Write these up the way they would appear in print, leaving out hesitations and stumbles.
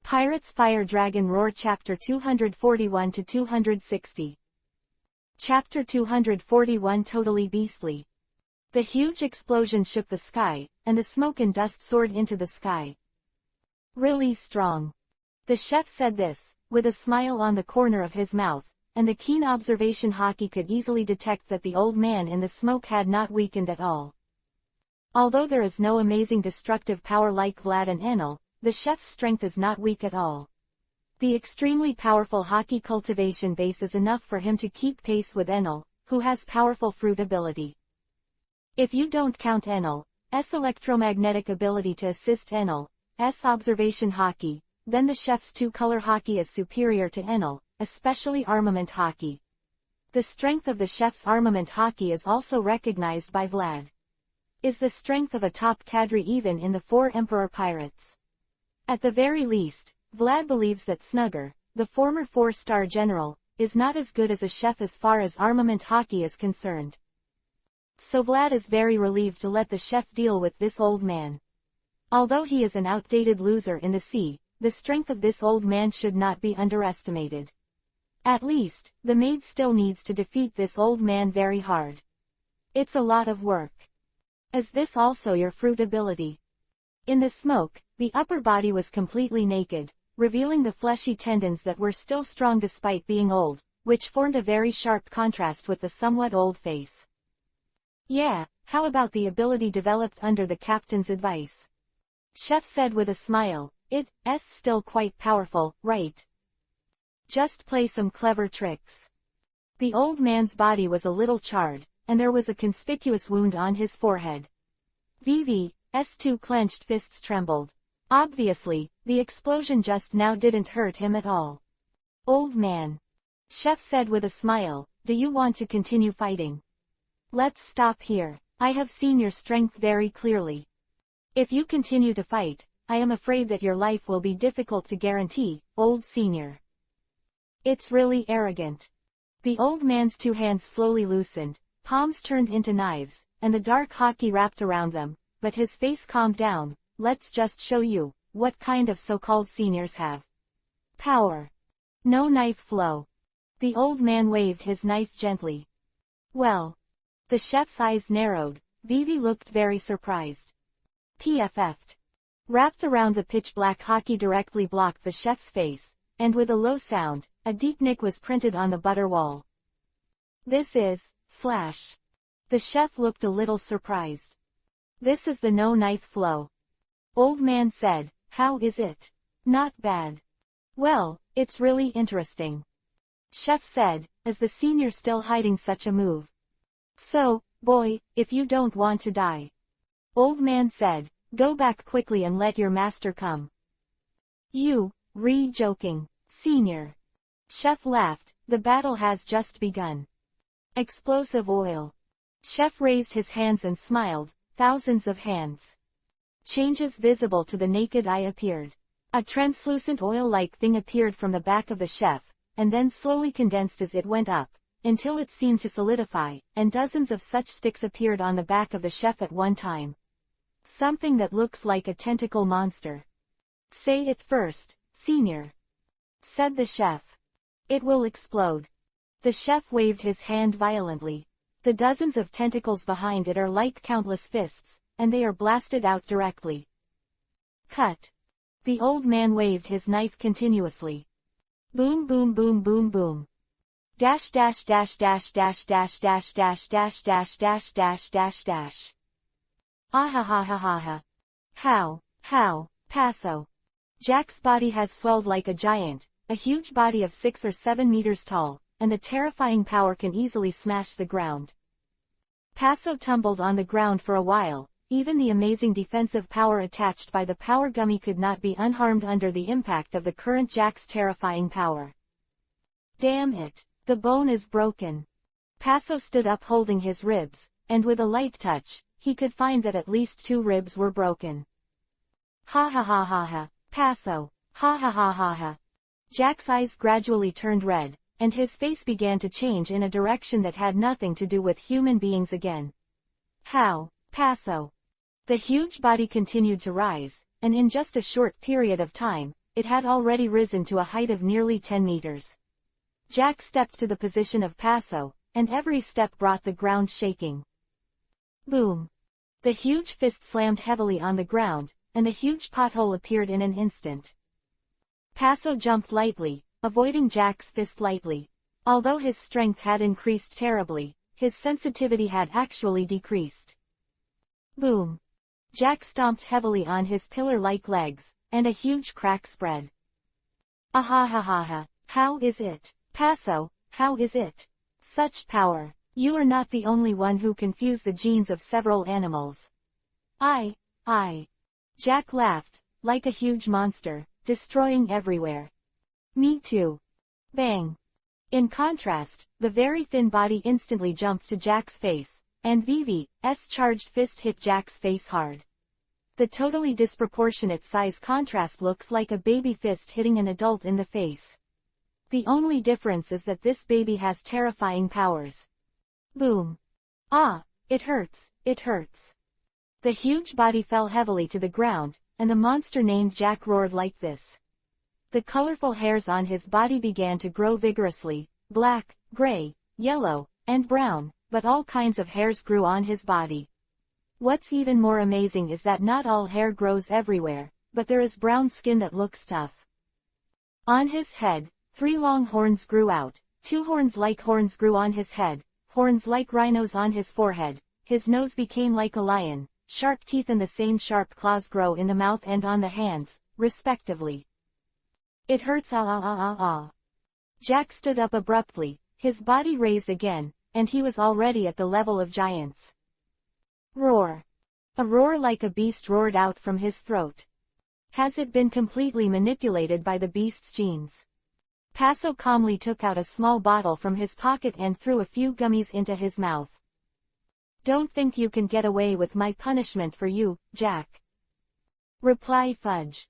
Pirates Fire Dragon Roar Chapter 241 to 260. Chapter 241 Totally Beastly. The huge explosion shook the sky, and the smoke and dust soared into the sky. Really strong. The chef said this, with a smile on the corner of his mouth, and the keen observation Hockey could easily detect that the old man in the smoke had not weakened at all. Although there is no amazing destructive power like Vlad and Enel, the chef's strength is not weak at all. The extremely powerful Hockey cultivation base is enough for him to keep pace with Enel, who has powerful fruit ability. If you don't count Enel's electromagnetic ability to assist Enel's observation Hockey, then the chef's two-color Hockey is superior to Enel, especially armament Hockey. The strength of the chef's armament Hockey is also recognized by Vlad. Is the strength of a top cadre even in the four Emperor Pirates? At the very least, Vlad believes that Snugger, the former four-star general, is not as good as a chef as far as armament Hockey is concerned. So Vlad is very relieved to let the chef deal with this old man. Although he is an outdated loser in the sea, the strength of this old man should not be underestimated. At least, the maid still needs to defeat this old man very hard. It's a lot of work. Is this also your fruit ability? In the smoke, the upper body was completely naked, revealing the fleshy tendons that were still strong despite being old, which formed a very sharp contrast with the somewhat old face. Yeah, how about the ability developed under the captain's advice? Chef said with a smile, it's still quite powerful, right? Just play some clever tricks. The old man's body was a little charred, and there was a conspicuous wound on his forehead. Vv's two clenched fists trembled. Obviously, the explosion just now didn't hurt him at all. Old man. Chef said with a smile, do you want to continue fighting? Let's stop here. I have seen your strength very clearly. If you continue to fight, I am afraid that your life will be difficult to guarantee, old senior. It's really arrogant. The old man's two hands slowly loosened, palms turned into knives, and the dark Hockey wrapped around them, but his face calmed down. Let's just show you what kind of so-called seniors have power. No knife flow. The old man waved his knife gently. Well. The chef's eyes narrowed. Vivi looked very surprised. PFF'd. Wrapped around the pitch-black Hockey directly blocked the chef's face, and with a low sound, a deep nick was printed on the butter wall. This is, / The chef looked a little surprised. This is the no knife flow. Old man said, how is it? Not bad. Well, it's really interesting. Chef said, as the senior still hiding such a move. So, boy, if you don't want to die. Old man said, go back quickly and let your master come. You, joking, senior. Chef laughed, the battle has just begun. Explosive oil. Chef raised his hands and smiled, thousands of hands. Changes visible to the naked eye appeared. A translucent oil-like thing appeared from the back of the chef, and then slowly condensed as it went up, until it seemed to solidify, and dozens of such sticks appeared on the back of the chef at one time. Something that looks like a tentacle monster. Say it first, senior. Said the chef. It will explode. The chef waved his hand violently. The dozens of tentacles behind it are like countless fists, and they are blasted out directly. Cut. The old man waved his knife continuously. Boom boom boom boom boom. Dash dash dash dash dash dash dash dash dash dash dash dash dash dash. Ah ha ha ha ha ha. How, Paso. Jack's body has swelled like a giant, a huge body of 6 or 7 meters tall, and the terrifying power can easily smash the ground. Paso tumbled on the ground for a while. Even the amazing defensive power attached by the power gummy could not be unharmed under the impact of the current Jack's terrifying power. Damn it, the bone is broken. Paso stood up holding his ribs, and with a light touch, he could find that at least 2 ribs were broken. Ha ha ha ha ha, Paso, ha ha ha ha ha. Jack's eyes gradually turned red, and his face began to change in a direction that had nothing to do with human beings again. How, Paso? The huge body continued to rise, and in just a short period of time, it had already risen to a height of nearly 10 meters. Jack stepped to the position of passo, and every step brought the ground shaking. Boom! The huge fist slammed heavily on the ground, and the huge pothole appeared in an instant. Passo jumped lightly, avoiding Jack's fist lightly. Although his strength had increased terribly, his sensitivity had actually decreased. Boom! Jack stomped heavily on his pillar-like legs, and a huge crack spread. Ah ha ha ha, how is it? Passo, how is it? Such power! You are not the only one who can fuse the genes of several animals. I. Jack laughed, like a huge monster, destroying everywhere. Me too. Bang! In contrast, the very thin body instantly jumped to Jack's face, and Vivi's charged fist hit Jack's face hard. The totally disproportionate size contrast looks like a baby fist hitting an adult in the face. The only difference is that this baby has terrifying powers. Boom! Ah, it hurts, it hurts. The huge body fell heavily to the ground, and the monster named Jack roared like this. The colorful hairs on his body began to grow vigorously, black, gray, yellow, and brown, but all kinds of hairs grew on his body. What's even more amazing is that not all hair grows everywhere, but there is brown skin that looks tough. On his head, 3 long horns grew out, 2 horns like horns grew on his head, horns like rhinos on his forehead, his nose became like a lion, sharp teeth and the same sharp claws grow in the mouth and on the hands, respectively. It hurts ah. Jack stood up abruptly, his body raised again, and he was already at the level of giants. Roar! A roar like a beast roared out from his throat. Has it been completely manipulated by the beast's genes? Passo calmly took out a small bottle from his pocket and threw a few gummies into his mouth. Don't think you can get away with my punishment for you, Jack. Reply Fudge.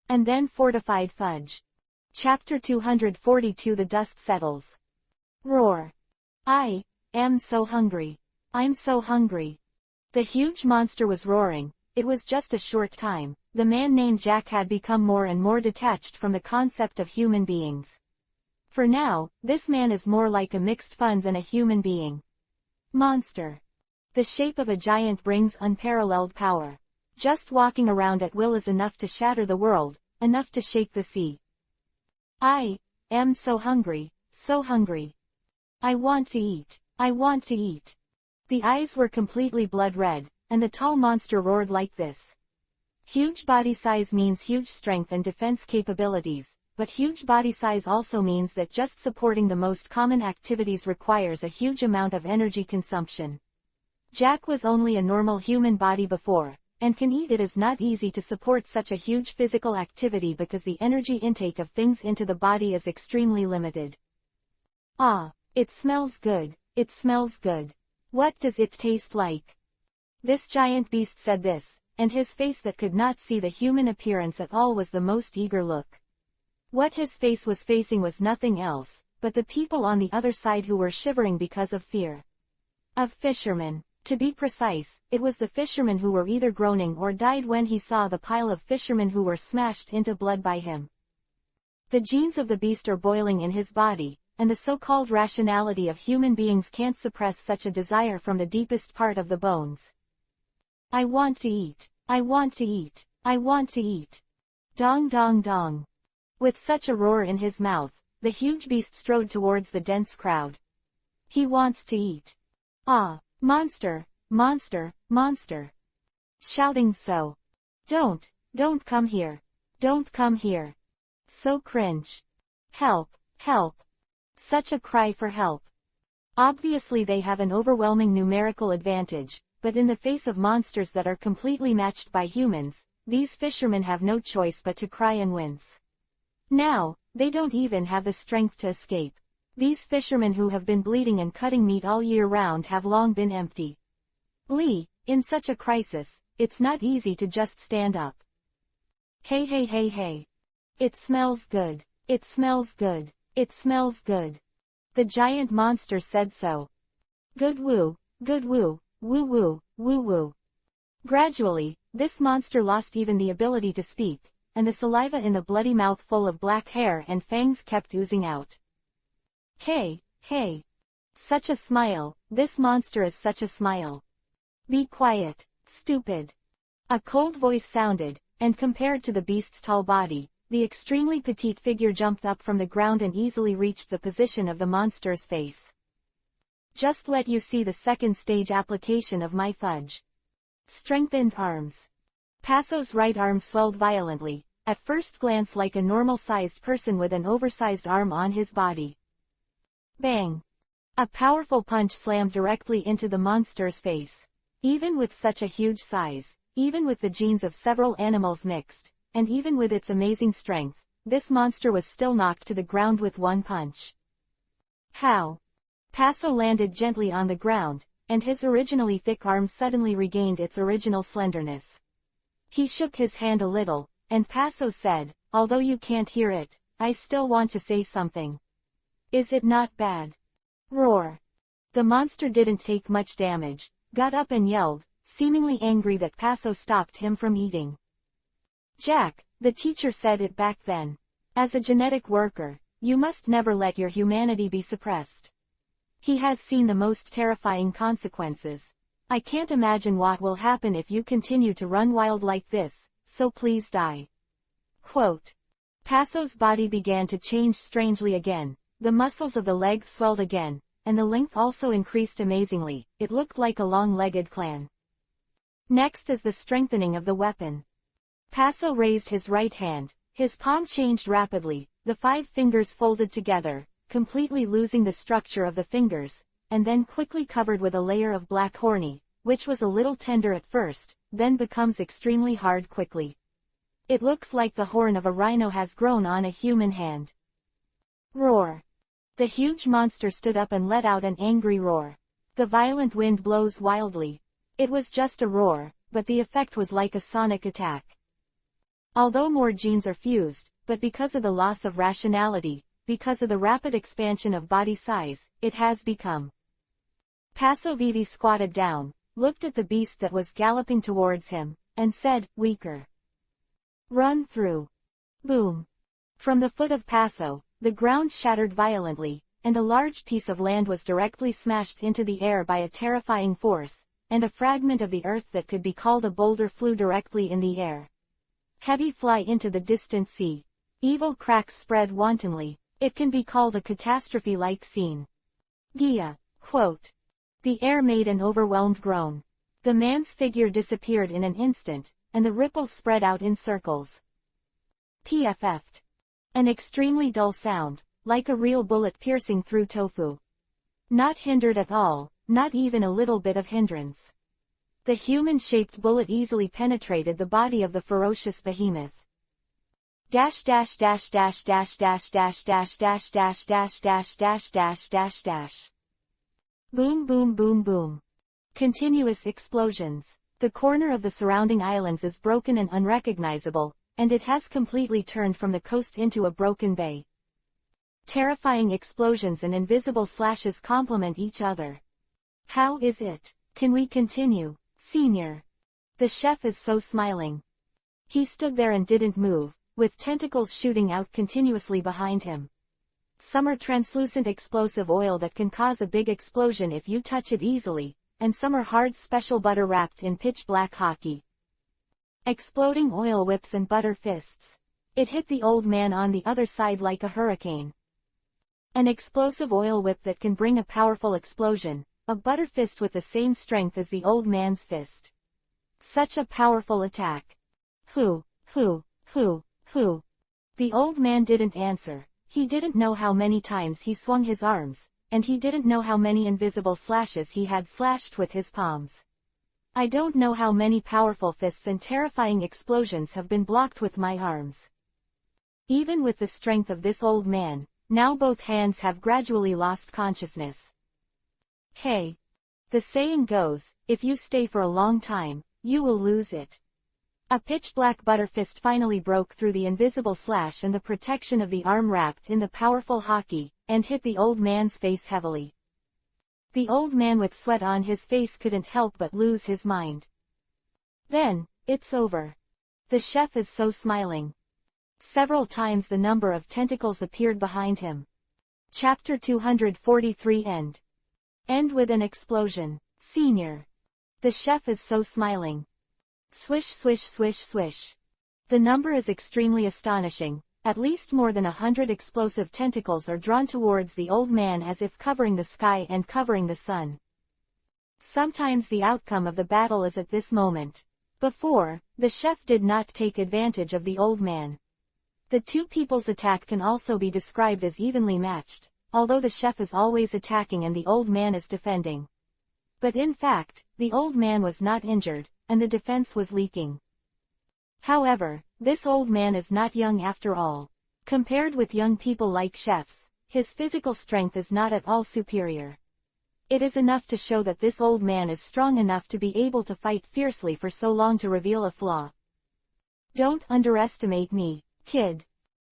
And then fortified Fudge. Chapter 242 The Dust Settles. Roar. I am so hungry. I'm so hungry. The huge monster was roaring. It was just a short time. The man named Jack had become more and more detached from the concept of human beings. For now, this man is more like a mixed fun than a human being. Monster. The shape of a giant brings unparalleled power. Just walking around at will is enough to shatter the world, enough to shake the sea. I am so hungry, so hungry. I want to eat. I want to eat. The eyes were completely blood red, and the tall monster roared like this. Huge body size means huge strength and defense capabilities, but huge body size also means that just supporting the most common activities requires a huge amount of energy consumption. Jack was only a normal human body before, and can eat. It is not easy to support such a huge physical activity because the energy intake of things into the body is extremely limited. Ah, it smells good, it smells good. What does it taste like? This giant beast said this, and his face that could not see the human appearance at all was the most eager look. What his face was facing was nothing else, but the people on the other side who were shivering because of fear. Of fishermen. To be precise, it was the fishermen who were either groaning or died when he saw the pile of fishermen who were smashed into blood by him. The genes of the beast are boiling in his body, and the so-called rationality of human beings can't suppress such a desire from the deepest part of the bones. I want to eat. I want to eat. I want to eat. Dong dong dong. With such a roar in his mouth, the huge beast strode towards the dense crowd. He wants to eat. Ah! Monster, monster, monster. Shouting so. Don't come here. Don't come here. So cringe. Help, help. Such a cry for help. Obviously they have an overwhelming numerical advantage, but in the face of monsters that are completely matched by humans, these fishermen have no choice but to cry and wince. Now, they don't even have the strength to escape. These fishermen who have been bleeding and cutting meat all year round have long been empty. Lee, in such a crisis, it's not easy to just stand up. Hey hey hey hey. It smells good. It smells good. It smells good. The giant monster said so. Good woo, woo woo, woo woo. Gradually, this monster lost even the ability to speak, and the saliva in the bloody mouth full of black hair and fangs kept oozing out. Hey, hey. Such a smile, this monster is such a smile. Be quiet, stupid. A cold voice sounded, and compared to the beast's tall body, the extremely petite figure jumped up from the ground and easily reached the position of the monster's face. Just let you see the second stage application of my fudge. Strengthened arms. Passo's right arm swelled violently, at first glance like a normal-sized person with an oversized arm on his body. Bang! A powerful punch slammed directly into the monster's face. Even with such a huge size, even with the genes of several animals mixed, and even with its amazing strength, this monster was still knocked to the ground with one punch. How? Passo landed gently on the ground, and his originally thick arm suddenly regained its original slenderness. He shook his hand a little, and Passo said, although you can't hear it, I still want to say something. Is it not bad? Roar. The monster didn't take much damage, got up and yelled, seemingly angry that Passo stopped him from eating. Jack, the teacher said it back then. As a genetic worker, you must never let your humanity be suppressed. He has seen the most terrifying consequences. I can't imagine what will happen if you continue to run wild like this, so please die. Quote. Passo's body began to change strangely again, the muscles of the legs swelled again, and the length also increased amazingly, it looked like a long-legged clan. Next is the strengthening of the weapon. Passo raised his right hand, his palm changed rapidly, the 5 fingers folded together, completely losing the structure of the fingers, and then quickly covered with a layer of black horny, which was a little tender at first, then becomes extremely hard quickly. It looks like the horn of a rhino has grown on a human hand. Roar. The huge monster stood up and let out an angry roar. The violent wind blows wildly. It was just a roar, but the effect was like a sonic attack. Although more genes are fused, but because of the loss of rationality, because of the rapid expansion of body size, it has become. Passo Vivi squatted down, looked at the beast that was galloping towards him, and said, weaker. Run through. Boom. From the foot of Passo, the ground shattered violently, and a large piece of land was directly smashed into the air by a terrifying force, and a fragment of the earth that could be called a boulder flew directly in the air. Heavy fly into the distant sea. Evil cracks spread wantonly. It can be called a catastrophe-like scene. Gia. Quote. The air made an overwhelmed groan. The man's figure disappeared in an instant, and the ripples spread out in circles. PFF'd. An extremely dull sound, like a real bullet piercing through tofu. Not hindered at all, not even a little bit of hindrance. The human-shaped bullet easily penetrated the body of the ferocious behemoth. Dash dash dash dash dash dash dash dash dash dash dash dash dash dash dash dash. Boom boom boom boom. Continuous explosions. The corner of the surrounding islands is broken and unrecognizable, and it has completely turned from the coast into a broken bay. Terrifying explosions and invisible slashes complement each other. How is it? Can we continue, Senior? The chef is so smiling. He stood there and didn't move, with tentacles shooting out continuously behind him. Some are translucent explosive oil that can cause a big explosion if you touch it easily, and some are hard special butter wrapped in pitch black hockey. Exploding oil whips and butter fists. It hit the old man on the other side like a hurricane. An explosive oil whip that can bring a powerful explosion, a butter fist with the same strength as the old man's fist. Such a powerful attack. Who? The old man didn't answer. He didn't know how many times he swung his arms, and he didn't know how many invisible slashes he had slashed with his palms. I don't know how many powerful fists and terrifying explosions have been blocked with my arms. Even with the strength of this old man, now both hands have gradually lost consciousness. Hey. The saying goes, if you stay for a long time, you will lose it. A pitch-black butter fist finally broke through the invisible slash and the protection of the arm wrapped in the powerful hockey, and hit the old man's face heavily. The old man with sweat on his face couldn't help but lose his mind. Then, it's over. The chef is so smiling. Several times the number of tentacles appeared behind him. Chapter 243 End. End with an explosion. Senior. The chef is so smiling. Swish swish swish swish. The number is extremely astonishing. At least more than 100 explosive tentacles are drawn towards the old man as if covering the sky and covering the sun. Sometimes the outcome of the battle is at this moment. Before, the chef did not take advantage of the old man. The two people's attack can also be described as evenly matched, although the chef is always attacking and the old man is defending. But in fact, the old man was not injured, and the defense was leaking. However, this old man is not young after all. Compared with young people like chefs, his physical strength is not at all superior. It is enough to show that this old man is strong enough to be able to fight fiercely for so long to reveal a flaw. Don't underestimate me, kid.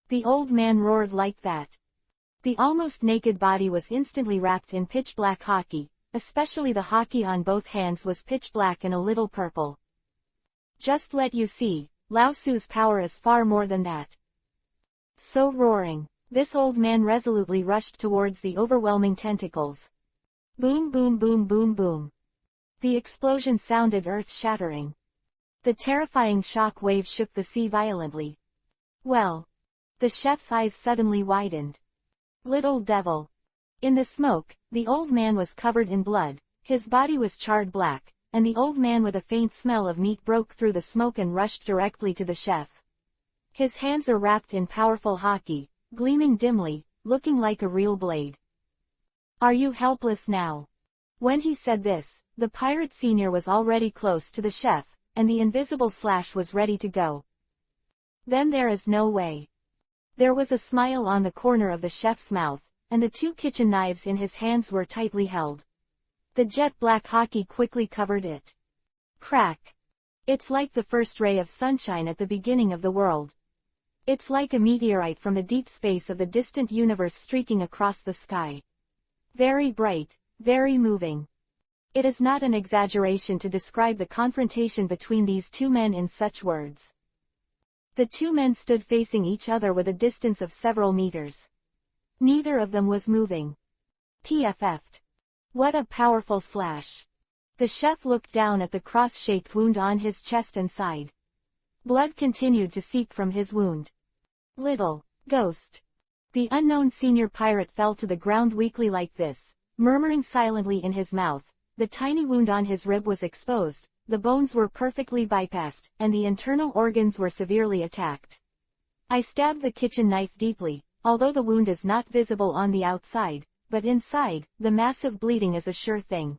The old man roared like that. The almost naked body was instantly wrapped in pitch-black hockey, especially the hockey on both hands was pitch-black and a little purple. Just let you see, Lao Tzu's power is far more than that. So roaring, this old man resolutely rushed towards the overwhelming tentacles. Boom boom boom boom boom. The explosion sounded earth-shattering. The terrifying shock wave shook the sea violently. Well. The chef's eyes suddenly widened. Little devil. In the smoke, the old man was covered in blood, his body was charred black, and the old man with a faint smell of meat broke through the smoke and rushed directly to the chef. His hands are wrapped in powerful hockey, gleaming dimly, looking like a real blade. Are you helpless now? When he said this, the pirate senior was already close to the chef, and the invisible slash was ready to go. Then there is no way. There was a smile on the corner of the chef's mouth, and the two kitchen knives in his hands were tightly held. The jet-black hockey quickly covered it. Crack. It's like the first ray of sunshine at the beginning of the world. It's like a meteorite from the deep space of the distant universe streaking across the sky. Very bright, very moving. It is not an exaggeration to describe the confrontation between these two men in such words. The two men stood facing each other with a distance of several meters. Neither of them was moving. PFF'd. What a powerful slash. The chef looked down at the cross-shaped wound on his chest and side. Blood continued to seep from his wound. Little ghost. The unknown senior pirate fell to the ground weakly like this, murmuring silently in his mouth. The tiny wound on his rib was exposed, the bones were perfectly bypassed, and the internal organs were severely attacked. I stabbed the kitchen knife deeply, although the wound is not visible on the outside, but inside, the massive bleeding is a sure thing.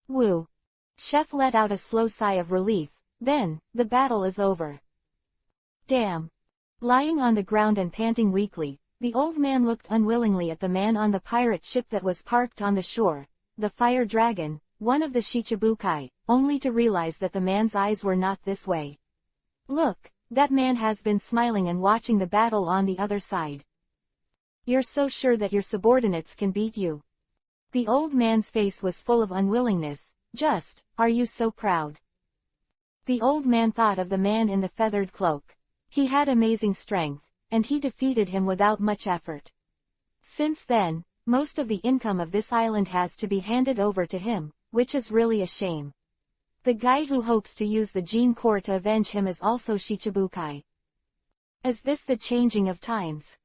Woo. Chef let out a slow sigh of relief, then, the battle is over. Damn. Lying on the ground and panting weakly, the old man looked unwillingly at the man on the pirate ship that was parked on the shore, the fire dragon, one of the Shichibukai, only to realize that the man's eyes were not this way. Look, that man has been smiling and watching the battle on the other side. You're so sure that your subordinates can beat you. The old man's face was full of unwillingness. Just, are you so proud? The old man thought of the man in the feathered cloak. He had amazing strength, and he defeated him without much effort. Since then, most of the income of this island has to be handed over to him, which is really a shame. The guy who hopes to use the Gene Core to avenge him is also Shichibukai. Is this the changing of times?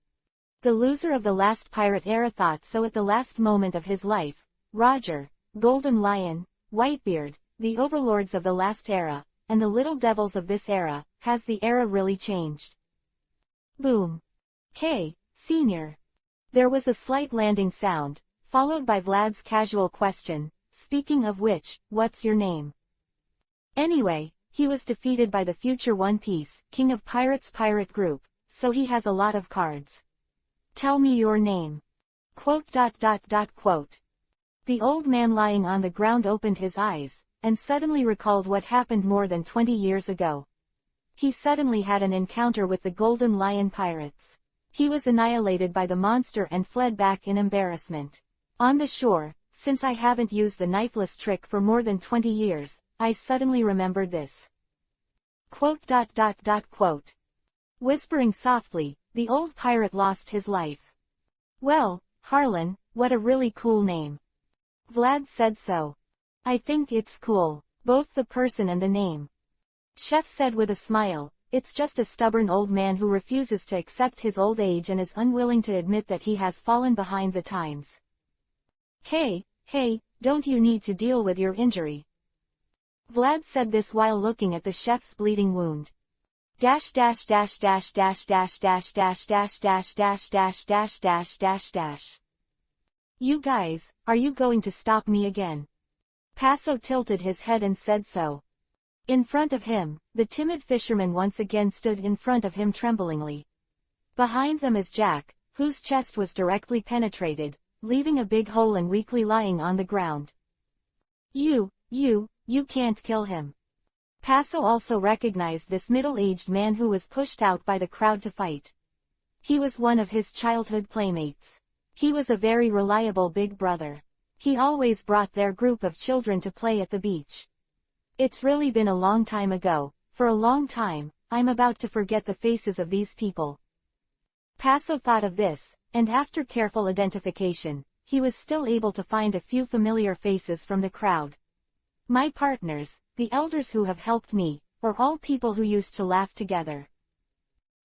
The loser of the last pirate era thought so at the last moment of his life. Roger, Golden Lion, Whitebeard, the overlords of the last era, and the little devils of this era, has the era really changed? Boom. Hey, senior. There was a slight landing sound, followed by Vlad's casual question, speaking of which, what's your name? Anyway, he was defeated by the future One Piece, King of Pirates pirate group, so he has a lot of cards. Tell me your name. Quote. The old man lying on the ground opened his eyes, and suddenly recalled what happened more than 20 years ago. He suddenly had an encounter with the Golden Lion pirates. He was annihilated by the monster and fled back in embarrassment. On the shore, since I haven't used the knifeless trick for more than 20 years, I suddenly remembered this. Quote. Whispering softly, the old pirate lost his life. Well, Harlan, what a really cool name. Vlad said so. I think it's cool, both the person and the name. Chef said with a smile, it's just a stubborn old man who refuses to accept his old age and is unwilling to admit that he has fallen behind the times. Hey, don't you need to deal with your injury? Vlad said this while looking at the chef's bleeding wound. Dash dash dash dash dash dash dash dash dash dash dash dash dash dash dash dash. You guys, are you going to stop me again? Paso tilted his head and said so. In front of him, the timid fisherman once again stood in front of him tremblingly. Behind them is Jack, whose chest was directly penetrated, leaving a big hole and weakly lying on the ground. You can't kill him. Paso also recognized this middle-aged man who was pushed out by the crowd to fight. He was one of his childhood playmates. He was a very reliable big brother. He always brought their group of children to play at the beach. It's really been a long time ago. For a long time, I'm about to forget the faces of these people. Paso thought of this, and after careful identification, he was still able to find a few familiar faces from the crowd. My partners, the elders who have helped me, are all people who used to laugh together.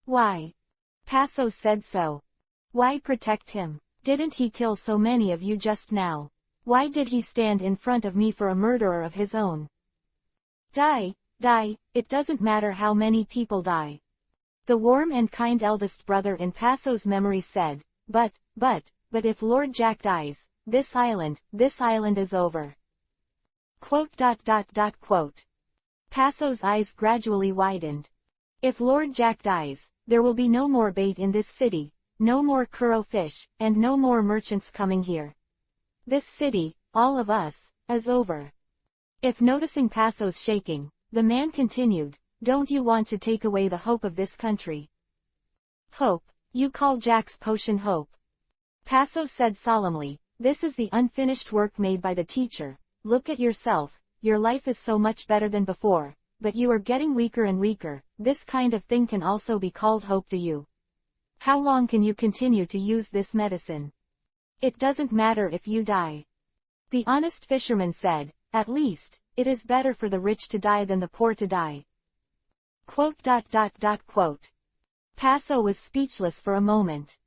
Why? Paso said so. Why protect him? Didn't he kill so many of you just now? Why did he stand in front of me for a murderer of his own? Die, it doesn't matter how many people die. The warm and kind eldest brother in Paso's memory said, but if Lord Jack dies, this island is over. ... Paso's eyes gradually widened. If Lord Jack dies, there will be no more bait in this city, no more kuro fish, and no more merchants coming here. This city, all of us, is over. If noticing Paso's shaking, the man continued, don't you want to take away the hope of this country? Hope? You call Jack's potion hope? Paso said solemnly, this is the unfinished work made by the teacher. Look at yourself, your life is so much better than before, but you are getting weaker and weaker. This kind of thing can also be called hope to you. How long can you continue to use this medicine? It doesn't matter if you die. The honest fisherman said, at least, it is better for the rich to die than the poor to die. ... Paso was speechless for a moment.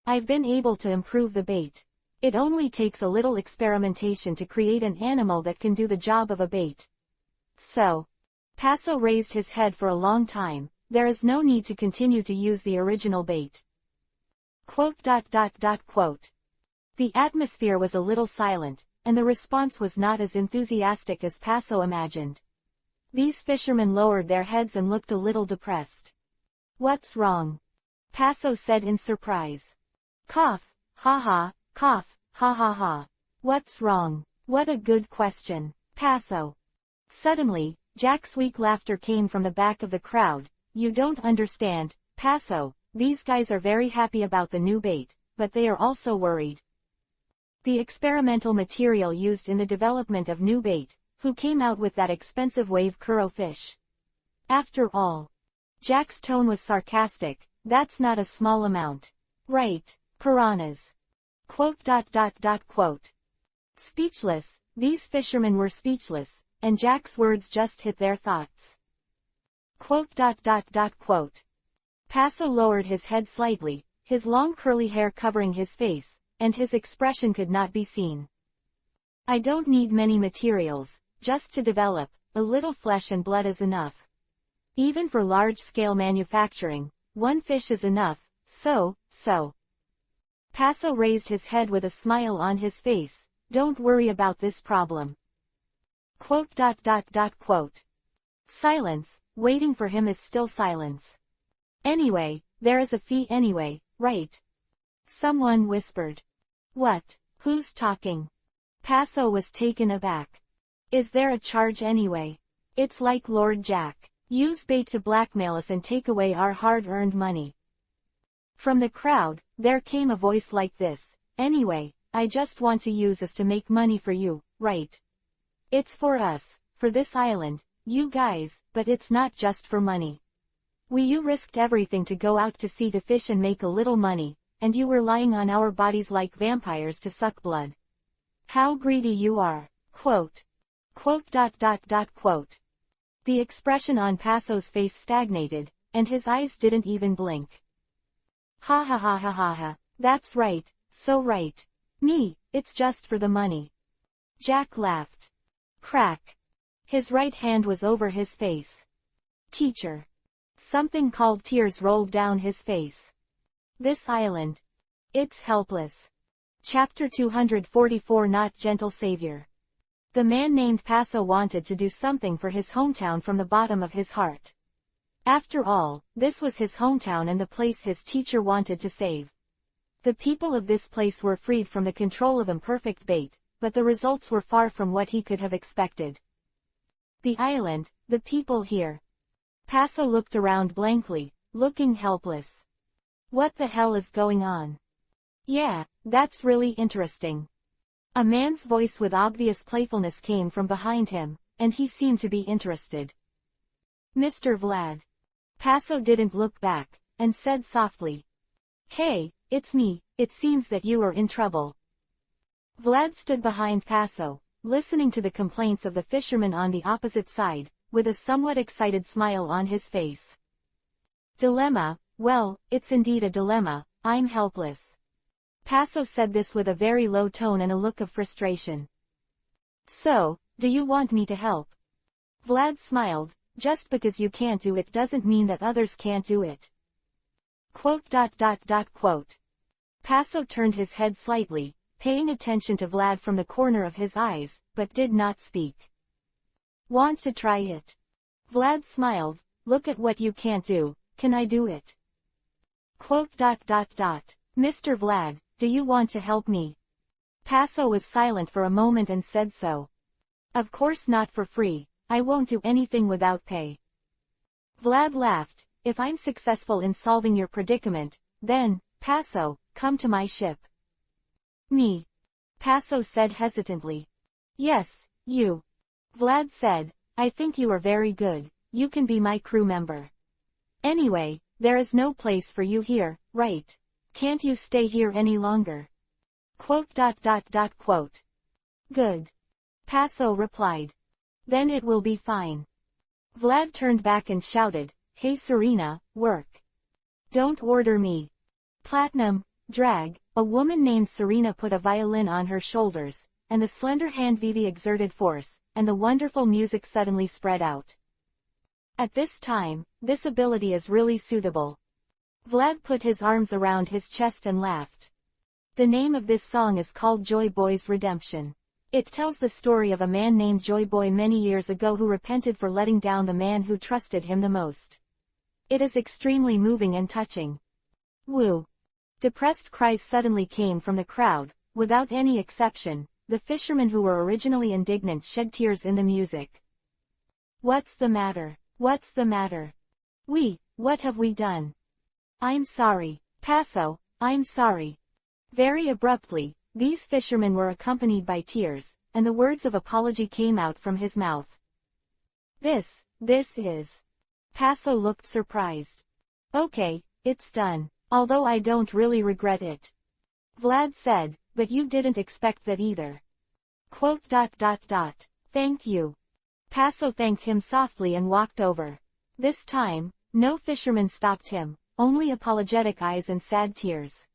I've been able to improve the bait. It only takes a little experimentation to create an animal that can do the job of a bait. So. Paso raised his head for a long time, there is no need to continue to use the original bait. ... The atmosphere was a little silent, and the response was not as enthusiastic as Paso imagined. These fishermen lowered their heads and looked a little depressed. What's wrong? Paso said in surprise. Cough, ha ha, cough, ha ha ha. What's wrong? What a good question, Paso. Suddenly, Jack's weak laughter came from the back of the crowd. You don't understand, Paso, these guys are very happy about the new bait, but they are also worried. The experimental material used in the development of new bait, who came out with that expensive wave kuro fish? After all. Jack's tone was sarcastic, that's not a small amount. Right, piranhas. ... Speechless, these fishermen were speechless, and Jack's words just hit their thoughts. ... Paso lowered his head slightly, his long curly hair covering his face, and his expression could not be seen. I don't need many materials, just to develop, a little flesh and blood is enough. Even for large-scale manufacturing, one fish is enough, so. Paso raised his head with a smile on his face, don't worry about this problem. ... Silence, waiting for him is still silence. Anyway, there is a fee anyway, right? Someone whispered. What? Who's talking? Paso was taken aback. Is there a charge anyway? It's like Lord Jack. Use bait to blackmail us and take away our hard-earned money. From the crowd, there came a voice like this. Anyway, I just want to use us to make money for you, right? It's for us, for this island, you guys, but it's not just for money. You risked everything to go out to sea to fish and make a little money, and you were lying on our bodies like vampires to suck blood. How greedy you are. Quote. Quote. Quote. The expression on Passo's face stagnated, and his eyes didn't even blink. Ha ha ha ha ha ha, that's right, so right. Me, it's just for the money. Jack laughed. Crack. His right hand was over his face. Teacher. Something called tears rolled down his face. This island. It's helpless. Chapter 244 Not Gentle Savior. The man named Paso wanted to do something for his hometown from the bottom of his heart. After all, this was his hometown and the place his teacher wanted to save. The people of this place were freed from the control of imperfect bait, but the results were far from what he could have expected. The island, the people here. Paso looked around blankly, looking helpless. What the hell is going on? Yeah, that's really interesting. A man's voice with obvious playfulness came from behind him, and he seemed to be interested. Mr. Vlad. Paso didn't look back, and said softly. Hey, it's me, it seems that you are in trouble. Vlad stood behind Paso, listening to the complaints of the fisherman on the opposite side, with a somewhat excited smile on his face. Dilemma, well, it's indeed a dilemma, I'm helpless. Paso said this with a very low tone and a look of frustration. So, do you want me to help? Vlad smiled, just because you can't do it doesn't mean that others can't do it. Quote. Quote. Paso turned his head slightly, paying attention to Vlad from the corner of his eyes, but did not speak. Want to try it? Vlad smiled, look at what you can't do, can I do it? Quote. Mr. Vlad, do you want to help me? Paso was silent for a moment and said so. Of course not for free, I won't do anything without pay. Vlad laughed, if I'm successful in solving your predicament, then, Paso, come to my ship. Me? Paso said hesitantly. Yes, you. Vlad said, I think you are very good, you can be my crew member. Anyway, there is no place for you here, right? Can't you stay here any longer? Quote. Quote. Good. Paso replied. Then it will be fine. Vlad turned back and shouted, Hey Serena, work. Don't order me. Platinum, drag, a woman named Serena put a violin on her shoulders, and the slender hand Vivi exerted force, and the wonderful music suddenly spread out. At this time, this ability is really suitable. Vlad put his arms around his chest and laughed. The name of this song is called Joy Boy's Redemption. It tells the story of a man named Joy Boy many years ago who repented for letting down the man who trusted him the most. It is extremely moving and touching. Woo! Depressed cries suddenly came from the crowd, without any exception. The fishermen who were originally indignant shed tears in the music. What's the matter? What's the matter? What have we done? I'm sorry, Paso, I'm sorry. Very abruptly, these fishermen were accompanied by tears, and the words of apology came out from his mouth. This is. Paso looked surprised. Okay, it's done, although I don't really regret it. Vlad said, but you didn't expect that either. Quote. Thank you. Paso thanked him softly and walked over. This time, no fisherman stopped him, only apologetic eyes and sad tears.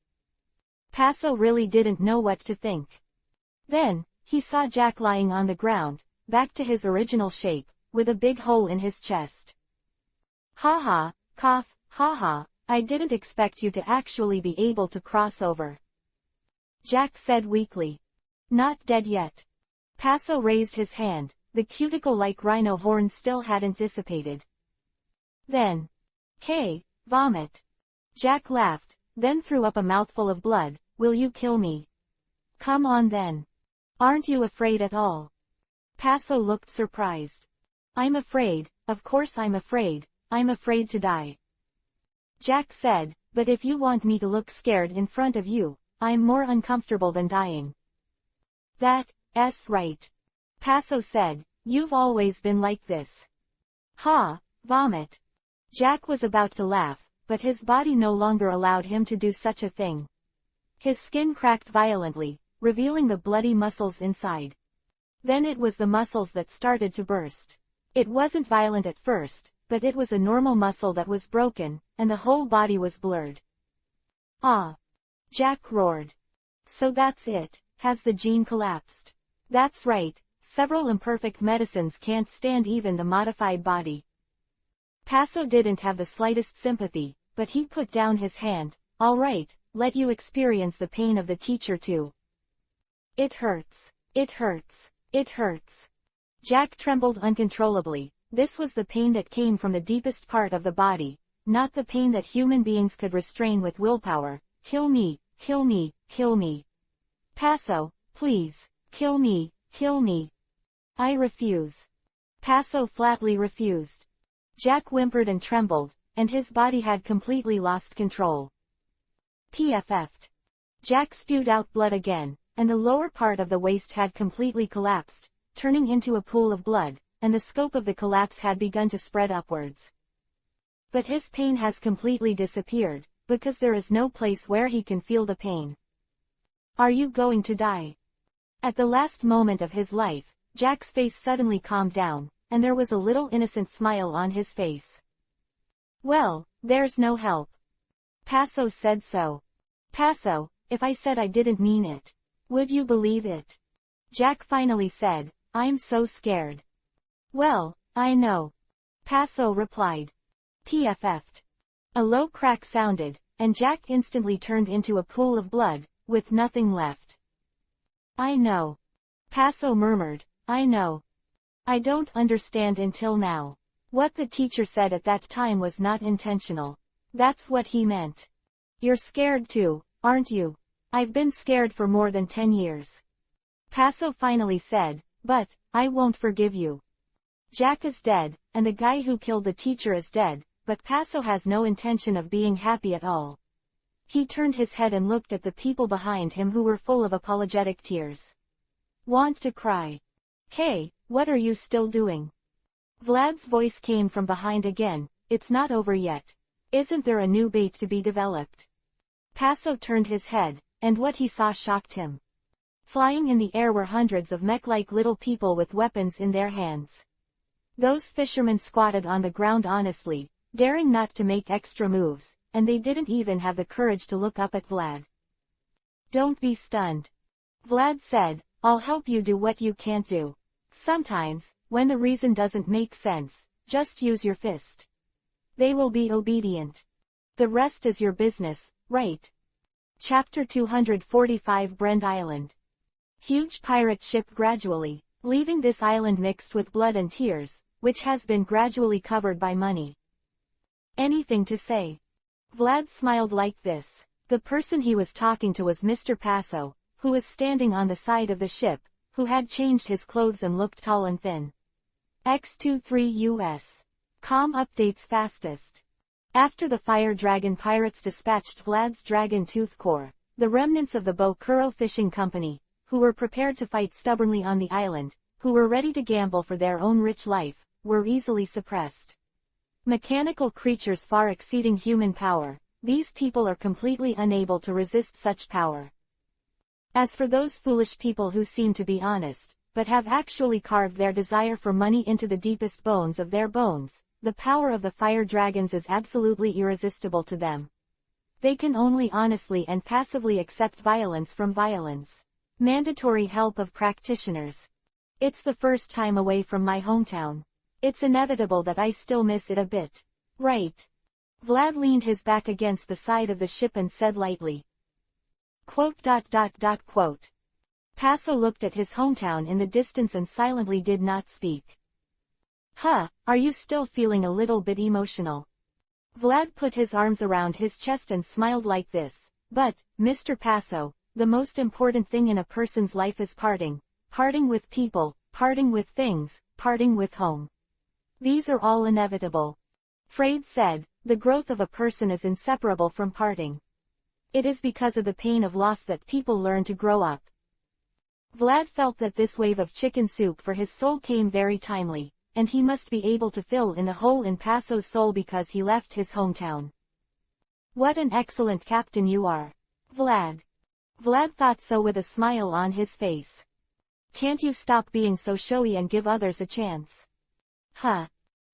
Paso really didn't know what to think. Then, he saw Jack lying on the ground, back to his original shape, with a big hole in his chest. Ha ha, cough, ha ha, I didn't expect you to actually be able to cross over. Jack said weakly. Not dead yet. Paso raised his hand, the cuticle-like rhino horn still hadn't dissipated. Then. Hey, vomit. Jack laughed, then threw up a mouthful of blood. Will you kill me? Come on then. Aren't you afraid at all? Paso looked surprised. I'm afraid, of course I'm afraid to die. Jack said, but if you want me to look scared in front of you, I'm more uncomfortable than dying. That's right. Paso said, you've always been like this. Ha, vomit. Jack was about to laugh, but his body no longer allowed him to do such a thing. His skin cracked violently, revealing the bloody muscles inside. Then it was the muscles that started to burst. It wasn't violent at first, but it was a normal muscle that was broken, and the whole body was blurred. Ah! Jack roared. So that's it, has the gene collapsed? That's right, several imperfect medicines can't stand even the modified body. Paso didn't have the slightest sympathy, but he put down his hand. All right, let you experience the pain of the teacher too. It hurts. It hurts. It hurts. Jack trembled uncontrollably. This was the pain that came from the deepest part of the body, not the pain that human beings could restrain with willpower. Kill me, kill me, kill me. Paso, please, kill me, kill me. I refuse. Paso flatly refused. Jack whimpered and trembled, and his body had completely lost control. PFF'd. Jack spewed out blood again, and the lower part of the waist had completely collapsed, turning into a pool of blood, and the scope of the collapse had begun to spread upwards. But his pain has completely disappeared, because there is no place where he can feel the pain. Are you going to die? At the last moment of his life, Jack's face suddenly calmed down, and there was a little innocent smile on his face. Well, there's no help. Paso said so. Paso, if I said I didn't mean it, would you believe it? Jack finally said, I'm so scared. Well, I know. Paso replied. PFF'd. A low crack sounded, and Jack instantly turned into a pool of blood, with nothing left. I know. Paso murmured, I know. I don't understand until now. What the teacher said at that time was not intentional. That's what he meant. You're scared too, aren't you? I've been scared for more than 10 years. Paso finally said, but, I won't forgive you. Jack is dead, and the guy who killed the teacher is dead, but Paso has no intention of being happy at all. He turned his head and looked at the people behind him who were full of apologetic tears. Want to cry? Hey, what are you still doing? Vlad's voice came from behind again, it's not over yet. Isn't there a new bait to be developed? Paso turned his head, and what he saw shocked him. Flying in the air were hundreds of mech-like little people with weapons in their hands. Those fishermen squatted on the ground honestly, daring not to make extra moves, and they didn't even have the courage to look up at Vlad. Don't be stunned. Vlad said, I'll help you do what you can't do. Sometimes, when the reason doesn't make sense, just use your fist. They will be obedient. The rest is your business, right? Chapter 245 Brend Island. Huge pirate ship gradually, leaving this island mixed with blood and tears, which has been gradually covered by money. Anything to say? Vlad smiled like this. The person he was talking to was Mr. Paso, who was standing on the side of the ship, who had changed his clothes and looked tall and thin. X23 US. Com updates fastest. After the Fire Dragon pirates dispatched Vlad's Dragon Tooth Corps, the remnants of the Bokuro Fishing Company, who were prepared to fight stubbornly on the island, who were ready to gamble for their own rich life, were easily suppressed. Mechanical creatures far exceeding human power, these people are completely unable to resist such power. As for those foolish people who seem to be honest, but have actually carved their desire for money into the deepest bones of their bones, the power of the fire dragons is absolutely irresistible to them. They can only honestly and passively accept violence from violence. Mandatory help of practitioners. It's the first time away from my hometown. It's inevitable that I still miss it a bit. Right. Vlad leaned his back against the side of the ship and said lightly. Quote. Paso looked at his hometown in the distance and silently did not speak. Huh, are you still feeling a little bit emotional? Vlad put his arms around his chest and smiled like this. But, Mr. Paso, the most important thing in a person's life is parting. Parting with people, parting with things, parting with home. These are all inevitable. Freud said, the growth of a person is inseparable from parting. It is because of the pain of loss that people learn to grow up. Vlad felt that this wave of chicken soup for his soul came very timely. and he must be able to fill in the hole in Passo's soul because he left his hometown. What an excellent captain you are, Vlad. Vlad thought so with a smile on his face. Can't you stop being so showy and give others a chance? Huh.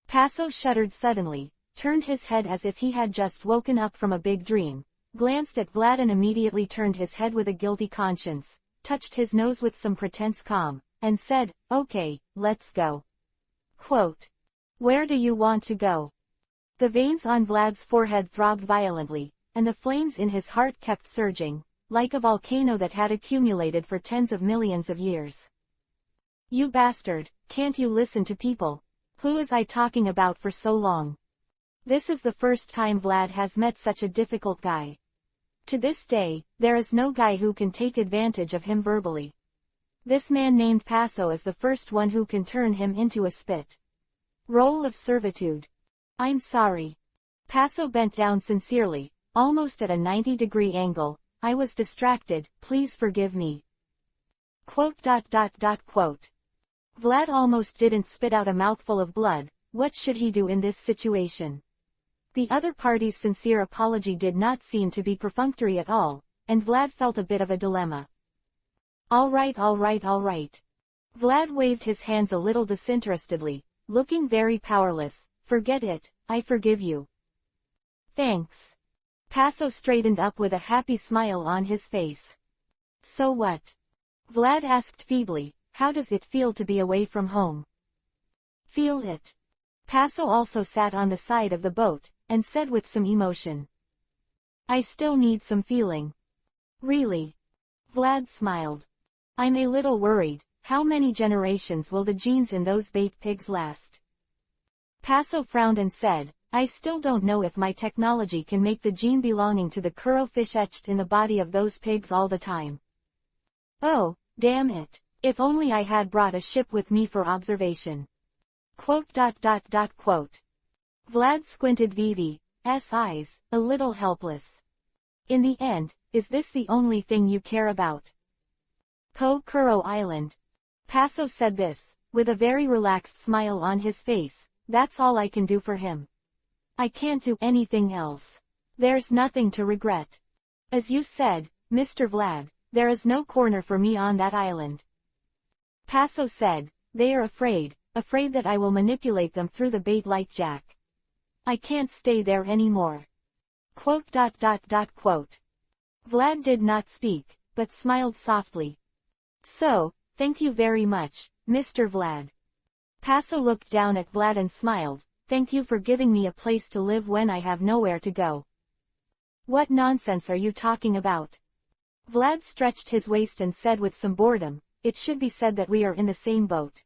Paso shuddered suddenly, turned his head as if he had just woken up from a big dream, glanced at Vlad and immediately turned his head with a guilty conscience, touched his nose with some pretense calm, and said, "Okay, let's go." Quote. Where do you want to go? The veins on Vlad's forehead throbbed violently, and the flames in his heart kept surging, like a volcano that had accumulated for tens of millions of years. You bastard, can't you listen to people? Who was I talking about for so long? This is the first time Vlad has met such a difficult guy. To this day, there is no guy who can take advantage of him verbally. This man named Paso is the first one who can turn him into a spit. Role of servitude. I'm sorry. Paso bent down sincerely, almost at a 90-degree angle. I was distracted, please forgive me. Quote. Vlad almost didn't spit out a mouthful of blood. What should he do in this situation? The other party's sincere apology did not seem to be perfunctory at all, and Vlad felt a bit of a dilemma. All right. Vlad waved his hands a little disinterestedly, looking very powerless. Forget it, I forgive you. Thanks. Paso straightened up with a happy smile on his face. So what? Vlad asked feebly, how does it feel to be away from home? Feel it. Paso also sat on the side of the boat, and said with some emotion. I still need some feeling. Really? Vlad smiled. I'm a little worried, how many generations will the genes in those bait pigs last? Paso frowned and said, I still don't know if my technology can make the gene belonging to the Kuro fish etched in the body of those pigs all the time. Oh, damn it, if only I had brought a ship with me for observation. Quote. Vlad squinted Vivi's eyes, a little helpless. In the end, is this the only thing you care about? Kuro Island. Paso said this, with a very relaxed smile on his face, that's all I can do for him. I can't do anything else. There's nothing to regret. As you said, Mr. Vlad, there is no corner for me on that island. Paso said, they are afraid that I will manipulate them through the bait like Jack. I can't stay there anymore. Quote. Vlad did not speak, but smiled softly. So, thank you very much, Mr. Vlad. Paso looked down at Vlad and smiled, thank you for giving me a place to live when I have nowhere to go. What nonsense are you talking about? Vlad stretched his waist and said with some boredom, it should be said that we are in the same boat.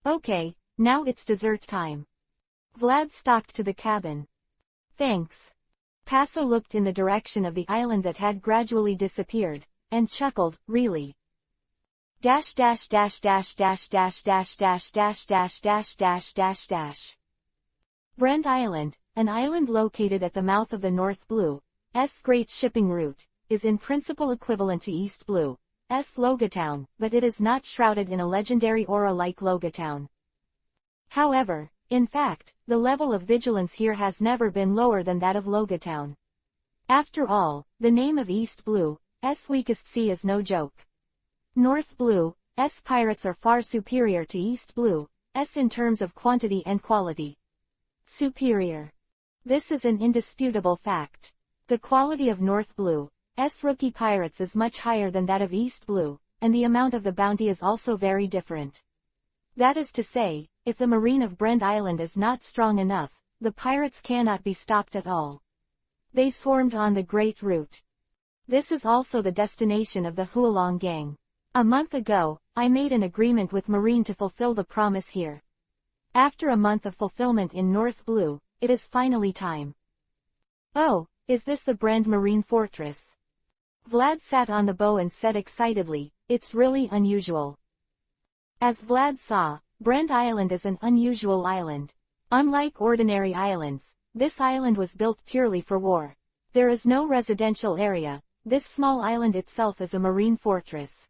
Okay, now it's dessert time. Vlad stalked to the cabin. Thanks. Paso looked in the direction of the island that had gradually disappeared, and chuckled, really. Brent Island, an island located at the mouth of the North Blue's great shipping route, is in principle equivalent to East Blue's Logatown, but it is not shrouded in a legendary aura like Logatown. However, in fact, the level of vigilance here has never been lower than that of Logatown. After all, the name of East Blue's weakest sea is no joke. North Blue's pirates are far superior to East Blue's in terms of quantity and quality. Superior. This is an indisputable fact. The quality of North Blue's rookie pirates is much higher than that of East Blue, and the amount of the bounty is also very different. That is to say, if the marine of Brent Island is not strong enough, the pirates cannot be stopped at all. They swarmed on the Great Route. This is also the destination of the Hualong Gang. A month ago, I made an agreement with Marine to fulfill the promise here. After a month of fulfillment in North Blue, it is finally time. Oh, is this the Brand Marine Fortress? Vlad sat on the bow and said excitedly, it's really unusual. As Vlad saw, Brent Island is an unusual island. Unlike ordinary islands, this island was built purely for war. There is no residential area. This small island itself is a marine fortress.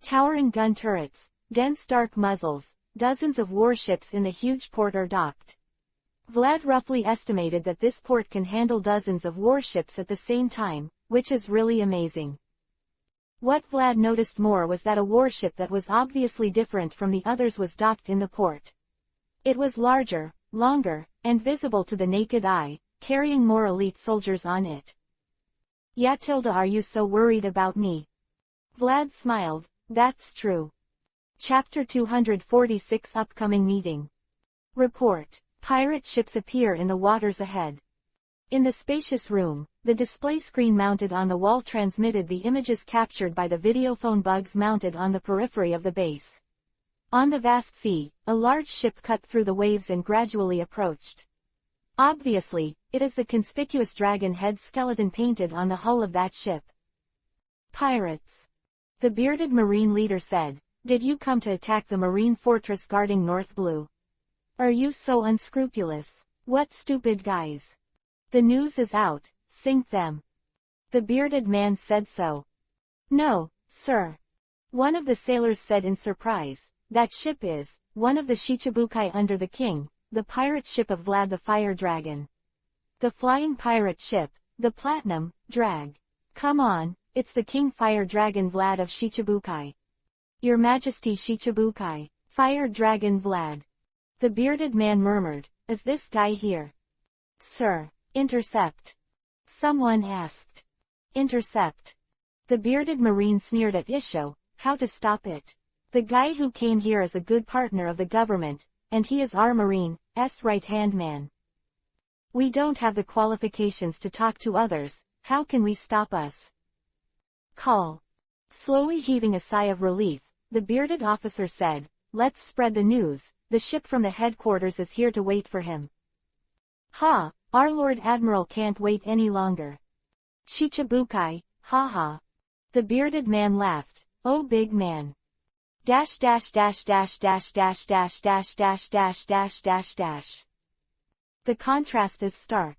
Towering gun turrets, dense dark muzzles, dozens of warships in the huge port are docked. Vlad roughly estimated that this port can handle dozens of warships at the same time, which is really amazing. What Vlad noticed more was that a warship that was obviously different from the others was docked in the port. It was larger, longer, and visible to the naked eye, carrying more elite soldiers on it. "Yeah, Tilda, are you so worried about me?" Vlad smiled. "That's true." Chapter 246 Upcoming Meeting. Report. Pirate ships appear in the waters ahead. In the spacious room, the display screen mounted on the wall transmitted the images captured by the videophone bugs mounted on the periphery of the base. On the vast sea, a large ship cut through the waves and gradually approached. Obviously, it is the conspicuous dragon head skeleton painted on the hull of that ship. "Pirates," the bearded marine leader said. "Did you come to attack the marine fortress guarding North Blue? Are you so unscrupulous? What stupid guys. The news is out, sink them." The bearded man said so. "No, sir," one of the sailors said in surprise. "That ship is one of the Shichibukai under the king, the pirate ship of Vlad the Fire Dragon. The flying pirate ship, the Platinum Drag. Come on, it's the King Fire Dragon Vlad of Shichibukai. Your Majesty Shichibukai, Fire Dragon Vlad." The bearded man murmured, "Is this guy here?" "Sir." "Intercept." Someone asked. "Intercept." The bearded marine sneered at Isho. "How to stop it? The guy who came here is a good partner of the government, and he is our marine's right-hand man. We don't have the qualifications to talk to others, how can we stop us? Call." Slowly heaving a sigh of relief, the bearded officer said, "Let's spread the news, the ship from the headquarters is here to wait for him." "Ha! Our Lord Admiral can't wait any longer." "Shichibukai, ha." The bearded man laughed. "Oh big man. Dash dash dash dash dash dash dash dash dash dash dash dash dash." The contrast is stark.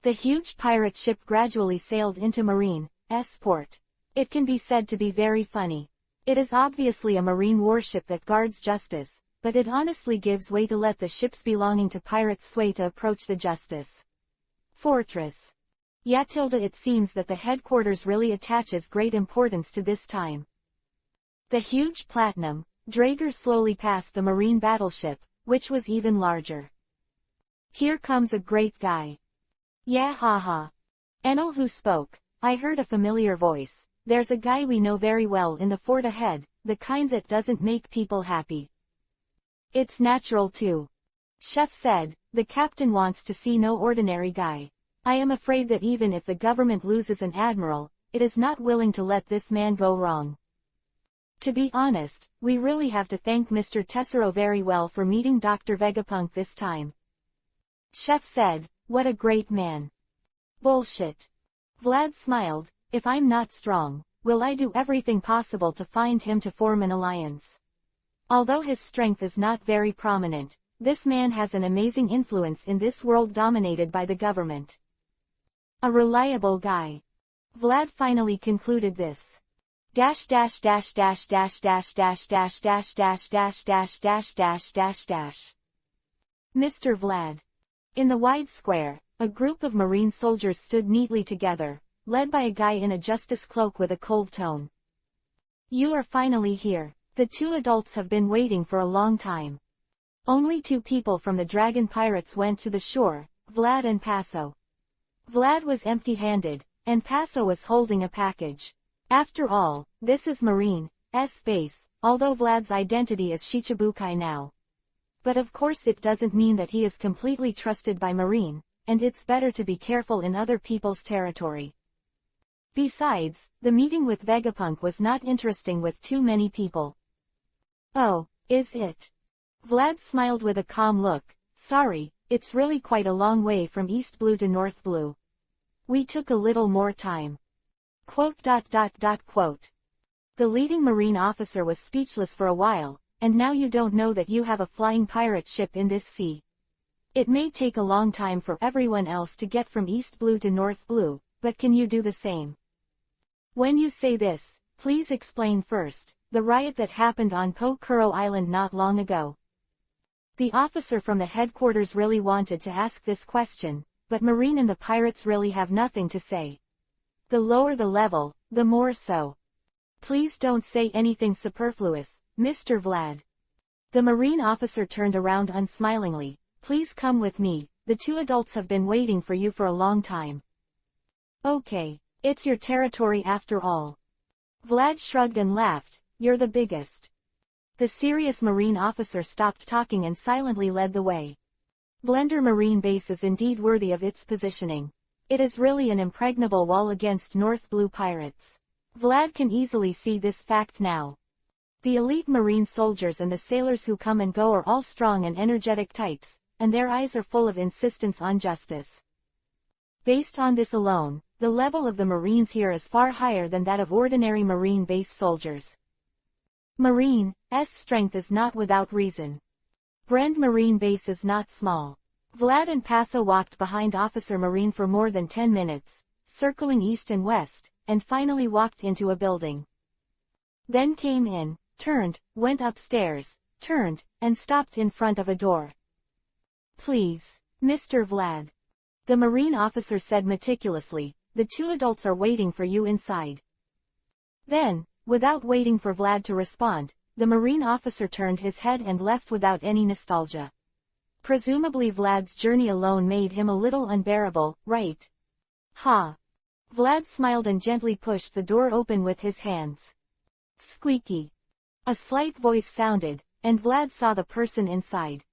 The huge pirate ship gradually sailed into Marine's port. It can be said to be very funny. It is obviously a marine warship that guards justice, but it honestly gives way to let the ships belonging to pirates sway to approach the justice fortress. Yatilda, it seems that the headquarters really attaches great importance to this time. The huge Platinum Drager slowly passed the marine battleship, which was even larger. "Here comes a great guy." "Yeah, haha." Enel who spoke. "I heard a familiar voice. There's a guy we know very well in the fort ahead, the kind that doesn't make people happy." "It's natural too." Chef said, "The captain wants to see no ordinary guy. I am afraid that even if the government loses an admiral, it is not willing to let this man go wrong. To be honest, we really have to thank Mr. Tessero very well for meeting Dr. Vegapunk this time." Chef said, "What a great man." "Bullshit." Vlad smiled. "If I'm not strong, will I do everything possible to find him to form an alliance. Although his strength is not very prominent, this man has an amazing influence in this world dominated by the government. A reliable guy." Vlad finally concluded this. Dash dash dash dash dash dash dash dash dash dash dash dash dash dash dash dash. Mr. Vlad. In the wide square, a group of marine soldiers stood neatly together, led by a guy in a justice cloak with a cold tone. "You are finally here. The two adults have been waiting for a long time." Only two people from the Dragon Pirates went to the shore, Vlad and Paso. Vlad was empty-handed, and Paso was holding a package. After all, this is Marine's base, although Vlad's identity is Shichibukai now. But of course it doesn't mean that he is completely trusted by Marine, and it's better to be careful in other people's territory. Besides, the meeting with Vegapunk was not interesting with too many people. "Oh, is it?" Vlad smiled with a calm look. "Sorry, it's really quite a long way from East Blue to North Blue. We took a little more time." Quote. The leading marine officer was speechless for a while, "And now you don't know that you have a flying pirate ship in this sea. It may take a long time for everyone else to get from East Blue to North Blue, but can you do the same? When you say this, please explain first, the riot that happened on Pokuro Island not long ago. The officer from the headquarters really wanted to ask this question, but Marine and the pirates really have nothing to say. The lower the level, the more so. Please don't say anything superfluous, Mr. Vlad. The Marine officer turned around unsmilingly. Please come with me, the two adults have been waiting for you for a long time. Okay, it's your territory after all. Vlad shrugged and laughed, you're the biggest. The serious Marine officer stopped talking and silently led the way. Blender Marine Base is indeed worthy of its positioning. It is really an impregnable wall against North Blue pirates. Vlad can easily see this fact now. The elite Marine soldiers and the sailors who come and go are all strong and energetic types, and their eyes are full of insistence on justice. Based on this alone, the level of the Marines here is far higher than that of ordinary Marine base soldiers. Marine's strength is not without reason. Brand Marine Base is not small. Vlad and Paso walked behind Officer Marine for more than 10 minutes, circling east and west, and finally walked into a building. Then came in, turned, went upstairs, turned, and stopped in front of a door. Please, Mr. Vlad. The Marine officer said meticulously, the two adults are waiting for you inside. Then, without waiting for Vlad to respond, the Marine officer turned his head and left without any nostalgia. Presumably Vlad's journey alone made him a little unbearable, right? Ha! Vlad smiled and gently pushed the door open with his hands. Squeaky. A slight voice sounded, and Vlad saw the person inside.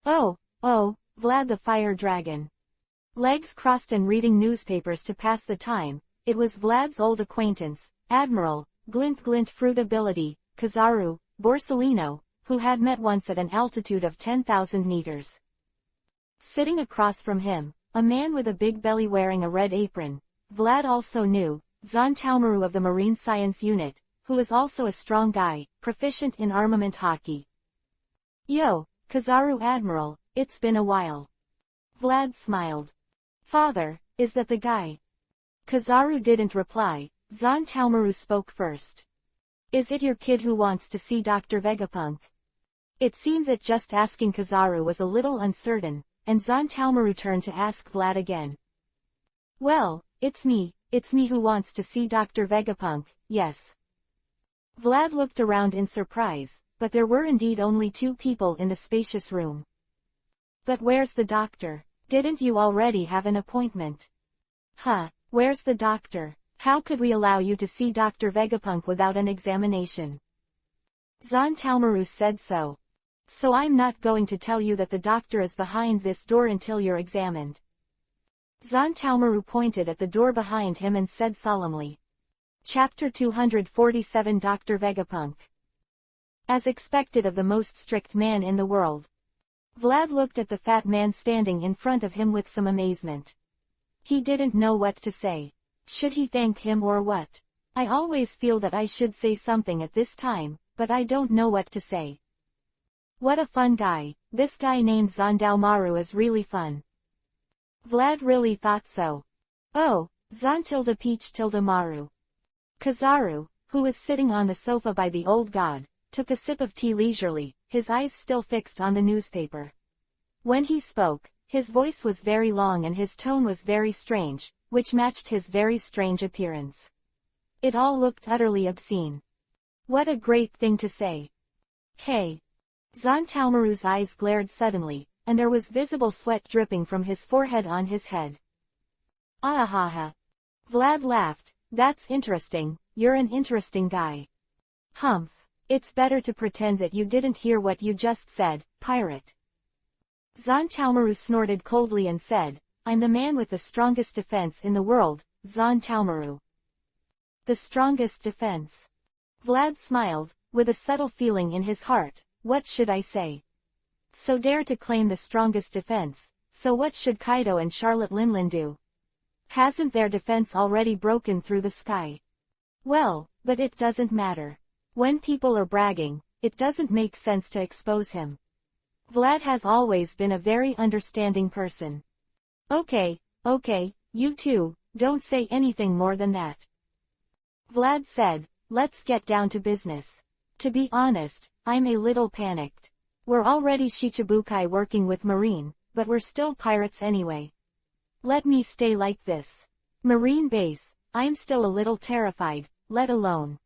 Oh, Vlad the Fire Dragon. Legs crossed and reading newspapers to pass the time, it was Vlad's old acquaintance, Admiral, Glint Fruitability, Kizaru, Borsellino, who had met once at an altitude of 10,000 meters. Sitting across from him, a man with a big belly wearing a red apron, Vlad also knew, Zon Taumaru of the Marine Science Unit, who is also a strong guy, proficient in armament hockey. Yo, Kizaru Admiral, it's been a while. Vlad smiled. Father, is that the guy? Kizaru didn't reply, Zon Taumaru spoke first. Is it your kid who wants to see Dr. Vegapunk? It seemed that just asking Kizaru was a little uncertain, and Zon Taumaru turned to ask Vlad again. Well, it's me who wants to see Dr. Vegapunk, yes. Vlad looked around in surprise, but there were indeed only two people in the spacious room. But where's the doctor? Didn't you already have an appointment? Huh, where's the doctor? How could we allow you to see Dr. Vegapunk without an examination? Zon Taumaru said so. So I'm not going to tell you that the doctor is behind this door until you're examined. Zon Taumaru pointed at the door behind him and said solemnly. Chapter 247 Dr. Vegapunk. As expected of the most strict man in the world. Vlad looked at the fat man standing in front of him with some amazement. He didn't know what to say. Should he thank him or what? I always feel that I should say something at this time, but I don't know what to say. What a fun guy, this guy named Zon Taumaru is really fun. Vlad really thought so. Oh, Zon Peach Maru. Kizaru, who was sitting on the sofa by the old god, took a sip of tea leisurely, his eyes still fixed on the newspaper. When he spoke, his voice was very long and his tone was very strange, which matched his very strange appearance. It all looked utterly obscene. What a great thing to say. Hey! Zon Taumaru's eyes glared suddenly, and there was visible sweat dripping from his forehead on his head. Ahaha! Vlad laughed, that's interesting, you're an interesting guy. Humph, it's better to pretend that you didn't hear what you just said, pirate. Zon Taumaru snorted coldly and said, I'm the man with the strongest defense in the world, Zon Taumaru. The strongest defense. Vlad smiled, with a subtle feeling in his heart, what should I say? So dare to claim the strongest defense, so what should Kaido and Charlotte Linlin do? Hasn't their defense already broken through the sky? Well, but it doesn't matter. When people are bragging, it doesn't make sense to expose him. Vlad has always been a very understanding person. Okay, you two, don't say anything more than that. Vlad said, let's get down to business. To be honest, I'm a little panicked. We're already Shichibukai working with Marine, but we're still pirates anyway. Let me stay like this. Marine base, I'm still a little terrified, let alone.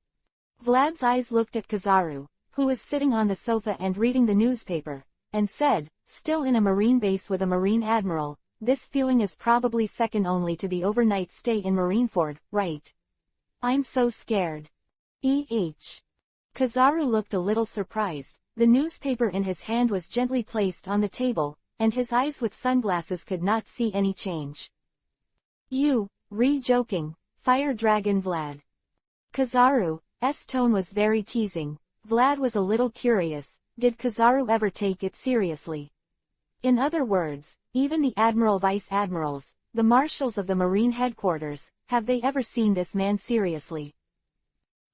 Vlad's eyes looked at Kizaru, who was sitting on the sofa and reading the newspaper, and said, still in a Marine base with a Marine admiral, this feeling is probably second only to the overnight stay in Marineford, right? I'm so scared. Kizaru looked a little surprised. The newspaper in his hand was gently placed on the table, and his eyes with sunglasses could not see any change. You, joking, Fire Dragon Vlad. Kizaru's tone was very teasing. Vlad was a little curious, did Kizaru ever take it seriously? In other words, even the Admiral Vice Admirals, the Marshals of the Marine Headquarters, have they ever seen this man seriously?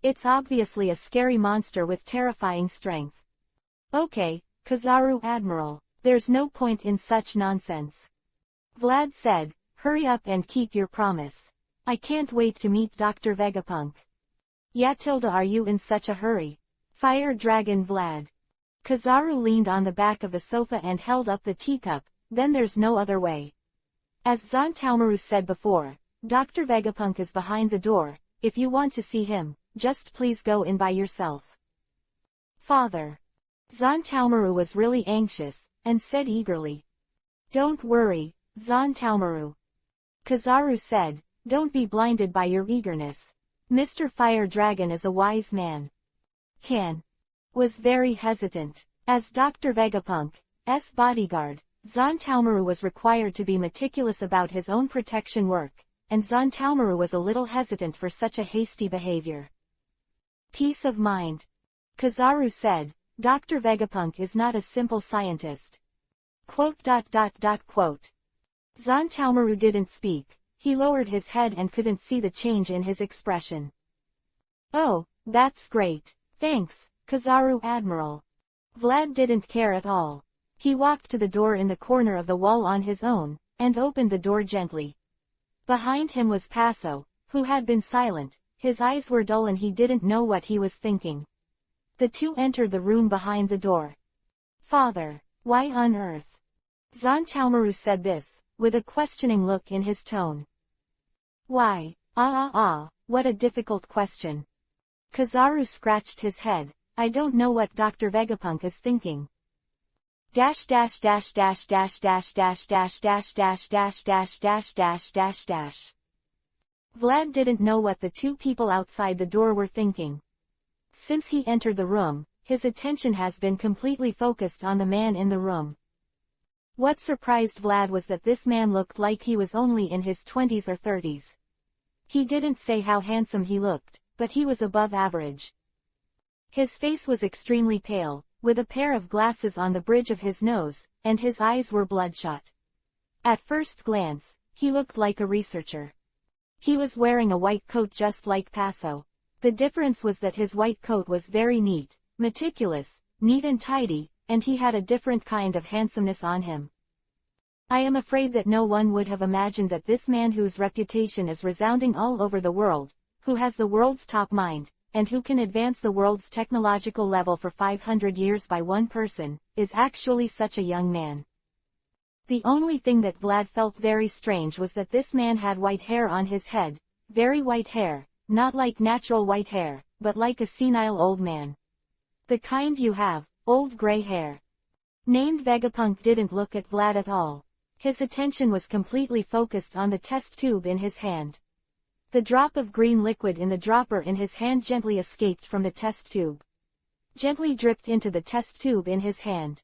It's obviously a scary monster with terrifying strength. Okay, Kizaru Admiral, there's no point in such nonsense. Vlad said, hurry up and keep your promise. I can't wait to meet Dr. Vegapunk. Yatilda, are you in such a hurry? Fire Dragon Vlad. Kizaru leaned on the back of the sofa and held up the teacup, then there's no other way. As Zantaomaru said before, Dr. Vegapunk is behind the door, if you want to see him, just please go in by yourself. Father. Zantaomaru was really anxious, and said eagerly. Don't worry, Zantaomaru. Kizaru said, don't be blinded by your eagerness. Mr. Fire Dragon is a wise man. Was very hesitant. As Dr. Vegapunk's bodyguard, Zantaomaru was required to be meticulous about his own protection work, and Zantaomaru was a little hesitant for such a hasty behavior. Peace of mind. Kizaru said, Dr. Vegapunk is not a simple scientist. Zantaomaru didn't speak. He lowered his head and couldn't see the change in his expression. Oh, that's great. Thanks, Kizaru Admiral. Vlad didn't care at all. He walked to the door in the corner of the wall on his own, and opened the door gently. Behind him was Paso, who had been silent. His eyes were dull and he didn't know what he was thinking. The two entered the room behind the door. Father, why on earth? Zantaomaru said this, with a questioning look in his tone. Why, what a difficult question. Kizaru scratched his head. I don't know what Dr. Vegapunk is thinking. Vlad didn't know what the two people outside the door were thinking. Since he entered the room, his attention has been completely focused on the man in the room. What surprised Vlad was that this man looked like he was only in his 20s or 30s. He didn't say how handsome he looked, but he was above average. His face was extremely pale, with a pair of glasses on the bridge of his nose, and his eyes were bloodshot. At first glance, he looked like a researcher. He was wearing a white coat just like Paso. The difference was that his white coat was very neat, meticulous, neat and tidy, and he had a different kind of handsomeness on him. I am afraid that no one would have imagined that this man whose reputation is resounding all over the world, who has the world's top mind, and who can advance the world's technological level for 500 years by one person, is actually such a young man. The only thing that Vlad felt very strange was that this man had white hair on his head, very white hair, not like natural white hair, but like a senile old man. The kind you have, old gray hair. Named Vegapunk didn't look at Vlad at all. His attention was completely focused on the test tube in his hand. The drop of green liquid in the dropper in his hand gently escaped from the test tube. Gently dripped into the test tube in his hand.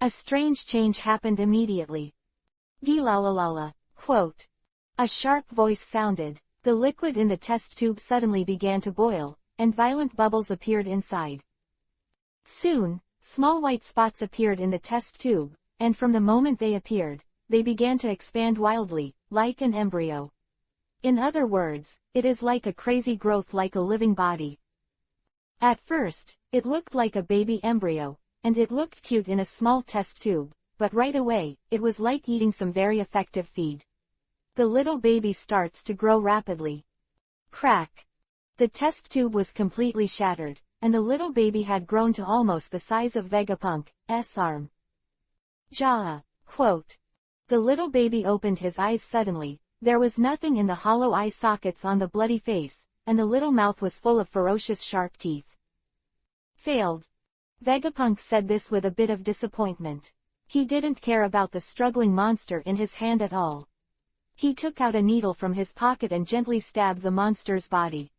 A strange change happened immediately. Gilalalala, quote. A sharp voice sounded. The liquid in the test tube suddenly began to boil, and violent bubbles appeared inside. Soon, small white spots appeared in the test tube, and from the moment they appeared, they began to expand wildly, like an embryo. In other words, it is like a crazy growth like a living body. At first, it looked like a baby embryo, and it looked cute in a small test tube, but right away, it was like eating some very effective feed. The little baby starts to grow rapidly. Crack! The test tube was completely shattered, and the little baby had grown to almost the size of Vegapunk's arm. Jaw. Quote. The little baby opened his eyes suddenly, there was nothing in the hollow eye sockets on the bloody face, and the little mouth was full of ferocious sharp teeth. Failed. Vegapunk said this with a bit of disappointment. He didn't care about the struggling monster in his hand at all. He took out a needle from his pocket and gently stabbed the monster's body.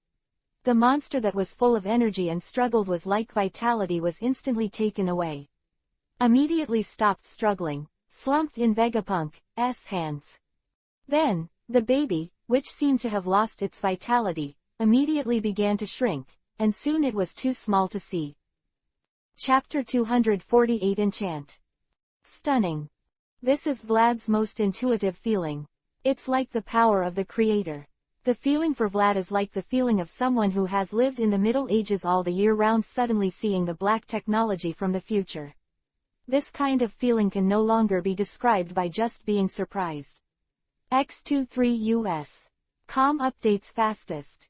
The monster that was full of energy and struggled was like vitality was instantly taken away. Immediately stopped struggling, slumped in Vegapunk's hands. Then, the baby, which seemed to have lost its vitality, immediately began to shrink, and soon it was too small to see. Chapter 248 Enchant. Stunning. This is Vlad's most intuitive feeling. It's like the power of the creator. The feeling for Vlad is like the feeling of someone who has lived in the Middle Ages all the year round suddenly seeing the black technology from the future. This kind of feeling can no longer be described by just being surprised. X23 US. Com updates fastest.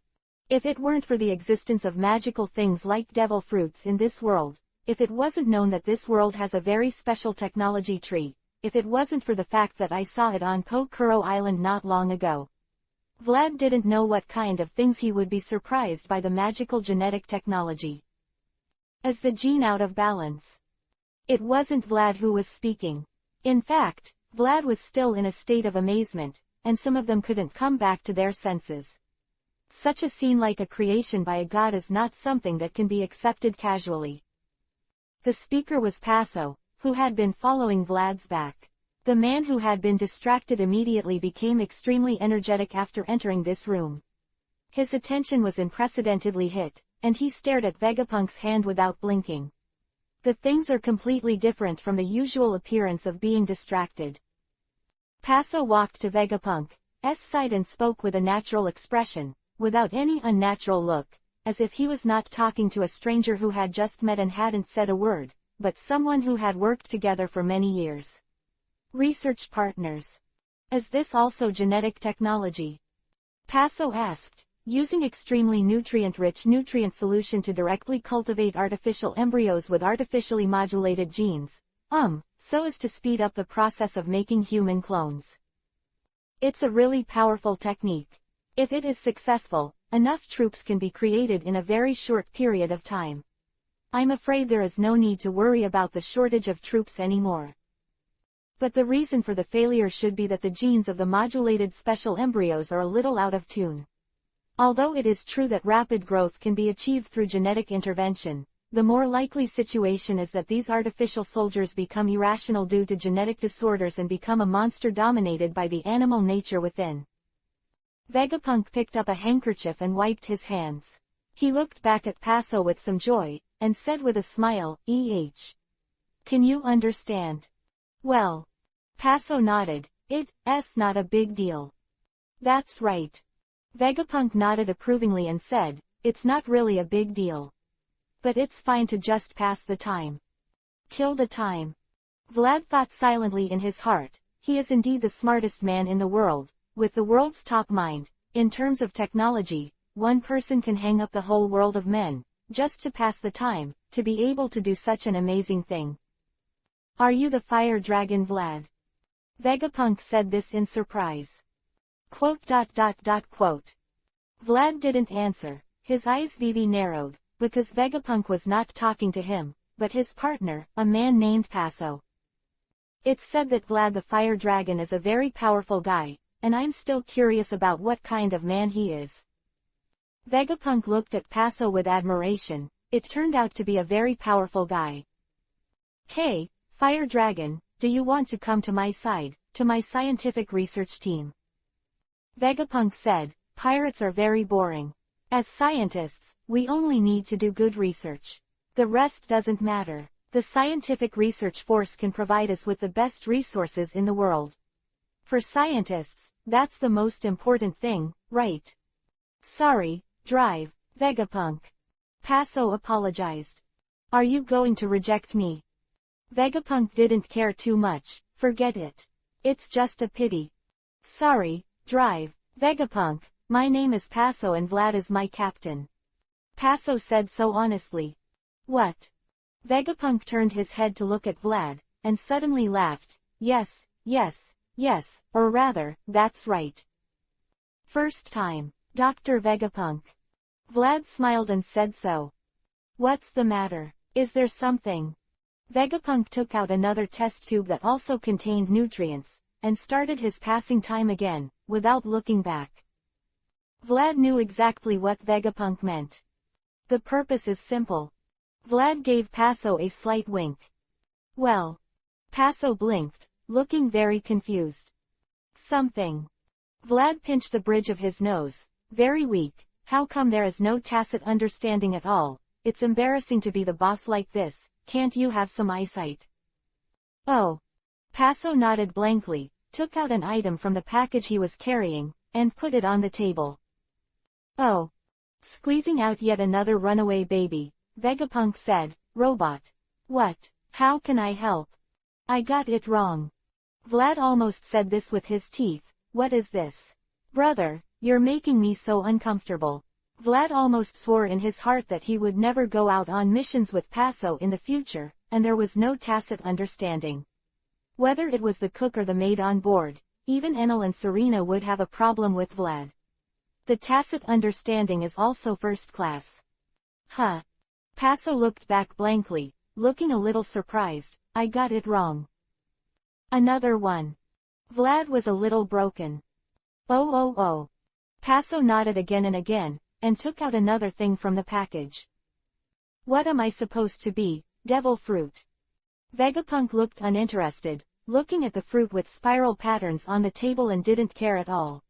If it weren't for the existence of magical things like devil fruits in this world, if it wasn't known that this world has a very special technology tree, if it wasn't for the fact that I saw it on Kokoro Island not long ago, Vlad didn't know what kind of things he would be surprised by the magical genetic technology. As the gene out of balance. It wasn't Vlad who was speaking. In fact, Vlad was still in a state of amazement, and some of them couldn't come back to their senses. Such a scene like a creation by a god is not something that can be accepted casually. The speaker was Paso, who had been following Vlad's back. The man who had been distracted immediately became extremely energetic after entering this room. His attention was unprecedentedly hit, and he stared at Vegapunk's hand without blinking. The things are completely different from the usual appearance of being distracted. Paso walked to Vegapunk's side and spoke with a natural expression, without any unnatural look, as if he was not talking to a stranger who had just met and hadn't said a word, but someone who had worked together for many years. Research partners. Is this also genetic technology? Paso asked, using extremely nutrient-rich nutrient solution to directly cultivate artificial embryos with artificially modulated genes, so as to speed up the process of making human clones. It's a really powerful technique. If it is successful, enough troops can be created in a very short period of time. I'm afraid there is no need to worry about the shortage of troops anymore. But the reason for the failure should be that the genes of the modulated special embryos are a little out of tune. Although it is true that rapid growth can be achieved through genetic intervention, the more likely situation is that these artificial soldiers become irrational due to genetic disorders and become a monster dominated by the animal nature within. Vegapunk picked up a handkerchief and wiped his hands. He looked back at Paso with some joy, and said with a smile, Can you understand? Well. Paso nodded. It's not a big deal. That's right. Vegapunk nodded approvingly and said, it's not really a big deal. But it's fine to just pass the time. Kill the time. Vlad thought silently in his heart, he is indeed the smartest man in the world, with the world's top mind. In terms of technology, one person can hang up the whole world of men, just to pass the time, to be able to do such an amazing thing. Are you the fire dragon Vlad? Vegapunk said this in surprise. Quote. Vlad didn't answer, his eyes narrowed, because Vegapunk was not talking to him, but his partner, a man named Paso. It's said that Vlad the fire dragon is a very powerful guy, and I'm still curious about what kind of man he is. Vegapunk looked at Paso with admiration. It turned out to be a very powerful guy. Hey, Fire Dragon, do you want to come to my side, to my scientific research team? Vegapunk said, pirates are very boring. As scientists, we only need to do good research. The rest doesn't matter. The scientific research force can provide us with the best resources in the world. For scientists, that's the most important thing, right? Sorry, drive, Vegapunk. Paso apologized. Are you going to reject me? Vegapunk didn't care too much, forget it. It's just a pity. Sorry, drive, Vegapunk, my name is Paso and Vlad is my captain. Paso said so honestly. What? Vegapunk turned his head to look at Vlad, and suddenly laughed. Yes, yes, yes, or rather, that's right. First time, Dr. Vegapunk. Vlad smiled and said so. What's the matter? Is there something? Vegapunk took out another test tube that also contained nutrients, and started his passing time again, without looking back. Vlad knew exactly what Vegapunk meant. The purpose is simple. Vlad gave Paso a slight wink. Well. Paso blinked, looking very confused. Something. Vlad pinched the bridge of his nose. Very weak. How come there is no tacit understanding at all? It's embarrassing to be the boss like this. Can't you have some eyesight? Oh. Paso nodded blankly, took out an item from the package he was carrying, and put it on the table. Oh. Squeezing out yet another runaway baby, Vegapunk said, Robot. What? How can I help? I got it wrong. Vlad almost said this with his teeth. What is this? Brother, you're making me so uncomfortable. Vlad almost swore in his heart that he would never go out on missions with Paso in the future, and there was no tacit understanding. Whether it was the cook or the maid on board, even Enel and Serena would have a problem with Vlad. The tacit understanding is also first class. Huh. Paso looked back blankly, looking a little surprised. I got it wrong. Another one. Vlad was a little broken. Oh. Paso nodded again and again, and took out another thing from the package. What am I supposed to be, devil fruit? Vegapunk looked uninterested, looking at the fruit with spiral patterns on the table and didn't care at all.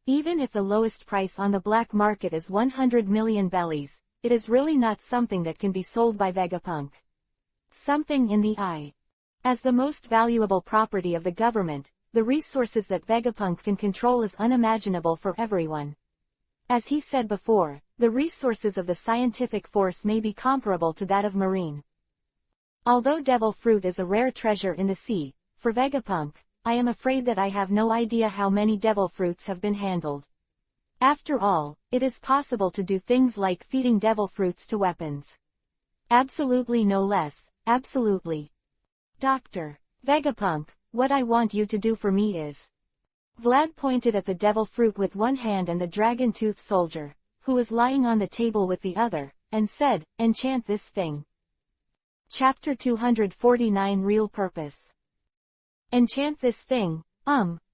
Even if the lowest price on the black market is 100 million bellies, it is really not something that can be sold by Vegapunk. Something in the eye. As the most valuable property of the government, the resources that Vegapunk can control is unimaginable for everyone. As he said before, the resources of the scientific force may be comparable to that of marine. Although devil fruit is a rare treasure in the sea, for Vegapunk, I am afraid that I have no idea how many devil fruits have been handled. After all, it is possible to do things like feeding devil fruits to weapons. Absolutely no less, absolutely. Dr. Vegapunk, what I want you to do for me is... Vlad pointed at the devil fruit with one hand and the dragon-tooth soldier, who was lying on the table with the other, and said, enchant this thing. Chapter 249 Real Purpose. Enchant this thing,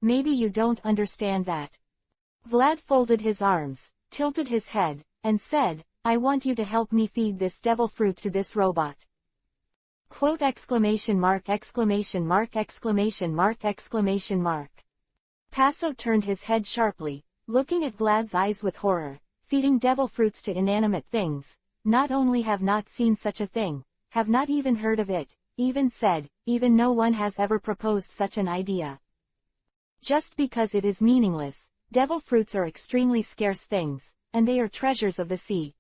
maybe you don't understand that. Vlad folded his arms, tilted his head, and said, I want you to help me feed this devil fruit to this robot. Quote exclamation mark exclamation mark exclamation mark exclamation mark. Paso turned his head sharply, looking at Vlad's eyes with horror. Feeding devil fruits to inanimate things, not only have not seen such a thing, have not even heard of it, even said, even no one has ever proposed such an idea. Just because it is meaningless, devil fruits are extremely scarce things, and they are treasures of the sea.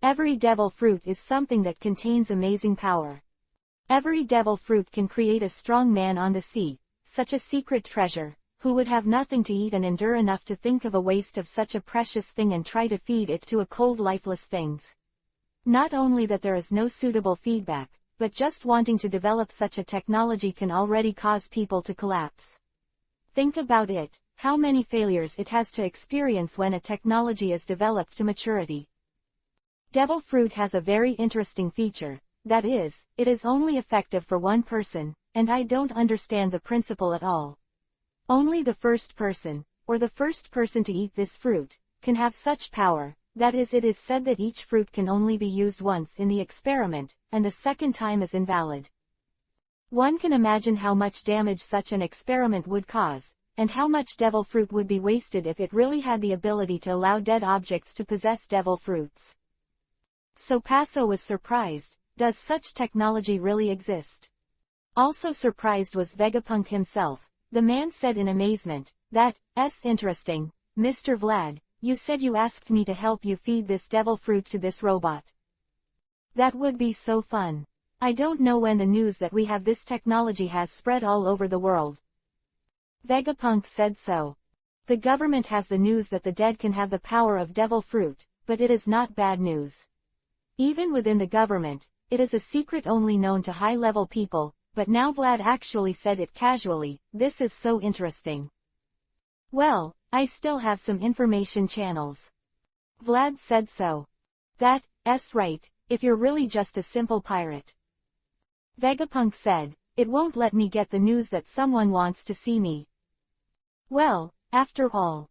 Every devil fruit is something that contains amazing power. Every devil fruit can create a strong man on the sea, such a secret treasure, who would have nothing to eat and endure enough to think of a waste of such a precious thing and try to feed it to a cold lifeless things. Not only that there is no suitable feedback, but just wanting to develop such a technology can already cause people to collapse. Think about it, how many failures it has to experience when a technology is developed to maturity. Devil fruit has a very interesting feature, that is, it is only effective for one person, and I don't understand the principle at all. Only the first person, or the first person to eat this fruit, can have such power, that is, it is said that each fruit can only be used once in the experiment, and the second time is invalid. One can imagine how much damage such an experiment would cause, and how much devil fruit would be wasted if it really had the ability to allow dead objects to possess devil fruits. So Paso was surprised, does such technology really exist? Also surprised was Vegapunk himself. The man said in amazement, that's interesting, Mr. Vlad, you said you asked me to help you feed this devil fruit to this robot. That would be so fun. I don't know when the news that we have this technology has spread all over the world. Vegapunk said so. The government has the news that the dead can have the power of devil fruit, but it is not bad news. Even within the government, it is a secret only known to high-level people, but now Vlad actually said it casually. This is so interesting. Well, I still have some information channels. Vlad said so. That's right, if you're really just a simple pirate. Vegapunk said, it won't let me get the news that someone wants to see me. Well, after all.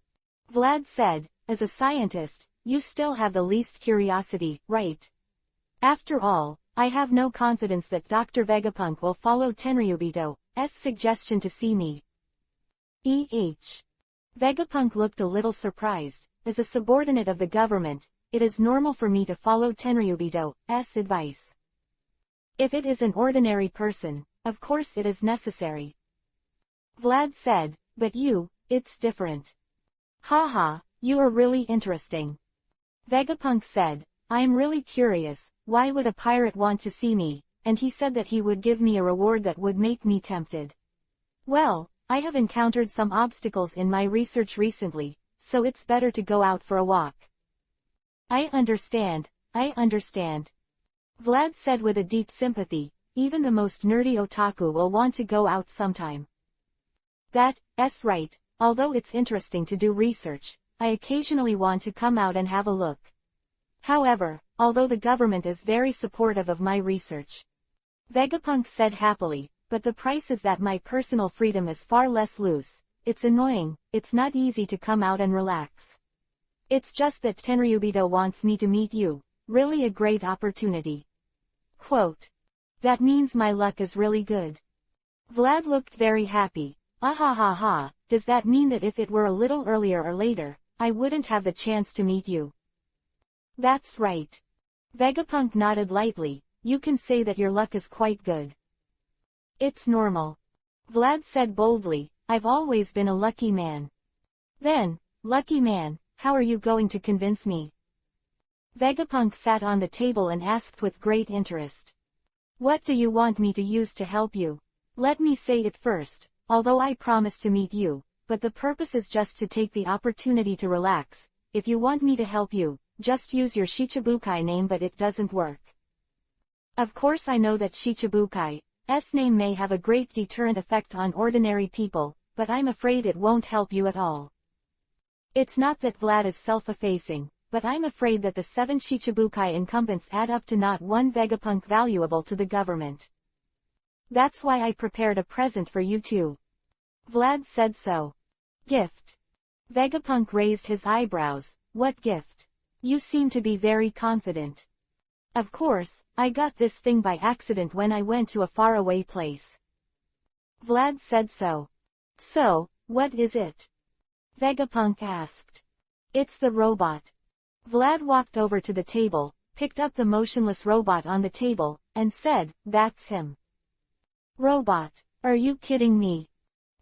Vlad said, as a scientist, you still have the least curiosity, right? After all, I have no confidence that Dr. Vegapunk will follow Tenryubito's suggestion to see me. Vegapunk looked a little surprised. As a subordinate of the government, it is normal for me to follow Tenryubito's advice. If it is an ordinary person, of course it is necessary. Vlad said, but it's different. Haha, you are really interesting. Vegapunk said, I am really curious, why would a pirate want to see me? And he said that he would give me a reward that would make me tempted. Well, I have encountered some obstacles in my research recently, so it's better to go out for a walk. I understand. Vlad said with a deep sympathy, even the most nerdy otaku will want to go out sometime. That's right, although it's interesting to do research, I occasionally want to come out and have a look. However, although the government is very supportive of my research, Vegapunk said happily, but the price is that my personal freedom is far less loose. It's annoying, it's not easy to come out and relax. It's just that Tenryubito wants me to meet you, really a great opportunity. Quote. That means my luck is really good. Vlad looked very happy. Ahahaha, does that mean that if it were a little earlier or later, I wouldn't have the chance to meet you? That's right. Vegapunk nodded lightly, you can say that your luck is quite good. It's normal. Vlad said boldly, I've always been a lucky man. Then, lucky man, how are you going to convince me? Vegapunk sat on the table and asked with great interest. What do you want me to use to help you? Let me say it first, although I promise to meet you, but the purpose is just to take the opportunity to relax. If you want me to help you, just use your Shichibukai name, but it doesn't work. Of course I know that Shichibukai's name may have a great deterrent effect on ordinary people, but I'm afraid it won't help you at all. It's not that Vlad is self-effacing, but I'm afraid that the 7 Shichibukai incumbents add up to not one Vegapunk valuable to the government. That's why I prepared a present for you too. Vlad said so. Gift. Vegapunk raised his eyebrows. What gift? You seem to be very confident. Of course, I got this thing by accident when I went to a faraway place. Vlad said so. So, what is it? Vegapunk asked. It's the robot. Vlad walked over to the table, picked up the motionless robot on the table, and said, that's him. Robot, are you kidding me?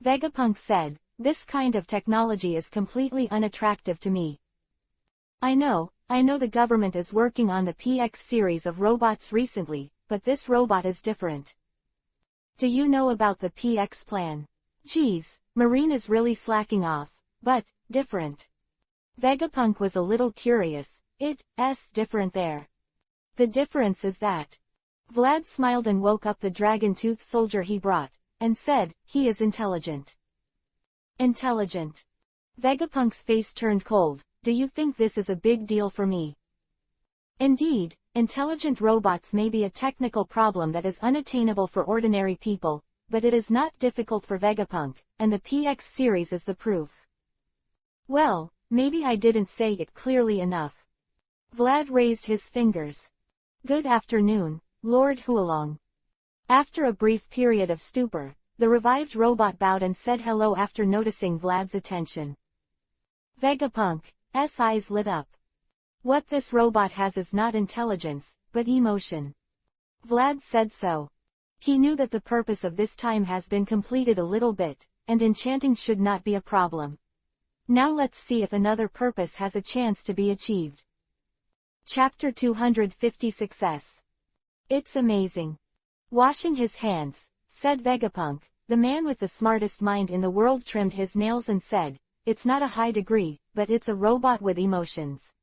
Vegapunk said, this kind of technology is completely unattractive to me. I know the government is working on the PX series of robots recently, but this robot is different. Do you know about the PX plan? Geez, Marine is really slacking off, but, different. Vegapunk was a little curious. It's different there. The difference is that. Vlad smiled and woke up the dragon-toothed soldier he brought, and said, he is intelligent. Intelligent. Vegapunk's face turned cold. Do you think this is a big deal for me? Indeed, intelligent robots may be a technical problem that is unattainable for ordinary people, but it is not difficult for Vegapunk, and the PX series is the proof. Well, maybe I didn't say it clearly enough. Vlad raised his fingers. Good afternoon, Lord Hualong. After a brief period of stupor, the revived robot bowed and said hello after noticing Vlad's attention. Vegapunk's eyes lit up. What this robot has is not intelligence, but emotion. Vlad said so. He knew that the purpose of this time has been completed a little bit, and enchanting should not be a problem. Now let's see if another purpose has a chance to be achieved. Chapter 250 Success. It's amazing. Washing his hands, said Vegapunk, the man with the smartest mind in the world trimmed his nails and said, it's not a high degree, but it's a robot with emotions.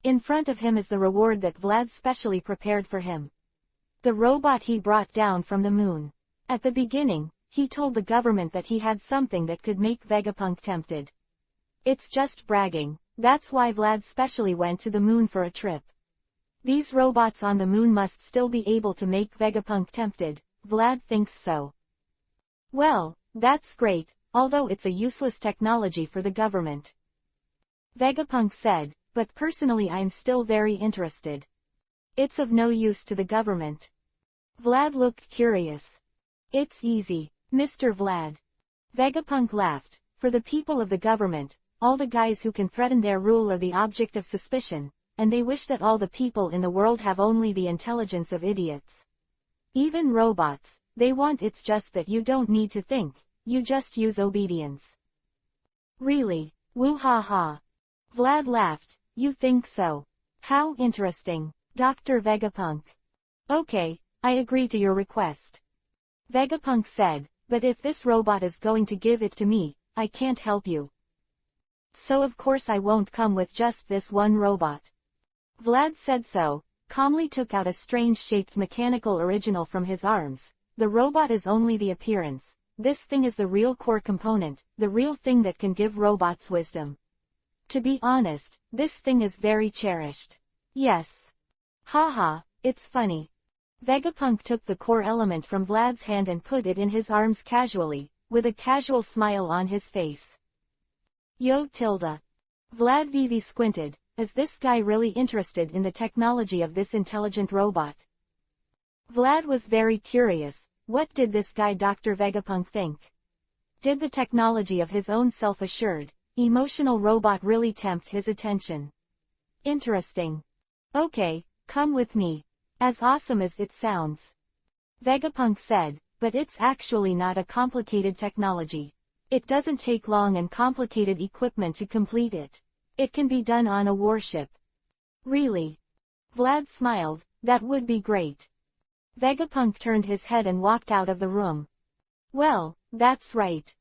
In front of him is the reward that Vlad specially prepared for him. The robot he brought down from the moon. At the beginning, he told the government that he had something that could make Vegapunk tempted. It's just bragging, that's why Vlad specially went to the moon for a trip. These robots on the moon must still be able to make Vegapunk tempted, Vlad thinks so. Well, that's great, although it's a useless technology for the government. Vegapunk said, but personally I'm still very interested. It's of no use to the government. Vlad looked curious. It's easy, Mr. Vlad. Vegapunk laughed. For the people of the government, all the guys who can threaten their rule are the object of suspicion, and they wish that all the people in the world have only the intelligence of idiots. Even robots, they want it's just that you don't need to think, you just use obedience. Really? Woo ha ha. Vlad laughed, you think so? How interesting, Dr. Vegapunk. Okay, I agree to your request. Vegapunk said, but if this robot is going to give it to me, I can't help you. So of course I won't come with just this one robot. Vlad said so, calmly took out a strange-shaped mechanical original from his arms. The robot is only the appearance. This thing is the real core component, the real thing that can give robots wisdom. To be honest, this thing is very cherished. Yes. Haha, it's funny. Vegapunk took the core element from Vlad's hand and put it in his arms casually, with a casual smile on his face. Yo tilde. Vlad VV squinted. Is this guy really interested in the technology of this intelligent robot? Vlad was very curious. What did this guy Dr. Vegapunk think? Did the technology of his own self-assured, emotional robot really tempt his attention? Interesting. Okay, come with me. As awesome as it sounds. Vegapunk said, but it's actually not a complicated technology. It doesn't take long and complicated equipment to complete it. It can be done on a warship. Really? Vlad smiled, that would be great. Vegapunk turned his head and walked out of the room. Well, that's right.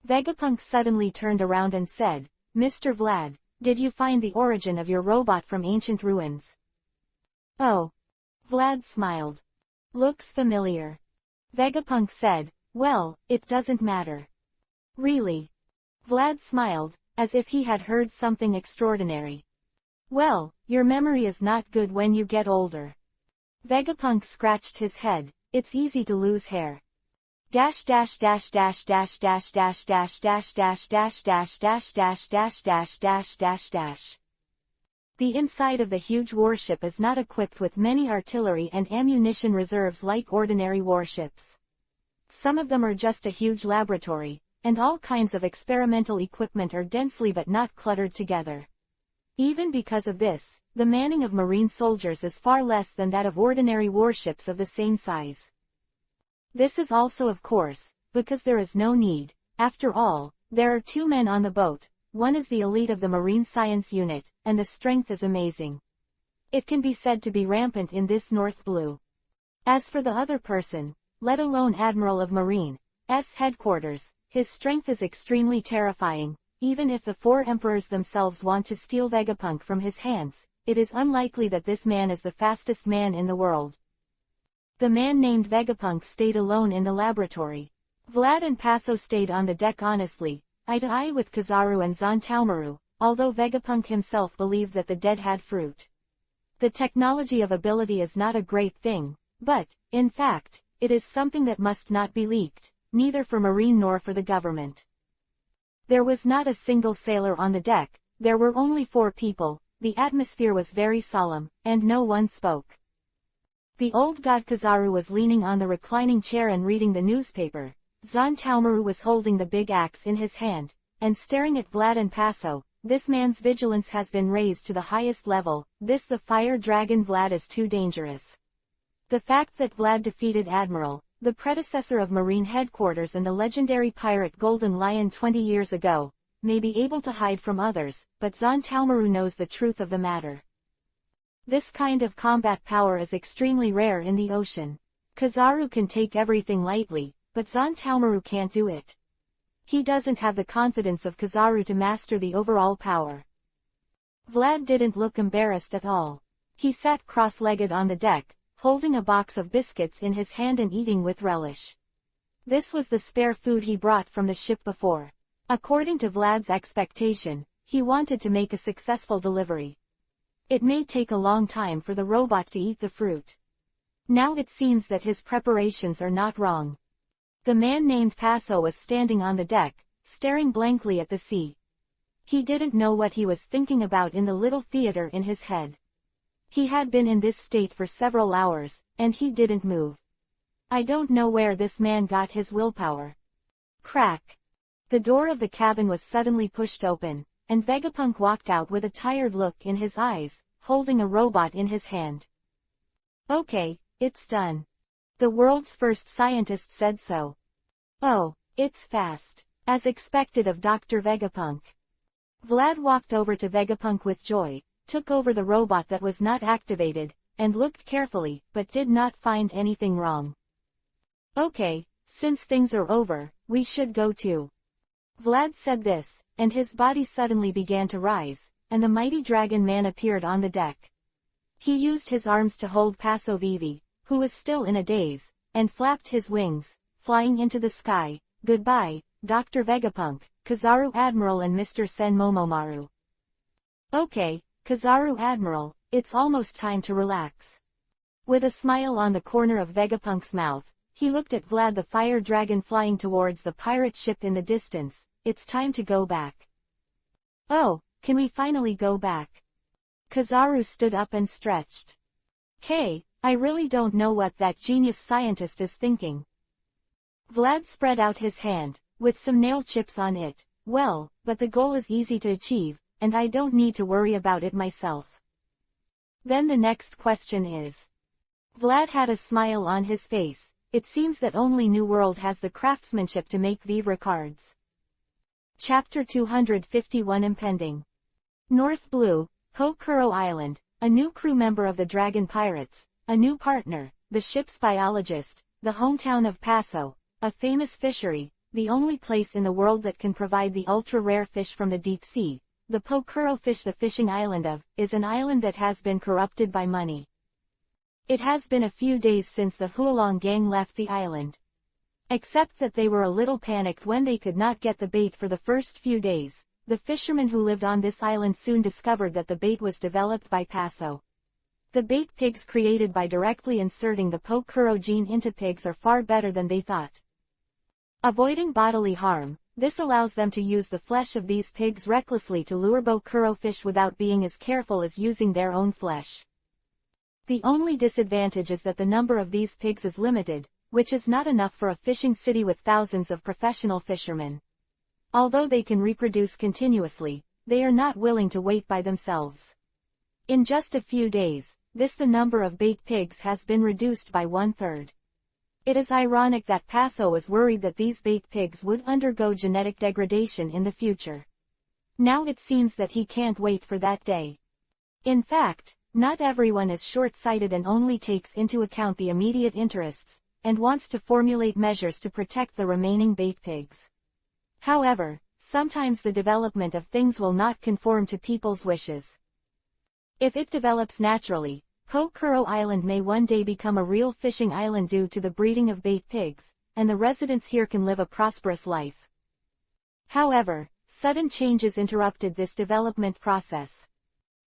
Vegapunk suddenly turned around and said, Mr. Vlad, did you find the origin of your robot from ancient ruins? Oh. Vlad smiled. Looks familiar. Vegapunk said, well, it doesn't matter. Really? Vlad smiled, as if he had heard something extraordinary. Well, your memory is not good when you get older. Vegapunk scratched his head. It's easy to lose hair. Dash dash dash dash dash dash dash dash dash dash dash dash dash dash dash dash dash dash dash. The inside of the huge warship is not equipped with many artillery and ammunition reserves like ordinary warships. Some of them are just a huge laboratory, and all kinds of experimental equipment are densely but not cluttered together. Even because of this, the manning of marine soldiers is far less than that of ordinary warships of the same size. This is also of course, because there is no need. After all, there are 2 men on the boat, one is the elite of the Marine Science Unit, and the strength is amazing. It can be said to be rampant in this North Blue. As for the other person, let alone Admiral of Marine's headquarters, his strength is extremely terrifying. Even if the 4 emperors themselves want to steal Vegapunk from his hands, it is unlikely that this man is the fastest man in the world. The man named Vegapunk stayed alone in the laboratory. Vlad and Paso stayed on the deck honestly, eye to eye with Kizaru and Zontaomaru, although Vegapunk himself believed that the dead had fruit. The technology of ability is not a great thing, but, in fact, it is something that must not be leaked, neither for Marine nor for the government. There was not a single sailor on the deck, there were only 4 people, the atmosphere was very solemn, and no one spoke. The old god Kizaru was leaning on the reclining chair and reading the newspaper. Zontaomaru was holding the big axe in his hand, and staring at Vlad and Paso. This man's vigilance has been raised to the highest level. This the fire dragon Vlad is too dangerous. The fact that Vlad defeated Admiral, the predecessor of Marine Headquarters and the legendary pirate Golden Lion 20 years ago, may be able to hide from others, but Zontaomaru knows the truth of the matter. This kind of combat power is extremely rare in the ocean. Kizaru can take everything lightly, but Zontaomaru can't do it. He doesn't have the confidence of Kizaru to master the overall power. Vlad didn't look embarrassed at all. He sat cross-legged on the deck, holding a box of biscuits in his hand and eating with relish. This was the spare food he brought from the ship before. According to Vlad's expectation, he wanted to make a successful delivery. It may take a long time for the robot to eat the fruit. Now it seems that his preparations are not wrong. The man named Paso was standing on the deck, staring blankly at the sea. He didn't know what he was thinking about in the little theater in his head. He had been in this state for several hours, and he didn't move. I don't know where this man got his willpower. Crack! The door of the cabin was suddenly pushed open, and Vegapunk walked out with a tired look in his eyes, holding a robot in his hand. Okay, it's done. The world's first scientist said so. Oh, it's fast. As expected of Dr. Vegapunk. Vlad walked over to Vegapunk with joy, took over the robot that was not activated, and looked carefully, but did not find anything wrong. Okay, since things are over, we should go too. Vlad said this, and his body suddenly began to rise, and the mighty dragon man appeared on the deck. He used his arms to hold Paso Vivi, who was still in a daze, and flapped his wings, flying into the sky. Goodbye, Dr. Vegapunk, Kizaru Admiral and Mr. Sen Momomaru. Okay, Kizaru Admiral, it's almost time to relax. With a smile on the corner of Vegapunk's mouth, he looked at Vlad the fire dragon flying towards the pirate ship in the distance. It's time to go back. Oh, can we finally go back? Kizaru stood up and stretched. Hey, I really don't know what that genius scientist is thinking. Vlad spread out his hand, with some nail chips on it. Well, but the goal is easy to achieve, and I don't need to worry about it myself. Then the next question is. Vlad had a smile on his face. It seems that only New World has the craftsmanship to make Vivre cards. Chapter 251 Impending. North Blue, Kokuro Island, a new crew member of the Dragon Pirates, a new partner, the ship's biologist, the hometown of Paso, a famous fishery, the only place in the world that can provide the ultra-rare fish from the deep sea. The Kokuro fish the fishing island of, is an island that has been corrupted by money. It has been a few days since the Hualong gang left the island. Except that they were a little panicked when they could not get the bait for the first few days. The fishermen who lived on this island soon discovered that the bait was developed by Paso. The bait pigs created by directly inserting the Kokuro gene into pigs are far better than they thought. Avoiding bodily harm, this allows them to use the flesh of these pigs recklessly to lure Kokuro fish without being as careful as using their own flesh. The only disadvantage is that the number of these pigs is limited, which is not enough for a fishing city with thousands of professional fishermen. Although they can reproduce continuously, they are not willing to wait by themselves. In just a few days, the number of bait pigs has been reduced by 1/3. It is ironic that Paso was worried that these bait pigs would undergo genetic degradation in the future. Now it seems that he can't wait for that day. In fact, not everyone is short-sighted and only takes into account the immediate interests, and wants to formulate measures to protect the remaining bait pigs. However, sometimes the development of things will not conform to people's wishes. If it develops naturally, Kokuro Island may one day become a real fishing island due to the breeding of bait pigs, and the residents here can live a prosperous life. However, sudden changes interrupted this development process.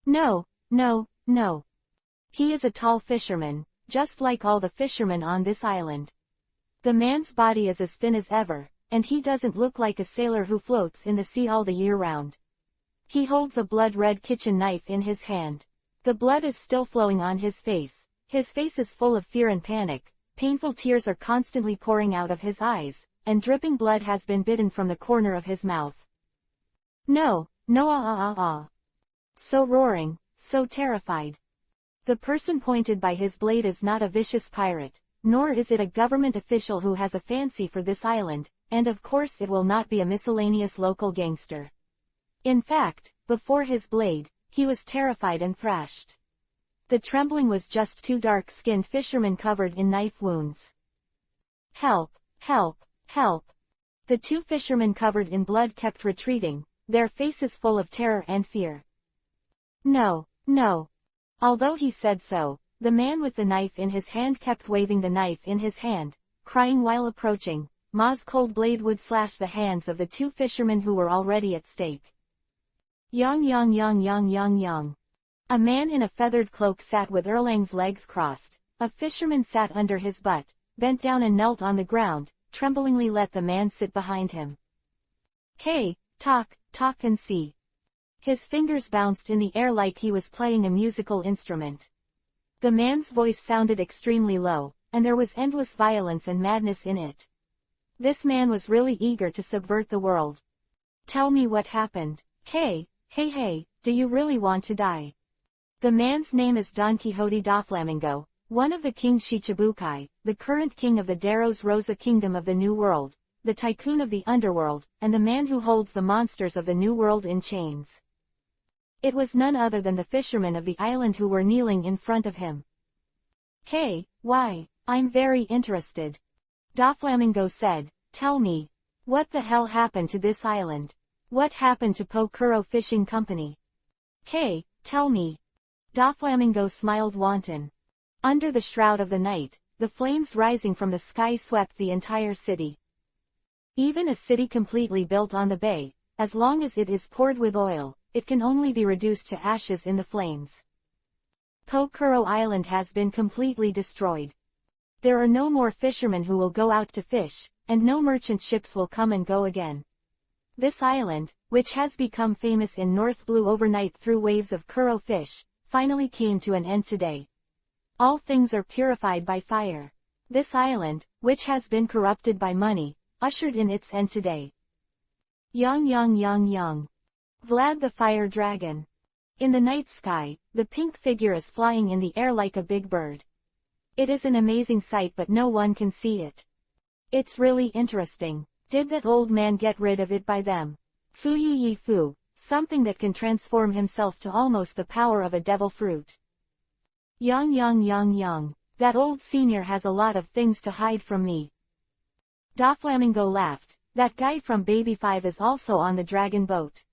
No. He is a tall fisherman, just like all the fishermen on this island. The man's body is as thin as ever, and he doesn't look like a sailor who floats in the sea all the year round. He holds a blood-red kitchen knife in his hand. The blood is still flowing on his face. His face is full of fear and panic. Painful tears are constantly pouring out of his eyes, and dripping blood has been bitten from the corner of his mouth. No, So roaring, so terrified. The person pointed by his blade is not a vicious pirate, nor is it a government official who has a fancy for this island, and of course it will not be a miscellaneous local gangster. In fact, before his blade, he was terrified and thrashed. The trembling was just two dark-skinned fishermen covered in knife wounds. Help! Help! Help! The two fishermen covered in blood kept retreating, their faces full of terror and fear. No, no. Although he said so, the man with the knife in his hand kept waving the knife in his hand, crying while approaching. Ma's cold blade would slash the hands of the two fishermen who were already at stake. Yang yang yang yang yang yang. A man in a feathered cloak sat with Erlang's legs crossed. A fisherman sat under his butt, bent down and knelt on the ground, tremblingly let the man sit behind him. Hey, talk and see. His fingers bounced in the air like he was playing a musical instrument. The man's voice sounded extremely low, and there was endless violence and madness in it. This man was really eager to subvert the world. Tell me what happened. Hey, do you really want to die? The man's name is Don Quixote Doflamingo, one of the King Shichibukai, the current king of the Daros Rosa Kingdom of the New World, the tycoon of the underworld, and the man who holds the monsters of the New World in chains. It was none other than the fishermen of the island who were kneeling in front of him. Hey, why, I'm very interested. Doflamingo said, tell me, what the hell happened to this island? What happened to Pokuro Fishing Company? Hey, tell me. Doflamingo smiled wanton. Under the shroud of the night, the flames rising from the sky swept the entire city. Even a city completely built on the bay, as long as it is poured with oil, it can only be reduced to ashes in the flames. Pokuro Island has been completely destroyed. There are no more fishermen who will go out to fish, and no merchant ships will come and go again. This island, which has become famous in North Blue overnight through waves of Kuro fish, finally came to an end today. All things are purified by fire. This island, which has been corrupted by money, ushered in its end today. Yang yang yang yang. Vlad the Fire Dragon. In the night sky, the pink figure is flying in the air like a big bird. It is an amazing sight but no one can see it. It's really interesting. Did that old man get rid of it by them? Fu yi yi fu, something that can transform himself to almost the power of a devil fruit. Yang yang yang yang. That old senior has a lot of things to hide from me. Doflamingo laughed. That guy from Baby 5 is also on the dragon boat.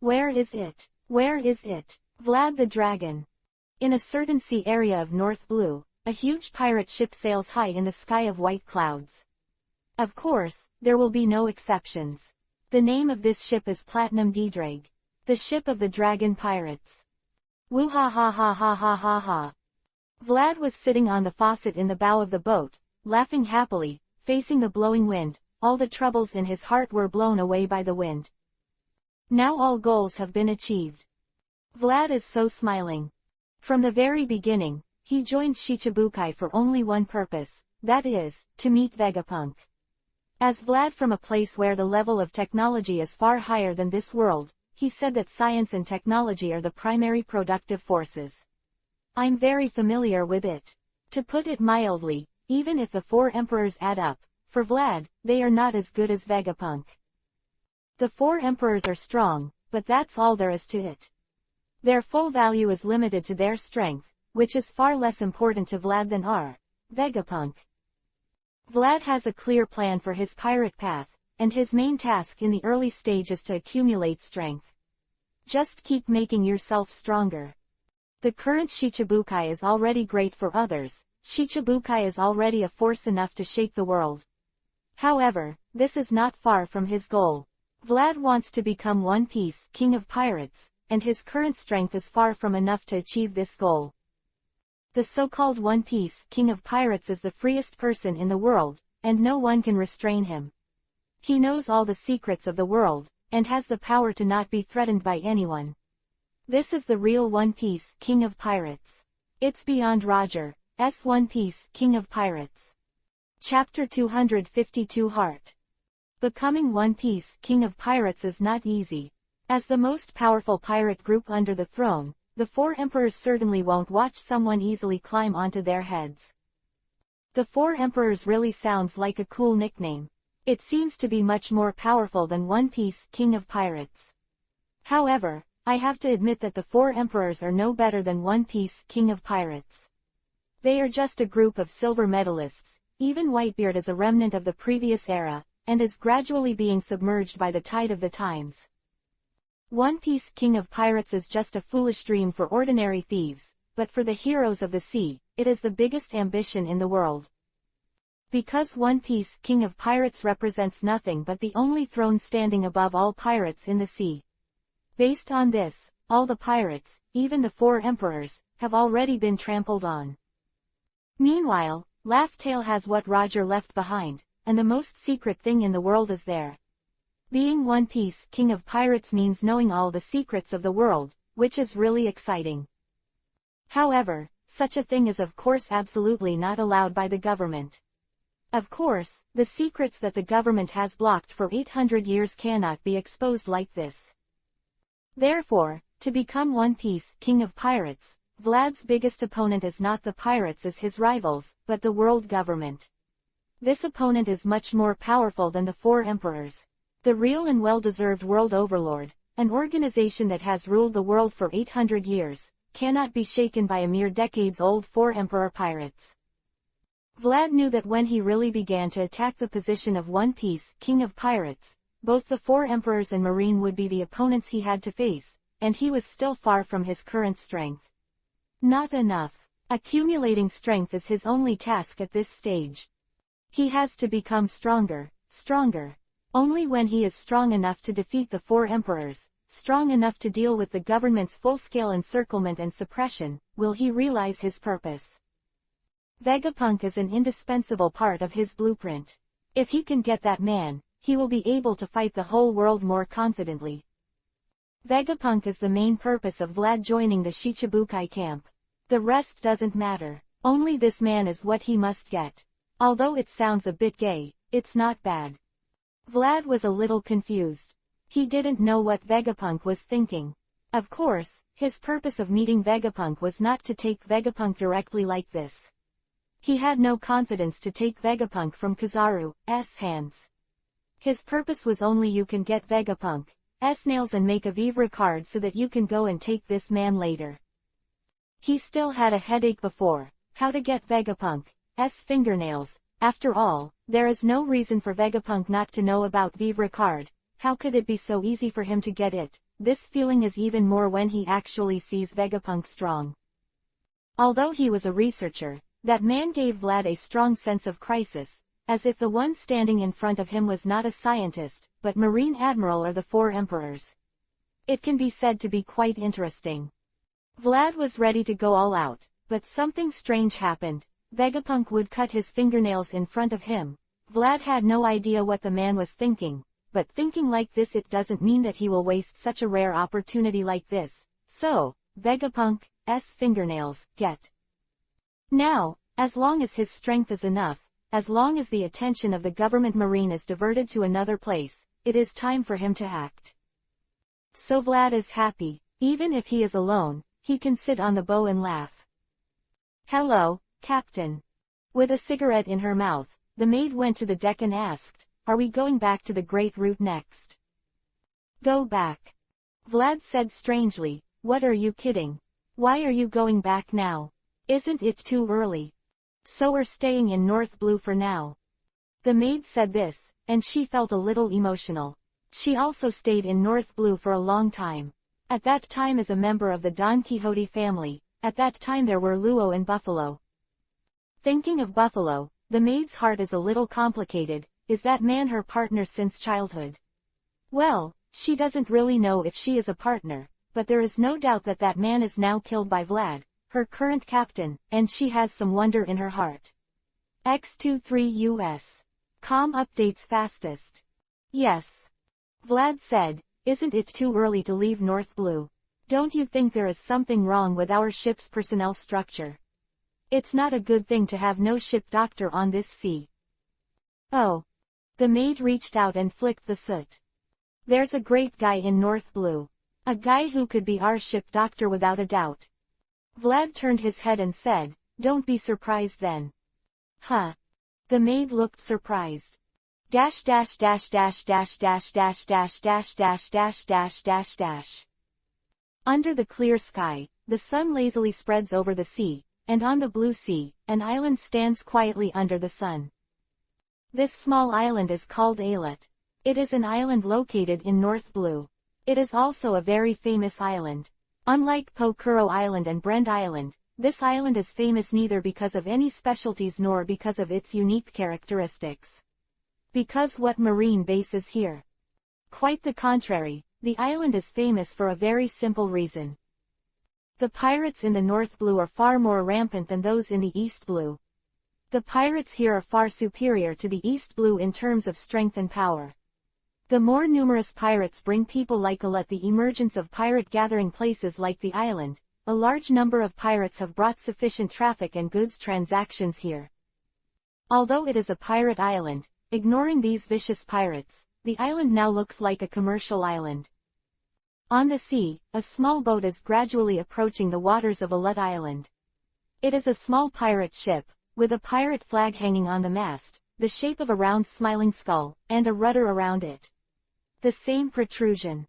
Where is it? Where is it? Vlad the Dragon. In a certain sea area of North Blue, a huge pirate ship sails high in the sky of white clouds. Of course, there will be no exceptions. The name of this ship is Platinum D-Drag. The ship of the dragon pirates. Woo ha ha ha ha ha ha ha. Vlad was sitting on the faucet in the bow of the boat, laughing happily, facing the blowing wind. All the troubles in his heart were blown away by the wind. Now all goals have been achieved. Vlad is so smiling. From the very beginning, he joined Shichibukai for only one purpose, that is, to meet Vegapunk. As Vlad from a place where the level of technology is far higher than this world, he said that science and technology are the primary productive forces. I'm very familiar with it. To put it mildly, even if the four emperors add up, for Vlad, they are not as good as Vegapunk. The four emperors are strong, but that's all there is to it. Their full value is limited to their strength, which is far less important to Vlad than Vegapunk. Vlad has a clear plan for his pirate path, and his main task in the early stage is to accumulate strength. Just keep making yourself stronger. The current Shichibukai is already great for others. Shichibukai is already a force enough to shake the world. However, this is not far from his goal. Vlad wants to become One Piece King of Pirates, and his current strength is far from enough to achieve this goal. The so-called One Piece King of Pirates is the freest person in the world, and no one can restrain him. He knows all the secrets of the world, and has the power to not be threatened by anyone. This is the real One Piece King of Pirates. It's beyond Roger's One Piece King of Pirates. Chapter 252 Heart. Becoming One Piece King of Pirates is not easy. As the most powerful pirate group under the throne, the four emperors certainly won't watch someone easily climb onto their heads. The four emperors really sounds like a cool nickname. It seems to be much more powerful than One Piece King of Pirates. However, I have to admit that the four emperors are no better than One Piece King of Pirates. They are just a group of silver medalists. Even Whitebeard is a remnant of the previous era, and is gradually being submerged by the tide of the times. One Piece King of Pirates is just a foolish dream for ordinary thieves, but for the heroes of the sea, it is the biggest ambition in the world. Because One Piece King of Pirates represents nothing but the only throne standing above all pirates in the sea. Based on this, all the pirates, even the 4 emperors, have already been trampled on. Meanwhile, Laugh Tale has what Roger left behind, and the most secret thing in the world is there. Being One Piece King of Pirates means knowing all the secrets of the world, which is really exciting. However, such a thing is of course absolutely not allowed by the government. Of course, the secrets that the government has blocked for 800 years cannot be exposed like this. Therefore, to become One Piece King of Pirates, Vlad's biggest opponent is not the pirates as his rivals, but the world government. This opponent is much more powerful than the 4 emperors. The real and well-deserved world overlord, an organization that has ruled the world for 800 years, cannot be shaken by a mere decades-old 4 emperor pirates. Vlad knew that when he really began to attack the position of One Piece King of Pirates, both the 4 emperors and Marine would be the opponents he had to face, and he was still far from his current strength. Not enough. Accumulating strength is his only task at this stage. He has to become stronger, stronger. Only when he is strong enough to defeat the 4 emperors, strong enough to deal with the government's full-scale encirclement and suppression, will he realize his purpose. Vegapunk is an indispensable part of his blueprint. If he can get that man, he will be able to fight the whole world more confidently. Vegapunk is the main purpose of Vlad joining the Shichibukai camp. The rest doesn't matter. Only this man is what he must get. Although it sounds a bit gay, it's not bad. Vlad was a little confused. He didn't know what Vegapunk was thinking. Of course, his purpose of meeting Vegapunk was not to take Vegapunk directly like this. He had no confidence to take Vegapunk from Kizaru's hands. His purpose was only you can get Vegapunk's nails and make a vivre card so that you can go and take this man later. He still had a headache before, how to get Vegapunk's fingernails. After all, there is no reason for Vegapunk not to know about vivre card. How could it be so easy for him to get it? This feeling is even more when he actually sees Vegapunk strong. Although he was a researcher, that man gave Vlad a strong sense of crisis, as if the one standing in front of him was not a scientist, but Marine Admiral or the 4 emperors. It can be said to be quite interesting. Vlad was ready to go all out, but something strange happened. Vegapunk would cut his fingernails in front of him. Vlad had no idea what the man was thinking, but thinking like this it doesn't mean that he will waste such a rare opportunity like this. So, Vegapunk's fingernails, get. Now, as long as his strength is enough, as long as the attention of the government Marine is diverted to another place, it is time for him to act. So Vlad is happy. Even if he is alone, he can sit on the bow and laugh. Hello, Captain. With a cigarette in her mouth, the maid went to the deck and asked, "Are we going back to the Great Route next?" "Go back." Vlad said strangely, "What are you kidding? Why are you going back now? Isn't it too early?" "So we're staying in North Blue for now." The maid said this, and she felt a little emotional. She also stayed in North Blue for a long time. At that time as a member of the Don Quixote family, at that time there were Luo and Buffalo. Thinking of Buffalo, the maid's heart is a little complicated. Is that man her partner since childhood? Well, she doesn't really know if she is a partner, but there is no doubt that that man is now killed by Vlad, her current captain, and she has some wonder in her heart. X23 US. Updates fastest. Yes. Vlad said, "Isn't it too early to leave North Blue? Don't you think there is something wrong with our ship's personnel structure? It's not a good thing to have no ship doctor on this sea." "Oh." The maid reached out and flicked the soot. "There's a great guy in North Blue. A guy who could be our ship doctor without a doubt." Vlad turned his head and said, "Don't be surprised then." "Huh." The maid looked surprised. Dash dash dash dash dash dash dash dash dash dash dash dash dash dash. Under the clear sky, the sun lazily spreads over the sea, and on the blue sea, an island stands quietly under the sun. This small island is called Aylet. It is an island located in North Blue. It is also a very famous island. Unlike Pokuro Island and Brent Island, this island is famous neither because of any specialties nor because of its unique characteristics. Because what marine base is here? Quite the contrary, the island is famous for a very simple reason. The pirates in the North Blue are far more rampant than those in the East Blue. The pirates here are far superior to the East Blue in terms of strength and power. The more numerous pirates bring people like the emergence of pirate gathering places like the island. A large number of pirates have brought sufficient traffic and goods transactions here. Although it is a pirate island, ignoring these vicious pirates, the island now looks like a commercial island. On the sea, a small boat is gradually approaching the waters of Alut Island. It is a small pirate ship, with a pirate flag hanging on the mast, the shape of a round smiling skull, and a rudder around it. The same protrusion.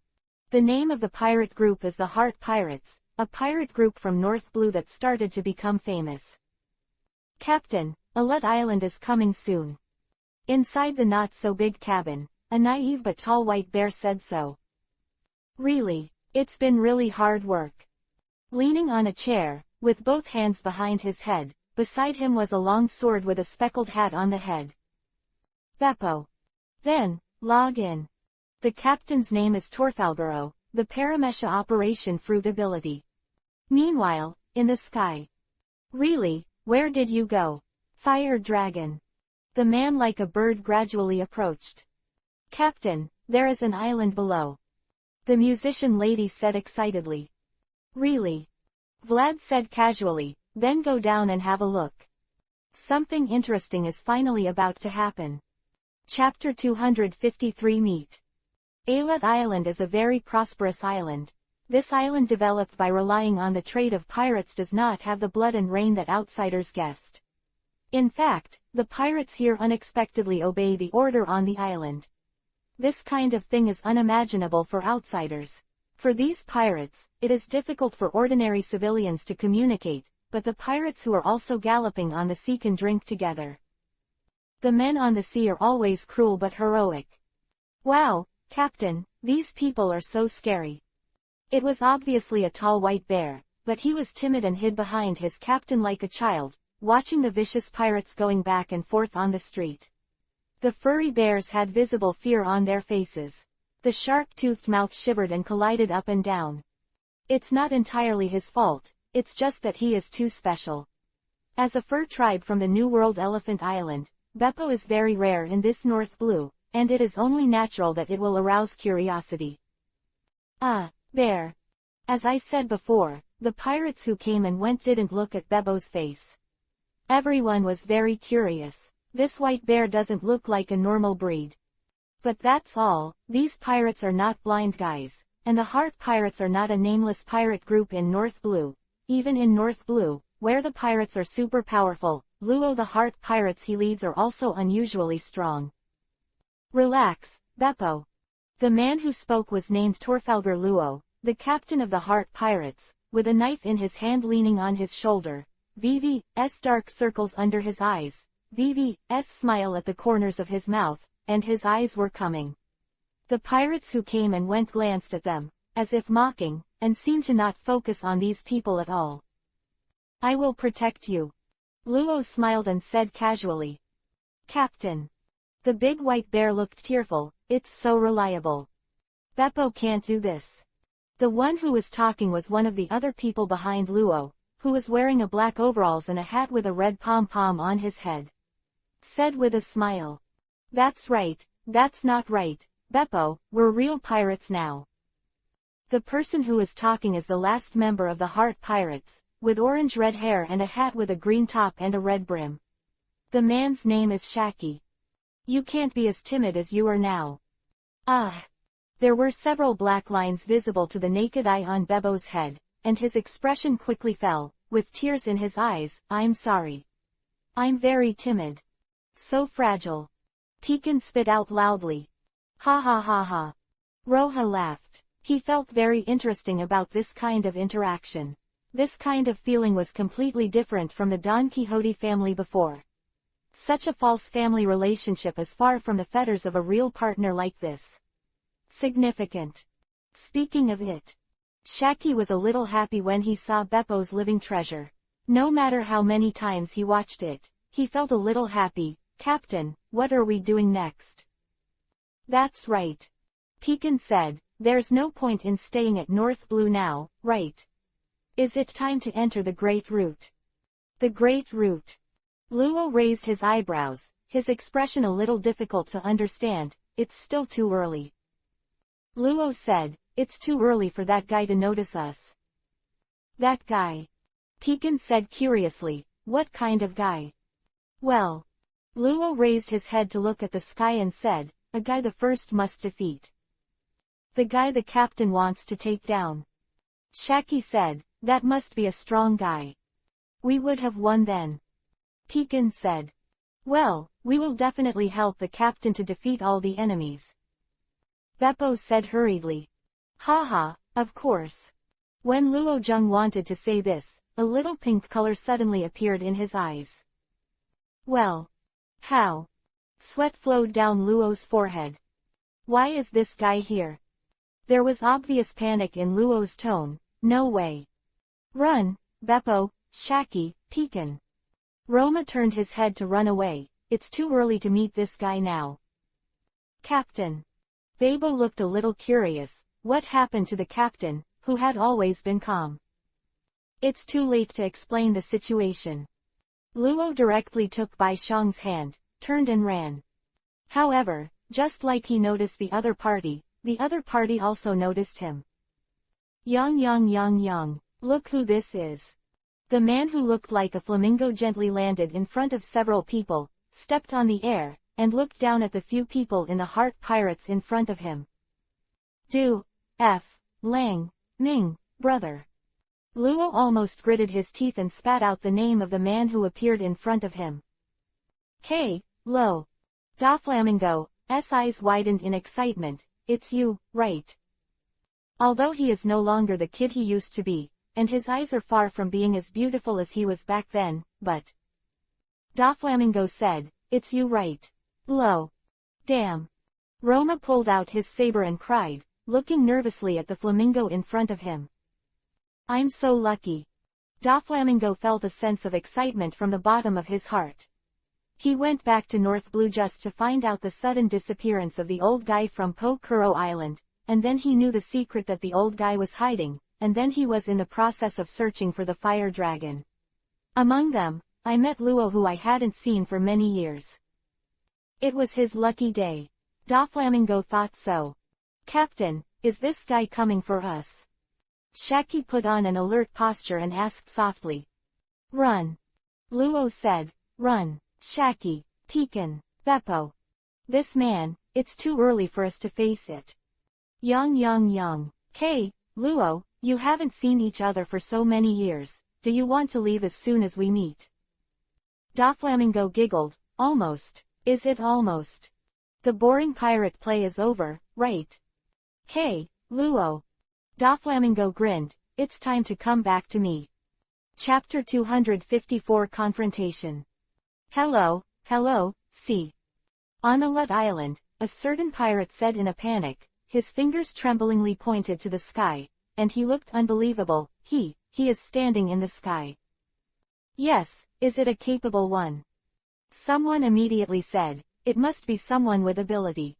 The name of the pirate group is the Heart Pirates, a pirate group from North Blue that started to become famous. Captain, Alut Island is coming soon. Inside the not-so-big cabin, a naive but tall white bear said so. Really, it's been really hard work. Leaning on a chair, with both hands behind his head, beside him was a long sword with a speckled hat on the head. Beppo. Then, log in. The captain's name is Torthalbero, the Paramesha Operation Fruit Ability. Meanwhile, in the sky. Really, where did you go? Fire Dragon. The man like a bird gradually approached. Captain, there is an island below. The musician lady said excitedly. Really? Vlad said casually, then go down and have a look. Something interesting is finally about to happen. Chapter 253 Meet. Alut Island is a very prosperous island. This island developed by relying on the trade of pirates does not have the blood and rain that outsiders guessed. In fact, the pirates here unexpectedly obey the order on the island. This kind of thing is unimaginable for outsiders. For these pirates, it is difficult for ordinary civilians to communicate, but the pirates who are also galloping on the sea can drink together. The men on the sea are always cruel but heroic. Wow, Captain, these people are so scary. It was obviously a tall white bear, but he was timid and hid behind his captain like a child, watching the vicious pirates going back and forth on the street. The furry bears had visible fear on their faces. The sharp-toothed mouth shivered and collided up and down. It's not entirely his fault, it's just that he is too special. As a fur tribe from the New World Elephant Island, Beppo is very rare in this North Blue, and it is only natural that it will arouse curiosity. Bear. As I said before, the pirates who came and went didn't look at Beppo's face. Everyone was very curious. This white bear doesn't look like a normal breed. But that's all, these pirates are not blind guys, and the Heart Pirates are not a nameless pirate group in North Blue. Even in North Blue, where the pirates are super powerful, Luo the Heart Pirates he leads are also unusually strong. Relax, Beppo. The man who spoke was named Torfalgar Luo, the captain of the Heart Pirates, with a knife in his hand leaning on his shoulder. VV's dark circles under his eyes, VV's smile at the corners of his mouth, and his eyes were coming. The pirates who came and went glanced at them, as if mocking, and seemed to not focus on these people at all. I will protect you. Luo smiled and said casually. Captain. The big white bear looked tearful, it's so reliable. Beppo can't do this. The one who was talking was one of the other people behind Luo, who was wearing a black overalls and a hat with a red pom-pom on his head. Said with a smile. That's right, that's not right, Beppo, we're real pirates now. The person who is talking is the last member of the Heart Pirates, with orange-red hair and a hat with a green top and a red brim. The man's name is Shaki. You can't be as timid as you are now. There were several black lines visible to the naked eye on Beppo's head, and his expression quickly fell, with tears in his eyes. I'm sorry. I'm very timid. So fragile. Pekin spit out loudly. Ha ha ha ha. Roja laughed. He felt very interesting about this kind of interaction. This kind of feeling was completely different from the Don Quixote family before. Such a false family relationship is far from the fetters of a real partner like this. Significant. Speaking of it, Shaki was a little happy when he saw Beppo's living treasure. No matter how many times he watched it, he felt a little happy. Captain, what are we doing next? That's right. Pekin said, there's no point in staying at North Blue now, right? Is it time to enter the Great Route? The Great Route. Luo raised his eyebrows, his expression a little difficult to understand. It's still too early. Luo said, it's too early for that guy to notice us. That guy? Pekin said curiously, what kind of guy? Well. Luo raised his head to look at the sky and said, a guy the first must defeat. The guy the captain wants to take down. Shaki said, that must be a strong guy. We would have won then. Pekin said. Well, we will definitely help the captain to defeat all the enemies. Beppo said hurriedly. Haha, of course. When Luo Zheng wanted to say this, a little pink color suddenly appeared in his eyes. Well. How? Sweat flowed down Luo's forehead. Why is this guy here? There was obvious panic in Luo's tone. No way. Run, Beppo, Shaki, Pekin. Roma turned his head to run away. It's too early to meet this guy now. Captain. Bebo looked a little curious. What happened to the captain, who had always been calm? It's too late to explain the situation. Luo directly took Bai Shang's hand, turned and ran. However, just like he noticed the other party also noticed him. Yang, look who this is. The man who looked like a flamingo gently landed in front of several people, stepped on the air, and looked down at the few people in the heart pirates in front of him. Du, F, Lang, Ming, brother. Luo almost gritted his teeth and spat out the name of the man who appeared in front of him. Hey, Lo. Doflamingo's eyes widened in excitement. It's you, right? Although he is no longer the kid he used to be, and his eyes are far from being as beautiful as he was back then, but... Doflamingo said, it's you right. Lo. Damn. Roma pulled out his saber and cried, looking nervously at the flamingo in front of him. I'm so lucky. Doflamingo felt a sense of excitement from the bottom of his heart. He went back to North Blue just to find out the sudden disappearance of the old guy from Po Kuro Island, and then he knew the secret that the old guy was hiding, and then he was in the process of searching for the fire dragon. Among them, I met Luo who I hadn't seen for many years. It was his lucky day. Doflamingo thought so. Captain, is this guy coming for us? Shaki put on an alert posture and asked softly. Run. Luo said, run, Shaki, Pekin, Beppo. This man, it's too early for us to face it. Yang. Hey, Luo, you haven't seen each other for so many years, do you want to leave as soon as we meet? Doflamingo giggled, almost. Is it almost? The boring pirate play is over, right? Hey, Luo. Doflamingo grinned, it's time to come back to me. Chapter 254 Confrontation. Hello, see. On Alut Island, a certain pirate said in a panic, his fingers tremblingly pointed to the sky, and he looked unbelievable. He is standing in the sky. Yes, is it a capable one? Someone immediately said, it must be someone with ability.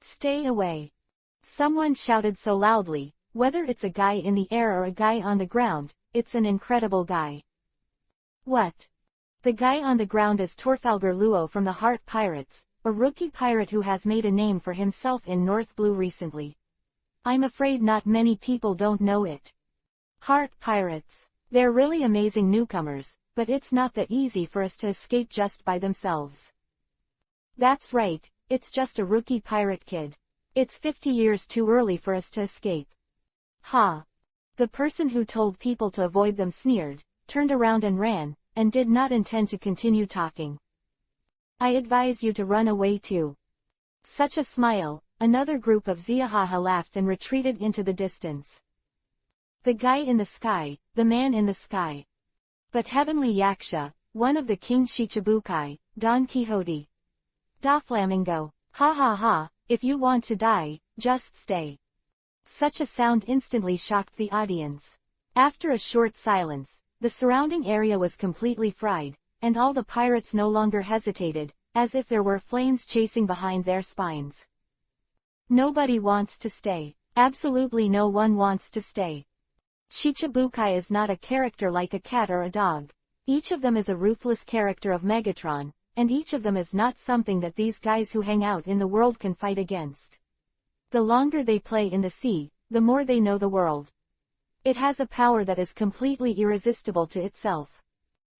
Stay away. Someone shouted so loudly, whether it's a guy in the air or a guy on the ground, it's an incredible guy. What? The guy on the ground is Torfalgar Luo from the Heart Pirates, a rookie pirate who has made a name for himself in North Blue recently. I'm afraid not many people don't know it. Heart Pirates. They're really amazing newcomers, but it's not that easy for us to escape just by themselves. That's right, it's just a rookie pirate kid. It's 50 years too early for us to escape. Ha! The person who told people to avoid them sneered, turned around and ran, and did not intend to continue talking. I advise you to run away too. Such a smile, another group of Ziahaha laughed and retreated into the distance. The guy in the sky, the man in the sky. But Heavenly Yaksha, one of the King Shichibukai, Don Quixote. Doflamingo, ha, if you want to die, just stay. Such a sound instantly shocked the audience. After a short silence, the surrounding area was completely fried, and all the pirates no longer hesitated, as if there were flames chasing behind their spines. Nobody wants to stay. Absolutely no one wants to stay. Shichibukai is not a character like a cat or a dog. Each of them is a ruthless character of Megatron, and each of them is not something that these guys who hang out in the world can fight against. The longer they play in the sea, the more they know the world. It has a power that is completely irresistible to itself.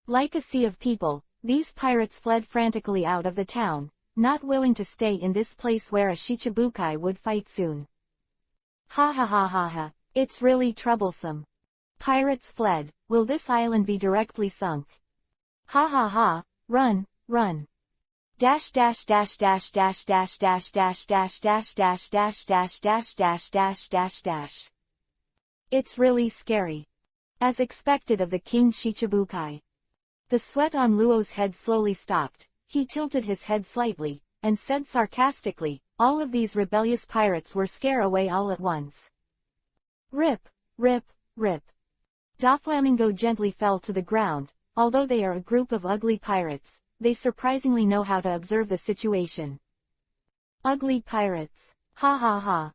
Like a sea of people, these pirates fled frantically out of the town, not willing to stay in this place where a Shichibukai would fight soon. Ha ha ha ha ha, it's really troublesome. Pirates fled, will this island be directly sunk? Ha ha ha, run, run. Dash dash dash dash dash dash dash dash dash dash dash dash dash dash dash dash dash dash. It's really scary. As expected of the King Shichibukai. The sweat on Luo's head slowly stopped, he tilted his head slightly, and said sarcastically, all of these rebellious pirates were scare away all at once. Rip, rip, rip. Doflamingo gently fell to the ground. Although they are a group of ugly pirates, they surprisingly know how to observe the situation. Ugly pirates. Ha ha ha.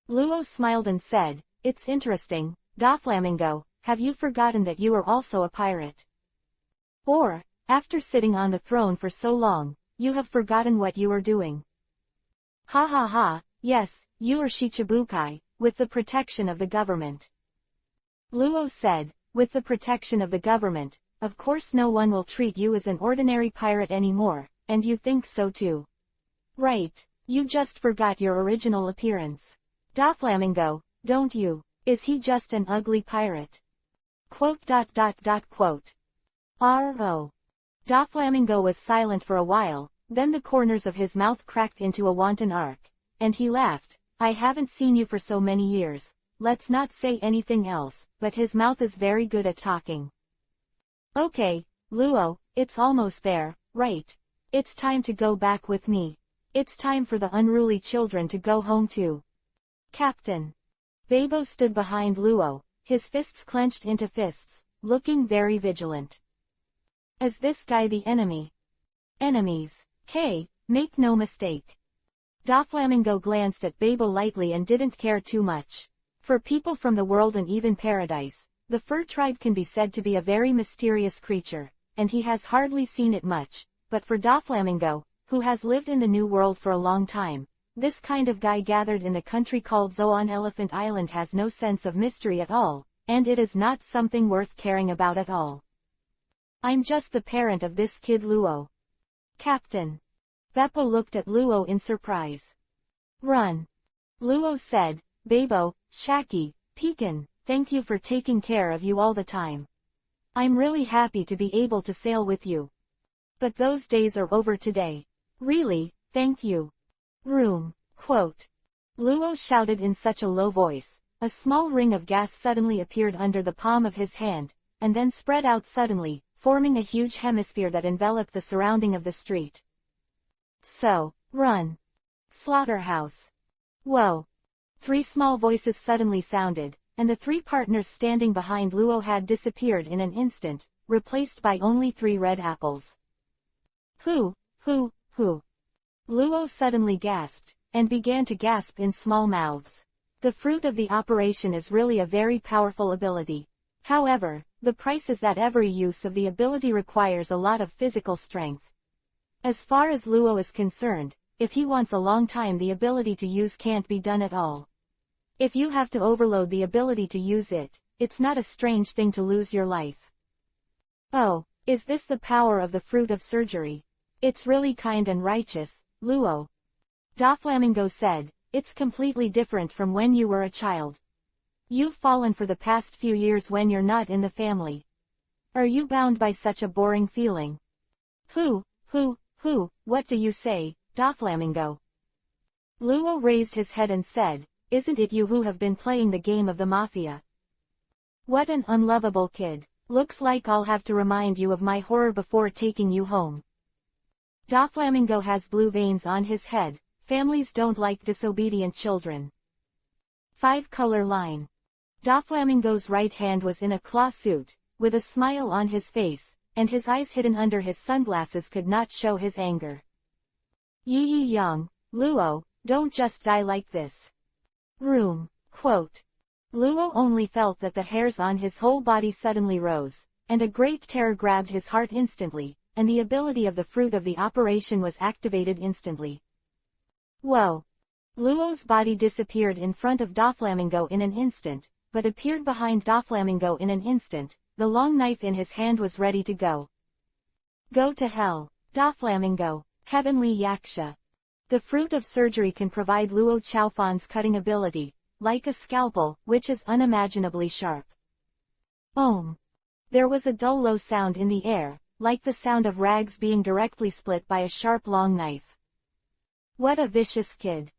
Luo smiled and said, it's interesting, Doflamingo, have you forgotten that you are also a pirate? Or, after sitting on the throne for so long, you have forgotten what you are doing. Ha ha ha, yes, you are Shichibukai, with the protection of the government. Luo said, with the protection of the government, of course no one will treat you as an ordinary pirate anymore, and you think so too. Right, you just forgot your original appearance. Doflamingo, don't you? Is he just an ugly pirate? Quote. R.O. Doflamingo was silent for a while, then the corners of his mouth cracked into a wanton arc, and he laughed. I haven't seen you for so many years, let's not say anything else, but his mouth is very good at talking. Okay, Luo, it's almost there, right? It's time to go back with me. It's time for the unruly children to go home too. Captain. Babo stood behind Luo, his fists clenched into fists, looking very vigilant. Is this guy the enemy? Enemies. Hey, make no mistake. Doflamingo glanced at Babo lightly and didn't care too much. For people from the world and even paradise, the fur tribe can be said to be a very mysterious creature, and he has hardly seen it much, but for Doflamingo, who has lived in the New World for a long time, this kind of guy gathered in the country called Zo on Elephant Island has no sense of mystery at all, and it is not something worth caring about at all. I'm just the parent of this kid Luo. Captain. Beppo looked at Luo in surprise. Run. Luo said, Babo, Shaki, Pekin, thank you for taking care of you all the time. I'm really happy to be able to sail with you. But those days are over today. Really, thank you. Room. Quote. Luo shouted in such a low voice. A small ring of gas suddenly appeared under the palm of his hand, and then spread out suddenly, forming a huge hemisphere that enveloped the surrounding of the street. So, run. Slaughterhouse. Whoa. Three small voices suddenly sounded, and the three partners standing behind Luo had disappeared in an instant, replaced by only 3 red apples. Who? Luo suddenly gasped, and began to gasp in small mouths. The fruit of the operation is really a very powerful ability. However, the price is that every use of the ability requires a lot of physical strength. As far as Luo is concerned, if he wants a long time the ability to use can't be done at all. If you have to overload the ability to use it, it's not a strange thing to lose your life. Oh, is this the power of the fruit of surgery? It's really kind and righteous, Luo. Doflamingo said, it's completely different from when you were a child. You've fallen for the past few years when you're not in the family. Are you bound by such a boring feeling? What do you say, Doflamingo? Luo raised his head and said, isn't it you who have been playing the game of the mafia? What an unlovable kid. Looks like I'll have to remind you of my horror before taking you home. Doflamingo has blue veins on his head, families don't like disobedient children. 5-color line. Doflamingo's right hand was in a claw suit, with a smile on his face, and his eyes hidden under his sunglasses could not show his anger. Yi Yang, Luo, don't just die like this. Room. Quote. Luo only felt that the hairs on his whole body suddenly rose, and a great terror grabbed his heart instantly, and the ability of the fruit of the operation was activated instantly. Whoa! Luo's body disappeared in front of Doflamingo in an instant, but appeared behind Doflamingo in an instant. The long knife in his hand was ready to go. Go to hell, Doflamingo, heavenly yaksha. The fruit of surgery can provide Luo Chaofan's cutting ability, like a scalpel, which is unimaginably sharp. Ohm. There was a dull low sound in the air, like the sound of rags being directly split by a sharp long knife. What a vicious kid.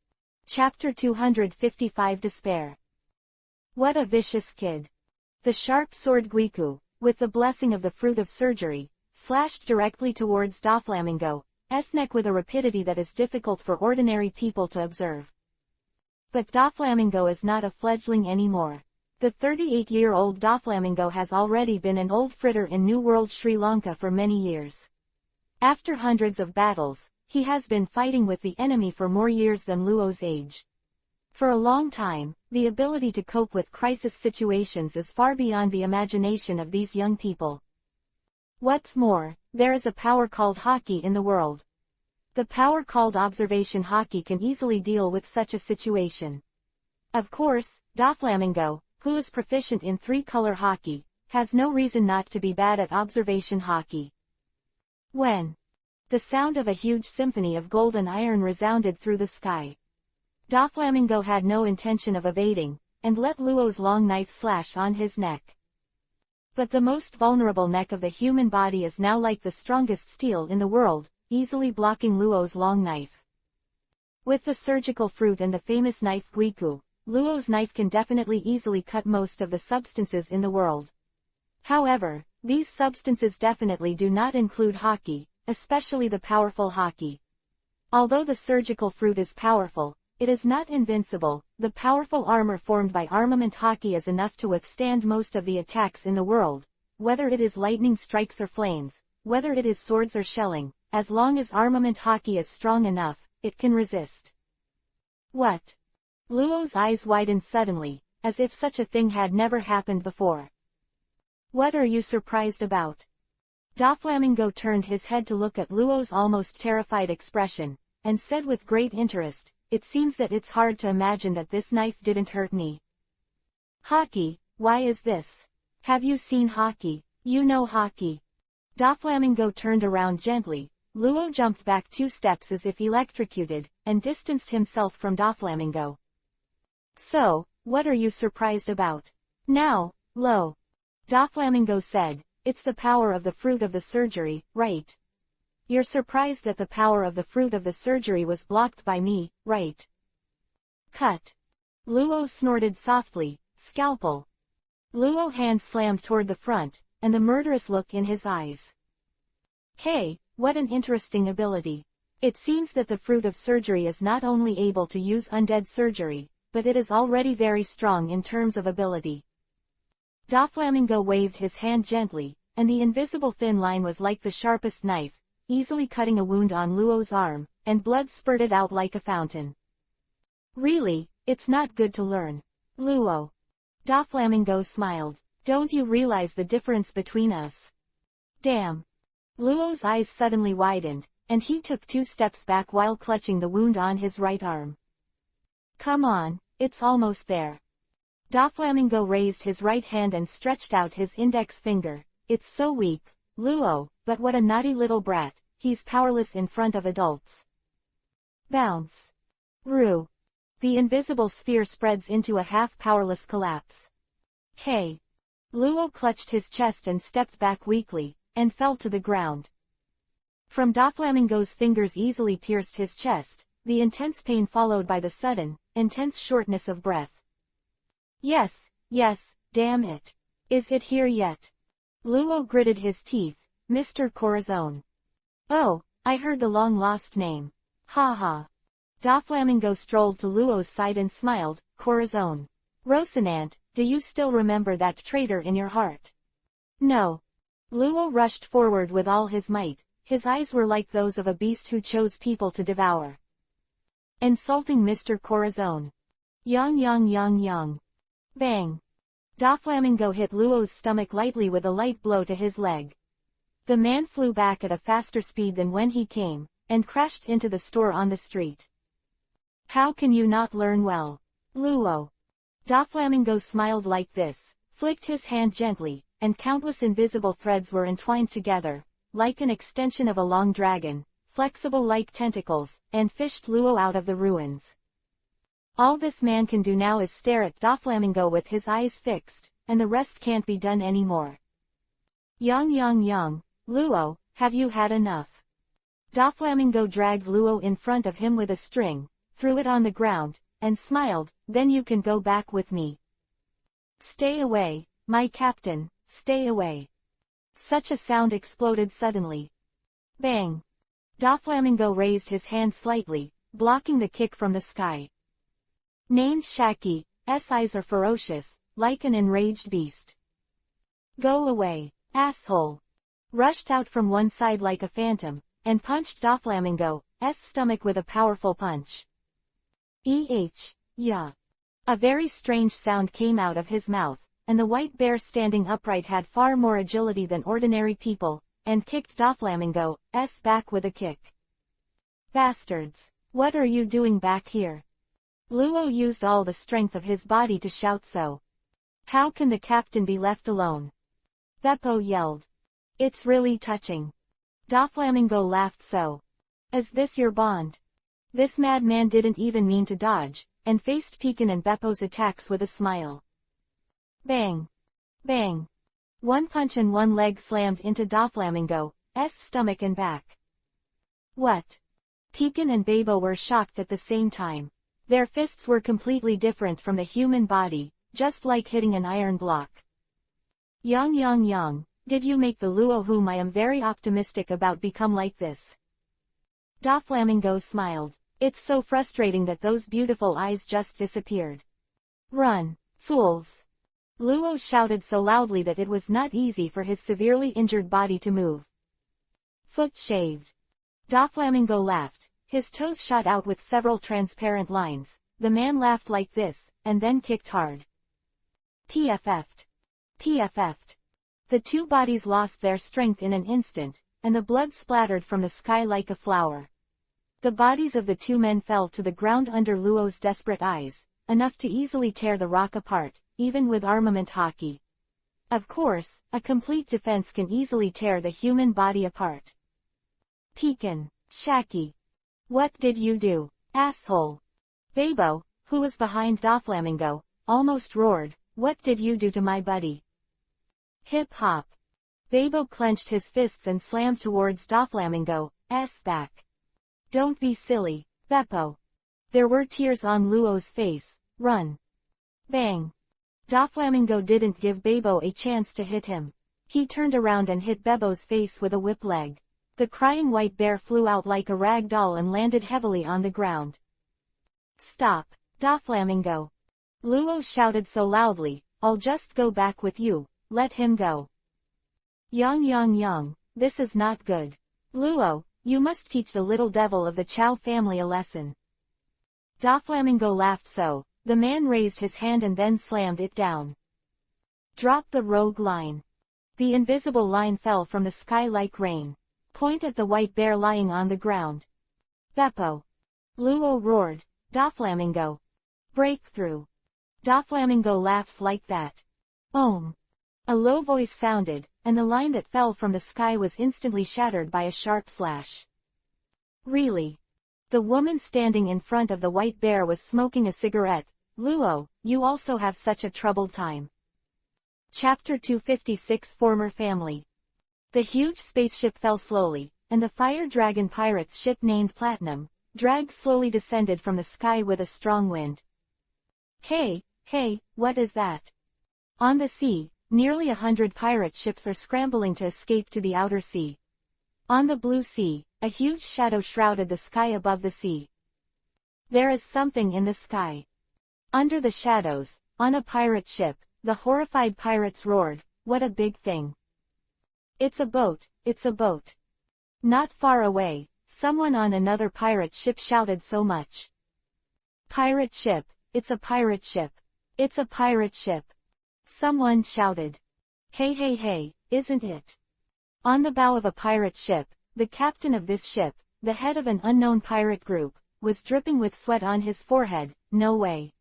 Chapter 255 Despair. What a vicious kid. The sharp sword Guiku, with the blessing of the fruit of surgery, slashed directly towards Doflamingo's neck with a rapidity that is difficult for ordinary people to observe. But Doflamingo is not a fledgling anymore. The 38-year-old Doflamingo has already been an old fritter in New World Sri Lanka for many years. After hundreds of battles, he has been fighting with the enemy for more years than Luo's age. For a long time, the ability to cope with crisis situations is far beyond the imagination of these young people. What's more, there is a power called hockey in the world. The power called observation hockey can easily deal with such a situation. Of course, Doflamingo, who is proficient in 3-color hockey, has no reason not to be bad at observation hockey. When the sound of a huge symphony of gold and iron resounded through the sky, Doflamingo had no intention of evading, and let Luo's long knife slash on his neck. But the most vulnerable neck of the human body is now like the strongest steel in the world, easily blocking Luo's long knife. With the surgical fruit and the famous knife Guiku, Luo's knife can definitely easily cut most of the substances in the world. However, these substances definitely do not include hockey, especially the powerful hockey. Although the surgical fruit is powerful, it is not invincible. The powerful armor formed by armament hockey is enough to withstand most of the attacks in the world, whether it is lightning strikes or flames, whether it is swords or shelling. As long as armament hockey is strong enough, it can resist. What? Luo's eyes widened suddenly, as if such a thing had never happened before. What are you surprised about? Doflamingo turned his head to look at Luo's almost terrified expression, and said with great interest, "It seems that it's hard to imagine that this knife didn't hurt me." Hockey, why is this? Have you seen hockey? You know hockey. Doflamingo turned around gently. Luo jumped back 2 steps as if electrocuted, and distanced himself from Doflamingo. So, what are you surprised about? Now, Lo. Doflamingo said, "It's the power of the fruit of the surgery, right? You're surprised that the power of the fruit of the surgery was blocked by me, right?" Cut. Luo snorted softly, "Scalpel." Luo's hand slammed toward the front, and the murderous look in his eyes. Hey, what an interesting ability. It seems that the fruit of surgery is not only able to use undead surgery, but it is already very strong in terms of ability. Doflamingo waved his hand gently, and the invisible thin line was like the sharpest knife, easily cutting a wound on Luo's arm, and blood spurted out like a fountain. Really, it's not good to learn. Luo. Doflamingo smiled. Don't you realize the difference between us? Damn. Luo's eyes suddenly widened, and he took 2 steps back while clutching the wound on his right arm. Come on, it's almost there. Doflamingo raised his right hand and stretched out his index finger. It's so weak, Luo, but what a naughty little brat, he's powerless in front of adults. Bounce. Rue. The invisible sphere spreads into a half-powerless collapse. Hey. Luo clutched his chest and stepped back weakly, and fell to the ground. From Doflamingo's fingers easily pierced his chest, the intense pain followed by the sudden, intense shortness of breath. Yes, damn it. Is it here yet? Luo gritted his teeth. Mr. Corazon. Oh, I heard the long-lost name. Ha ha. Doflamingo strolled to Luo's side and smiled, Corazon. Rocinante, do you still remember that traitor in your heart? No. Luo rushed forward with all his might. His eyes were like those of a beast who chose people to devour. Insulting Mr. Corazon. Yang. Bang. Doflamingo hit Luo's stomach lightly with a light blow to his leg. The man flew back at a faster speed than when he came, and crashed into the store on the street. How can you not learn well, Luo? Doflamingo smiled like this, flicked his hand gently, and countless invisible threads were entwined together, like an extension of a long dragon, flexible like tentacles, and fished Luo out of the ruins. All this man can do now is stare at Doflamingo with his eyes fixed, and the rest can't be done anymore. Yang. Luo, have you had enough? Doflamingo dragged Luo in front of him with a string, threw it on the ground, and smiled, then you can go back with me. Stay away, my captain, stay away. Such a sound exploded suddenly. Bang. Doflamingo raised his hand slightly, blocking the kick from the sky. Named Shaki, S eyes are ferocious, like an enraged beast. Go away, asshole. Rushed out from one side like a phantom, and punched Doflamingo's stomach with a powerful punch. Yeah. A very strange sound came out of his mouth, and the white bear standing upright had far more agility than ordinary people, and kicked Doflamingo's back with a kick. Bastards! What are you doing back here? Luo used all the strength of his body to shout so. How can the captain be left alone? Beppo yelled. It's really touching. Doflamingo laughed so. Is this your bond? This madman didn't even mean to dodge, and faced Pekin and Beppo's attacks with a smile. Bang. Bang. One punch and one leg slammed into Doflamingo's stomach and back. What? Pekin and Beppo were shocked at the same time. Their fists were completely different from the human body, just like hitting an iron block. Yang, did you make the Luo whom I am very optimistic about become like this? Doflamingo smiled. It's so frustrating that those beautiful eyes just disappeared. Run, fools! Luo shouted so loudly that it was not easy for his severely injured body to move. Foot shaved. Doflamingo laughed. His toes shot out with several transparent lines. The man laughed like this, and then kicked hard. PFF'd. The two bodies lost their strength in an instant, and the blood splattered from the sky like a flower. The bodies of the two men fell to the ground under Luo's desperate eyes, enough to easily tear the rock apart, even with armament hockey. Of course, a complete defense can easily tear the human body apart. Pekin, Shaki. What did you do, asshole? Beppo, who was behind Doflamingo, almost roared, what did you do to my buddy? Hip hop. Beppo clenched his fists and slammed towards Doflamingo's back. Don't be silly, Beppo. There were tears on Luo's face. Run. Bang. Doflamingo didn't give Beppo a chance to hit him. He turned around and hit Beppo's face with a whip leg. The crying white bear flew out like a rag doll and landed heavily on the ground. Stop, Doflamingo. Luo shouted so loudly, I'll just go back with you, let him go. Yang, this is not good. Luo, you must teach the little devil of the Chow family a lesson. Doflamingo laughed so, the man raised his hand and then slammed it down. Drop the rogue line. The invisible line fell from the sky like rain. Point at the white bear lying on the ground. Beppo. Luo roared. Doflamingo. Breakthrough. Doflamingo laughs like that. Ohm. A low voice sounded, and the line that fell from the sky was instantly shattered by a sharp slash. Really? The woman standing in front of the white bear was smoking a cigarette. Luo, you also have such a troubled time. Chapter 256 Former Family. The huge spaceship fell slowly, and the fire dragon pirate's ship named Platinum, dragged slowly descended from the sky with a strong wind. Hey, what is that? On the sea, nearly 100 pirate ships are scrambling to escape to the outer sea. On the blue sea, a huge shadow shrouded the sky above the sea. There is something in the sky. Under the shadows, on a pirate ship, the horrified pirates roared, "What a big thing! It's a boat, it's a boat!" Not far away, someone on another pirate ship shouted so much. "Pirate ship, it's a pirate ship! It's a pirate ship!" Someone shouted. "Hey hey hey, isn't it?" On the bow of a pirate ship, the captain of this ship, the head of an unknown pirate group, was dripping with sweat on his forehead. "No way.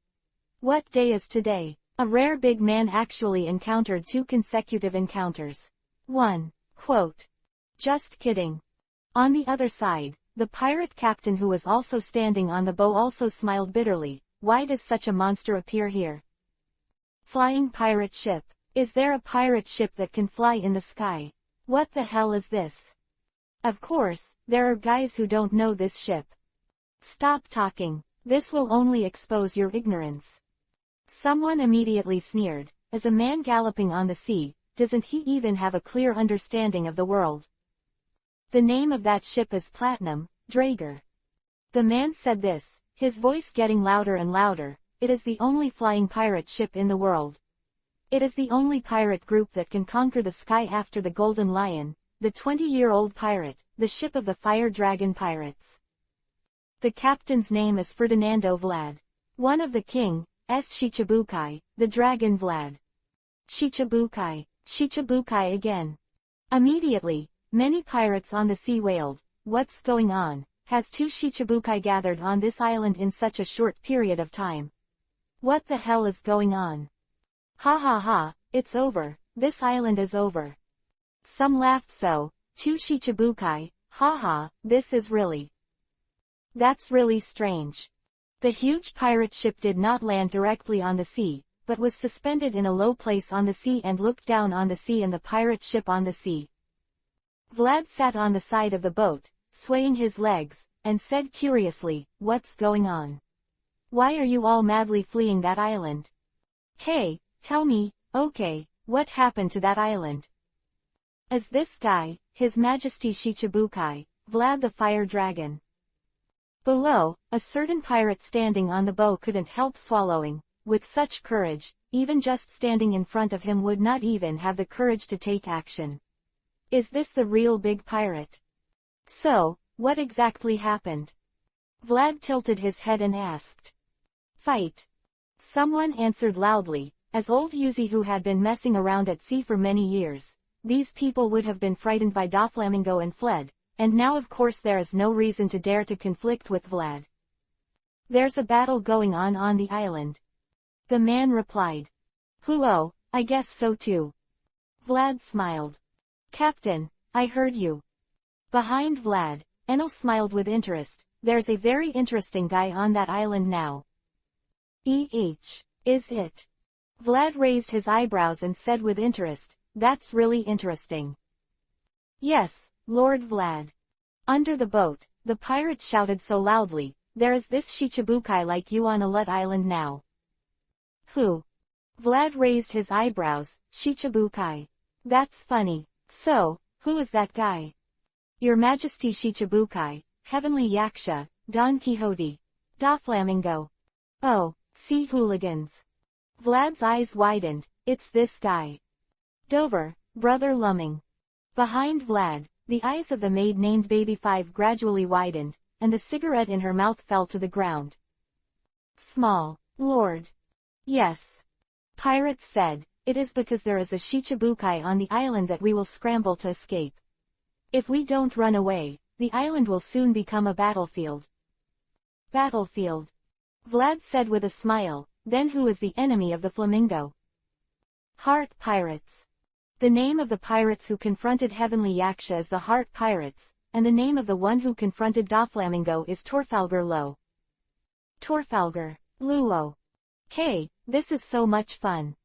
What day is today?" A rare big man actually encountered 2 consecutive encounters. 1. Quote. "Just kidding." On the other side, the pirate captain who was also standing on the bow also smiled bitterly. "Why does such a monster appear here? Flying pirate ship. Is there a pirate ship that can fly in the sky? What the hell is this?" Of course, there are guys who don't know this ship. "Stop talking. This will only expose your ignorance." Someone immediately sneered. "As a man galloping on the sea, doesn't he even have a clear understanding of the world? The name of that ship is Platinum, Drager." The man said this, his voice getting louder and louder. "It is the only flying pirate ship in the world. It is the only pirate group that can conquer the sky after the Golden Lion, the 20-year-old pirate, the ship of the Fire Dragon pirates. The captain's name is Ferdinando Vlad. One of the king's Shichibukai, the dragon Vlad." Shichibukai, Shichibukai again. Immediately, many pirates on the sea wailed, "What's going on? Has 2 Shichibukai gathered on this island in such a short period of time? What the hell is going on? Ha ha ha, it's over, this island is over." Some laughed. "So, 2 Shichibukai, ha ha, that's really strange." The huge pirate ship did not land directly on the sea, but was suspended in a low place on the sea and looked down on the sea and the pirate ship on the sea. Vlad sat on the side of the boat, swaying his legs, and said curiously, "What's going on? Why are you all madly fleeing that island? Hey, tell me, okay, what happened to that island? Is this guy, His Majesty Shichibukai, Vlad the Fire Dragon?" Below, a certain pirate standing on the bow couldn't help swallowing. With such courage, even just standing in front of him would not even have the courage to take action. Is this the real big pirate? So, what exactly happened? Vlad tilted his head and asked. "Fight." Someone answered loudly, as old Yuzi who had been messing around at sea for many years. These people would have been frightened by Doflamingo and fled, and now of course there is no reason to dare to conflict with Vlad. "There's a battle going on the island." The man replied. "Oh, I guess so too." Vlad smiled. "Captain, I heard you." Behind Vlad, Enel smiled with interest. "There's a very interesting guy on that island now." Is it?" Vlad raised his eyebrows and said with interest, "That's really interesting." "Yes, Lord Vlad." Under the boat, the pirate shouted so loudly, "There is this Shichibukai like you on Alet Island now." "Who?" Vlad raised his eyebrows. "Shichibukai. That's funny. So, who is that guy?" "Your Majesty Shichibukai, Heavenly Yaksha, Don Quixote. Doflamingo." "Oh, sea hooligans." Vlad's eyes widened. "It's this guy. Dover, Brother Lumming." Behind Vlad, the eyes of the maid named Baby 5 gradually widened, and the cigarette in her mouth fell to the ground. "Small Lord." "Yes." Pirates said, "It is because there is a Shichibukai on the island that we will scramble to escape. If we don't run away, the island will soon become a battlefield." "Battlefield," Vlad said with a smile. "Then who is the enemy of the flamingo?" "Heart Pirates." The name of the pirates who confronted Heavenly Yaksha is the Heart Pirates, and the name of the one who confronted Doflamingo is Torfalgar Lo. Torfalgar Luo. "Hey, this is so much fun."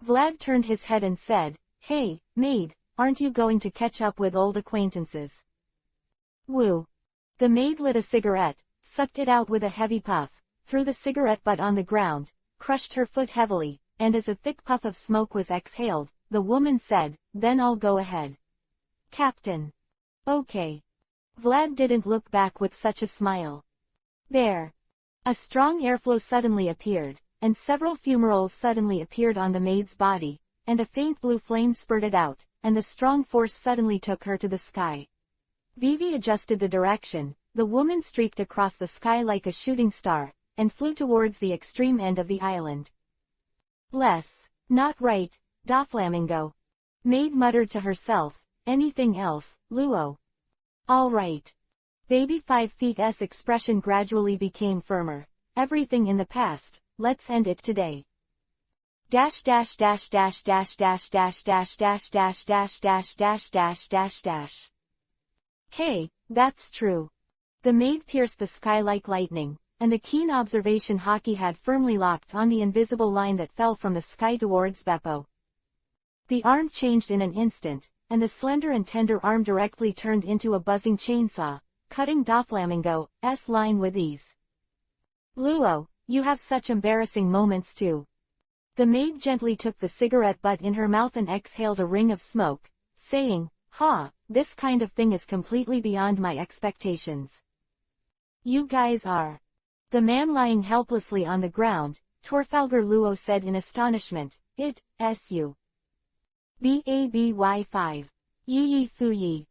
Vlad turned his head and said, "Hey, maid, aren't you going to catch up with old acquaintances?" "Woo." The maid lit a cigarette, sucked it out with a heavy puff, threw the cigarette butt on the ground, crushed her foot heavily, and as a thick puff of smoke was exhaled, the woman said, "Then I'll go ahead. Captain." "Okay." Vlad didn't look back with such a smile. "There. A strong airflow suddenly appeared, and several fumaroles suddenly appeared on the maid's body, and a faint blue flame spurted out, and the strong force suddenly took her to the sky. Vivi adjusted the direction, the woman streaked across the sky like a shooting star, and flew towards the extreme end of the island. Not right, Doflamingo. Maid muttered to herself, anything else, Luo? All right. Baby 5 Feet's expression gradually became firmer. Everything in the past, let's end it today. Dash dash dash dash dash dash dash dash dash dash dash dash dash dash dash dash. Hey, that's true. The maid pierced the sky like lightning, and the keen observation Haki had firmly locked on the invisible line that fell from the sky towards Beppo. The arm changed in an instant, and the slender and tender arm directly turned into a buzzing chainsaw, cutting Doflamingo's line with ease. Luo, you have such embarrassing moments too. The maid gently took the cigarette butt in her mouth and exhaled a ring of smoke, saying, this kind of thing is completely beyond my expectations. You guys are. The man lying helplessly on the ground, Torfalgar Luo said in astonishment, Su. Baby 5. Yi Fuyi.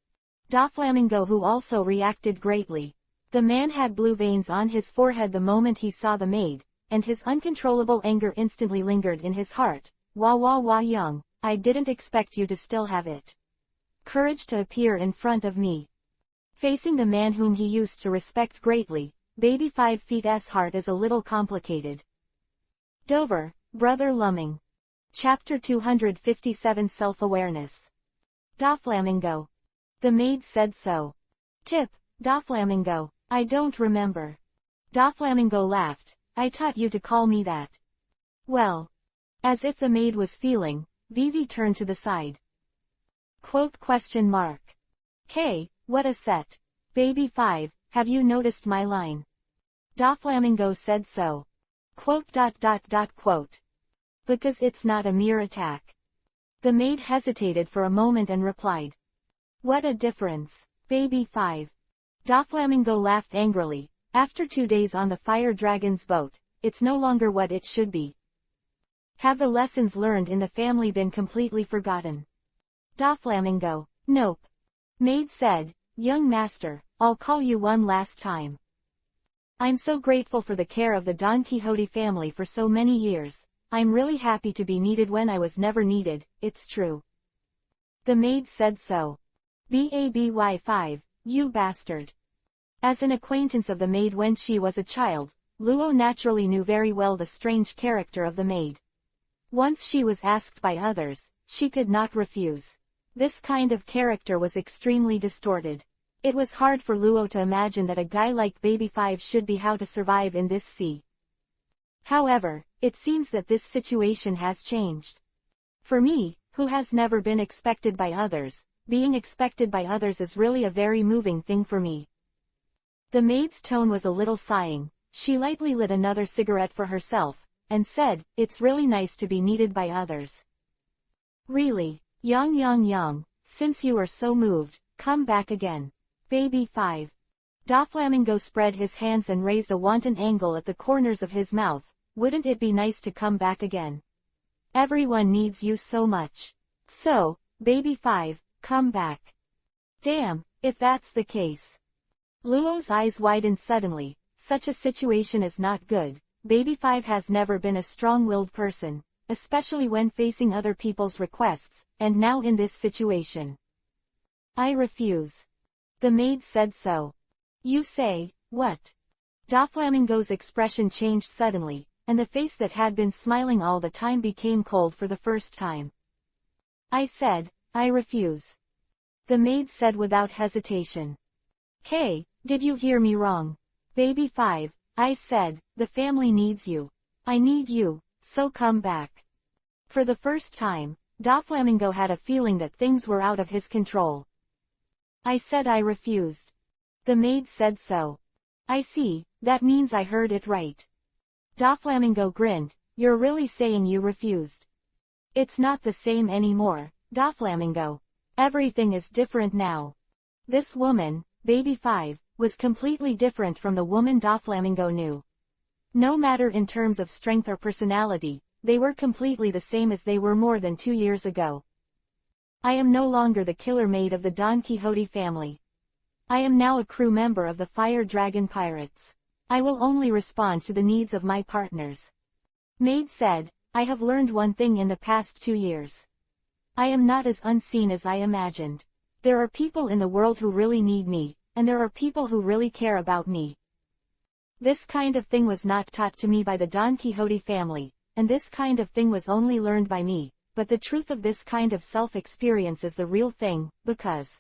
Doflamingo who also reacted greatly. The man had blue veins on his forehead the moment he saw the maid, and his uncontrollable anger instantly lingered in his heart. Wah young, I didn't expect you to still have it. Courage to appear in front of me. Facing the man whom he used to respect greatly, Baby 5 Feet's heart is a little complicated. Dover, Brother Lumming. Chapter 257 Self-Awareness. Doflamingo. The maid said so. Tip, Doflamingo, I don't remember. Doflamingo laughed, I taught you to call me that. Well. As if the maid was feeling, Vivi turned to the side. Quote ? Hey, what a set. Baby 5, have you noticed my line? Doflamingo said so. Quote. Because it's not a mere attack. The maid hesitated for a moment and replied. What a difference, Baby 5. Doflamingo laughed angrily. After 2 days on the Fire Dragon's boat, it's no longer what it should be. Have the lessons learned in the family been completely forgotten? Doflamingo, nope. Maid said, young master, I'll call you one last time. I'm so grateful for the care of the Don Quixote family for so many years. I'm really happy to be needed when I was never needed, it's true. The maid said so. Baby 5, you bastard. As an acquaintance of the maid when she was a child, Luo naturally knew very well the strange character of the maid. Once she was asked by others, she could not refuse. This kind of character was extremely distorted. It was hard for Luo to imagine that a guy like Baby 5 should be how to survive in this sea. However, it seems that this situation has changed. For me, who has never been expected by others, being expected by others is really a very moving thing for me. The maid's tone was a little sighing. She lightly lit another cigarette for herself, and said, it's really nice to be needed by others. Really, Yang, since you are so moved, come back again. Baby 5. Doflamingo spread his hands and raised a wanton angle at the corners of his mouth. Wouldn't it be nice to come back again? Everyone needs you so much. So, Baby 5, come back. Damn, if that's the case. Luo's eyes widened suddenly. Such a situation is not good. Baby 5 has never been a strong-willed person, especially when facing other people's requests, and now in this situation. I refuse. The maid said so. You say, what? Doflamingo's expression changed suddenly, and the face that had been smiling all the time became cold for the first time. I said, I refuse. The maid said without hesitation. Hey, did you hear me wrong? Baby 5, I said, the family needs you. I need you, so come back. For the first time, Doflamingo had a feeling that things were out of his control. I said I refused. The maid said so. I see, that means I heard it right. Doflamingo grinned, you're really saying you refused? It's not the same anymore, Doflamingo. Everything is different now. This woman, Baby 5, was completely different from the woman Doflamingo knew. No matter in terms of strength or personality, they were completely the same as they were more than 2 years ago. I am no longer the killer maid of the Don Quixote family. I am now a crew member of the Fire Dragon Pirates. I will only respond to the needs of my partners. Maid said, I have learned one thing in the past 2 years. I am not as unseen as I imagined. There are people in the world who really need me, and there are people who really care about me. This kind of thing was not taught to me by the Don Quixote family, and this kind of thing was only learned by me, but the truth of this kind of self-experience is the real thing, because...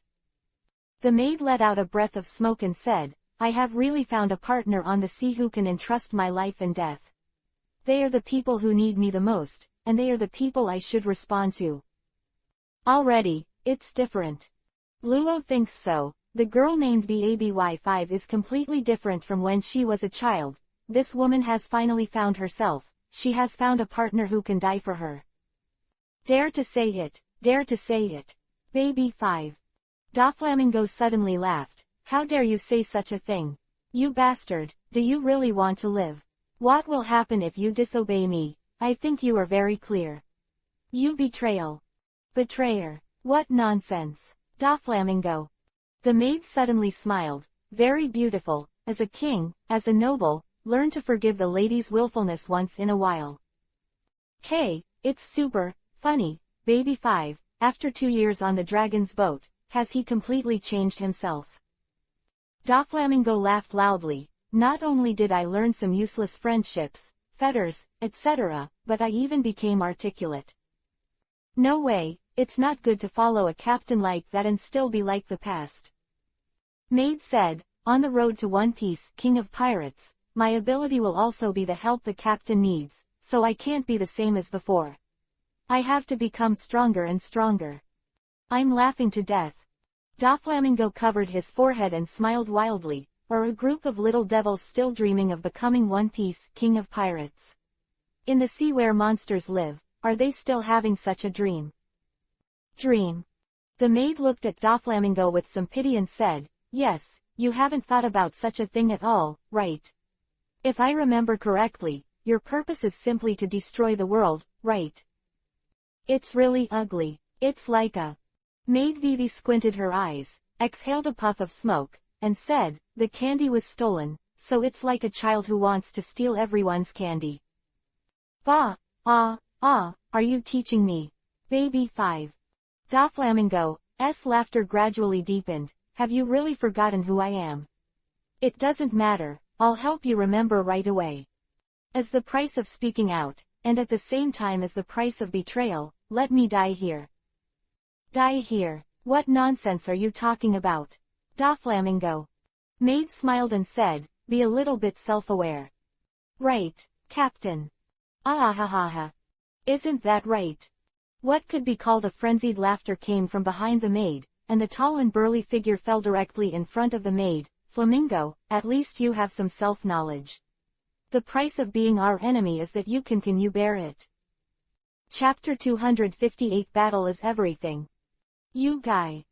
The maid let out a breath of smoke and said, I have really found a partner on the sea who can entrust my life and death. They are the people who need me the most, and they are the people I should respond to. Already, it's different. Luo thinks so. The girl named BABY5 is completely different from when she was a child. This woman has finally found herself. She has found a partner who can die for her. Dare to say it, dare to say it. Baby 5. Doflamingo suddenly laughed. How dare you say such a thing? You bastard, do you really want to live? What will happen if you disobey me? I think you are very clear. You betrayal. Betrayer. What nonsense. Doflamingo. The maid suddenly smiled. Very beautiful. As a king, as a noble, learn to forgive the lady's willfulness once in a while. Hey, it's super funny. Baby 5, after 2 years on the dragon's boat, has he completely changed himself? Doflamingo laughed loudly. Not only did I learn some useless friendships, fetters, etc., but I even became articulate. No way, it's not good to follow a captain like that and still be like the past. Maid said, on the road to One Piece, King of Pirates, my ability will also be the help the captain needs, so I can't be the same as before. I have to become stronger and stronger. I'm laughing to death. Doflamingo covered his forehead and smiled wildly. Or a group of little devils still dreaming of becoming One Piece, King of Pirates. In the sea where monsters live, are they still having such a dream? Dream. The maid looked at Doflamingo with some pity and said, yes, you haven't thought about such a thing at all, right? If I remember correctly, your purpose is simply to destroy the world, right? It's really ugly. It's like a... Maid Vivi squinted her eyes, exhaled a puff of smoke, and said, the candy was stolen, so it's like a child who wants to steal everyone's candy. Bah, are you teaching me? Baby 5. Doflamingo's laughter gradually deepened. Have you really forgotten who I am? It doesn't matter, I'll help you remember right away. As the price of speaking out, and at the same time as the price of betrayal, let me die here. Die here? What nonsense are you talking about? Doflamingo. Maid smiled and said, be a little bit self-aware. Right, Captain. Ah. Isn't that right? What could be called a frenzied laughter came from behind the maid, and the tall and burly figure fell directly in front of the maid. Flamingo, at least you have some self-knowledge. The price of being our enemy is that you can you bear it? Chapter 258 Battle is Everything. You guy.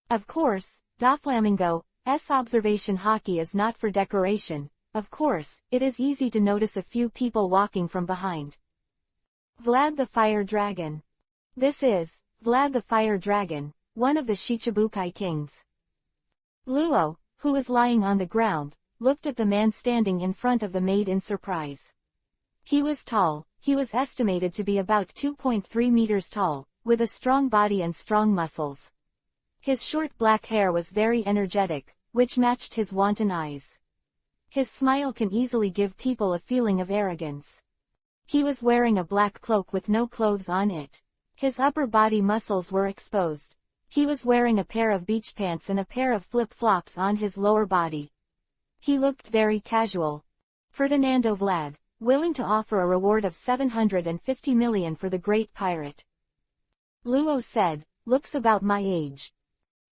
Of course, Doflamingo's observation hockey is not for decoration. Of course, it is easy to notice a few people walking from behind. Vlad the Fire Dragon. This is Vlad the Fire Dragon, one of the Shichibukai kings. Luo, who was lying on the ground, looked at the man standing in front of the maid in surprise. He was tall. He was estimated to be about 2.3 meters tall, with a strong body and strong muscles. His short black hair was very energetic, which matched his wanton eyes. His smile can easily give people a feeling of arrogance. He was wearing a black cloak with no clothes on it. His upper body muscles were exposed. He was wearing a pair of beach pants and a pair of flip-flops on his lower body. He looked very casual. Ferdinando Vlad, willing to offer a reward of 750 million for the great pirate. Luo said, looks about my age.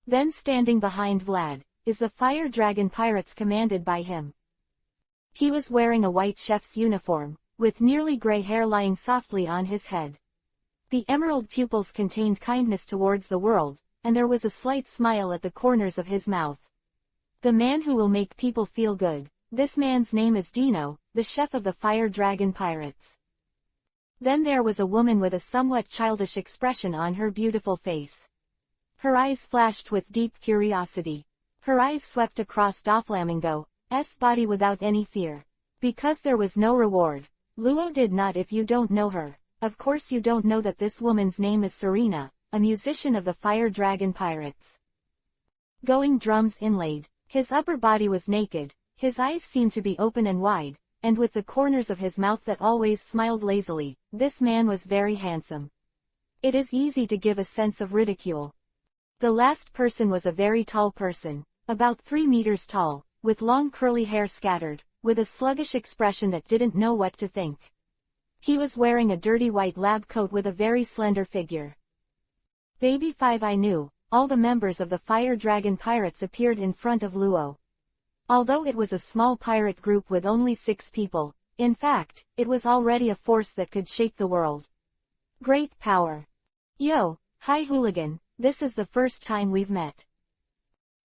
Then standing behind Vlad, is the Fire Dragon Pirates commanded by him. He was wearing a white chef's uniform, with nearly gray hair lying softly on his head. The emerald pupils contained kindness towards the world, and there was a slight smile at the corners of his mouth. The man who will make people feel good, this man's name is Dino, the chef of the Fire Dragon Pirates. Then there was a woman with a somewhat childish expression on her beautiful face. Her eyes flashed with deep curiosity. Her eyes swept across Doflamingo's body without any fear. Because there was no reward, Luo did not. If you don't know her, of course you don't know that this woman's name is Serena, a musician of the Fire Dragon Pirates. Going drums inlaid. His upper body was naked, his eyes seemed to be open and wide, and with the corners of his mouth that always smiled lazily, this man was very handsome. It is easy to give a sense of ridicule. The last person was a very tall person, about 3 meters tall, with long curly hair scattered, with a sluggish expression that didn't know what to think. He was wearing a dirty white lab coat with a very slender figure. Baby 5 I knew, all the members of the Fire Dragon Pirates appeared in front of Luo. Although it was a small pirate group with only 6 people, in fact, it was already a force that could shake the world. Great power. Yo, hi hooligan, this is the first time we've met.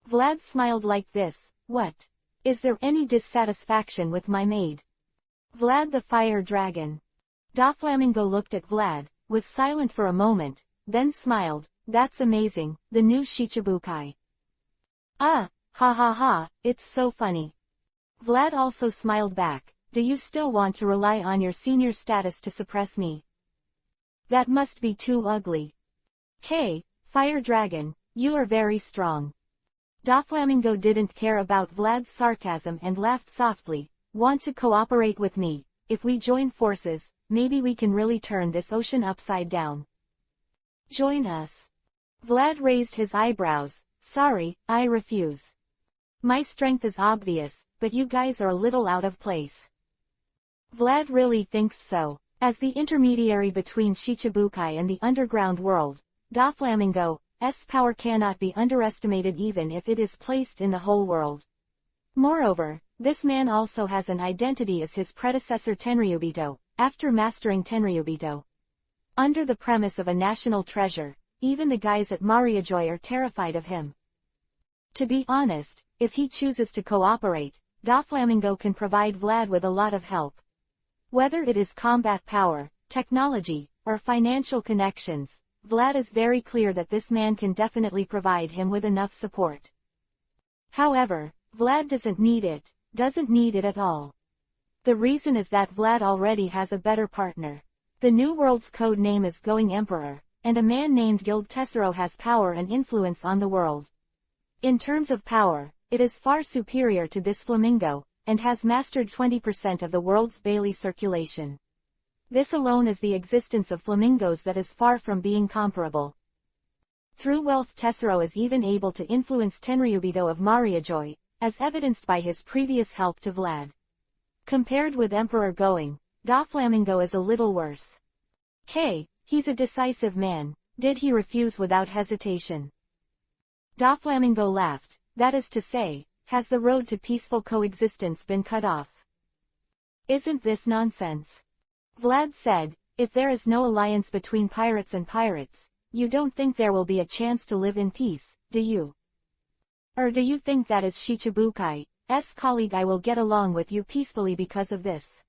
Vlad smiled like this. What? Is there any dissatisfaction with my maid? Vlad the Fire Dragon. Doflamingo looked at Vlad, was silent for a moment, then smiled. That's amazing, the new Shichibukai. Ah, ha ha ha, it's so funny. Vlad also smiled back. Do you still want to rely on your senior status to suppress me? That must be too ugly. Hey, Fire Dragon, you are very strong. Doflamingo didn't care about Vlad's sarcasm and laughed softly. Want to cooperate with me? If we join forces, maybe we can really turn this ocean upside down. Join us. Vlad raised his eyebrows. Sorry, I refuse. My strength is obvious, but you guys are a little out of place. Vlad really thinks so. As the intermediary between Shichibukai and the underground world, Doflamingo's power cannot be underestimated even if it is placed in the whole world. Moreover, this man also has an identity as his predecessor Tenryubito, after mastering Tenryubito. Under the premise of a national treasure, even the guys at Mariajoy are terrified of him. To be honest, if he chooses to cooperate, Doflamingo can provide Vlad with a lot of help. Whether it is combat power, technology, or financial connections, Vlad is very clear that this man can definitely provide him with enough support. However, Vlad doesn't need it at all. The reason is that Vlad already has a better partner. The new world's code name is Going Emperor, and a man named Guild Tessero has power and influence on the world. In terms of power, it is far superior to this flamingo, and has mastered 20% of the world's Bailey circulation. This alone is the existence of flamingos that is far from being comparable. Through wealth Tessero is even able to influence Tenryubito of Mariajoy, as evidenced by his previous help to Vlad. Compared with Emperor Going, Doflamingo is a little worse. Hey, he's a decisive man, did he refuse without hesitation? Doflamingo laughed. That is to say, has the road to peaceful coexistence been cut off? Isn't this nonsense? Vlad said, if there is no alliance between pirates and pirates, you don't think there will be a chance to live in peace, do you? Or do you think that as Shichibukai's colleague I will get along with you peacefully because of this?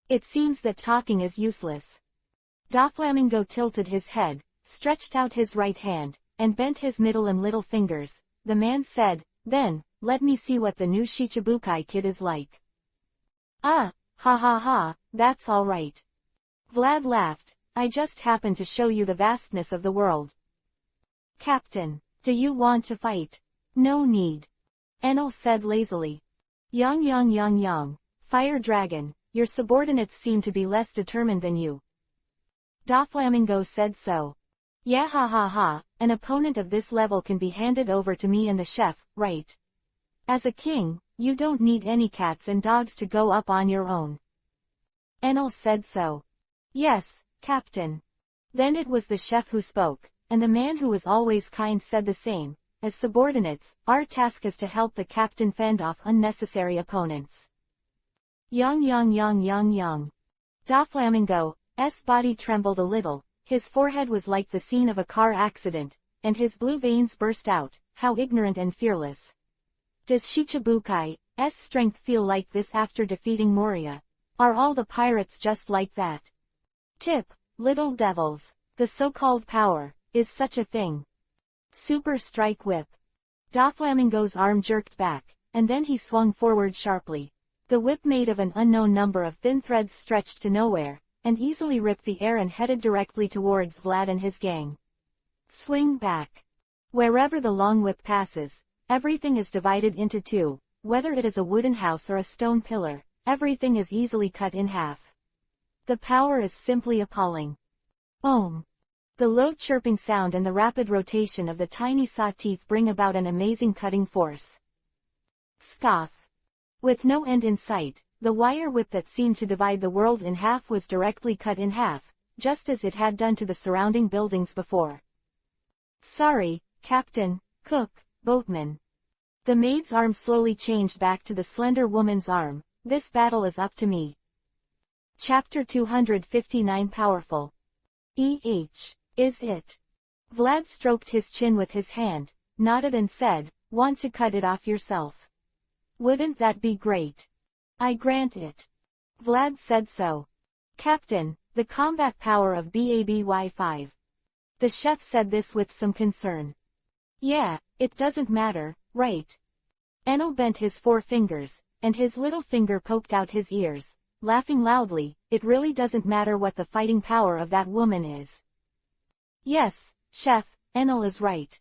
It seems that talking is useless. Doflamingo tilted his head, stretched out his right hand, and bent his middle and little fingers. The man said, then, let me see what the new Shichibukai kid is like. Ah, ha ha ha, that's all right. Vlad laughed. I just happened to show you the vastness of the world. Captain, do you want to fight? No need. Enel said lazily. Yang. Fire Dragon, your subordinates seem to be less determined than you. Doflamingo said so. Yeah ha ha ha, an opponent of this level can be handed over to me and the chef, right? As a king, you don't need any cats and dogs to go up on your own. Enel said so. Yes, Captain. Then it was the chef who spoke, and the man who was always kind said the same. As subordinates, our task is to help the captain fend off unnecessary opponents. Yang. Doflamingo's body trembled a little, his forehead was like the scene of a car accident, and his blue veins burst out. How ignorant and fearless. Does Shichibukai strength feel like this after defeating Moria? Are all the pirates just like that? Tip, little devils. The so-called power is such a thing. Super strike whip. Doflamingo's arm jerked back, and then he swung forward sharply. The whip made of an unknown number of thin threads stretched to nowhere, and easily ripped the air and headed directly towards Vlad and his gang. Swing back. Wherever the long whip passes, everything is divided into two, whether it is a wooden house or a stone pillar, everything is easily cut in half. The power is simply appalling. Ohm. The low chirping sound and the rapid rotation of the tiny saw teeth bring about an amazing cutting force. Scoff. With no end in sight, the wire whip that seemed to divide the world in half was directly cut in half, just as it had done to the surrounding buildings before. Sorry, Captain, Cook, Boatman. The maid's arm slowly changed back to the slender woman's arm. This battle is up to me. Chapter 259 Powerful. Is it? Vlad stroked his chin with his hand, nodded and said, want to cut it off yourself? Wouldn't that be great? I grant it. Vlad said so. Captain, the combat power of BABY5. The chef said this with some concern. Yeah, it doesn't matter, right? Enno bent his forefingers, and his little finger poked out his ears, laughing loudly. It really doesn't matter what the fighting power of that woman is. Yes, Chef, Enno is right.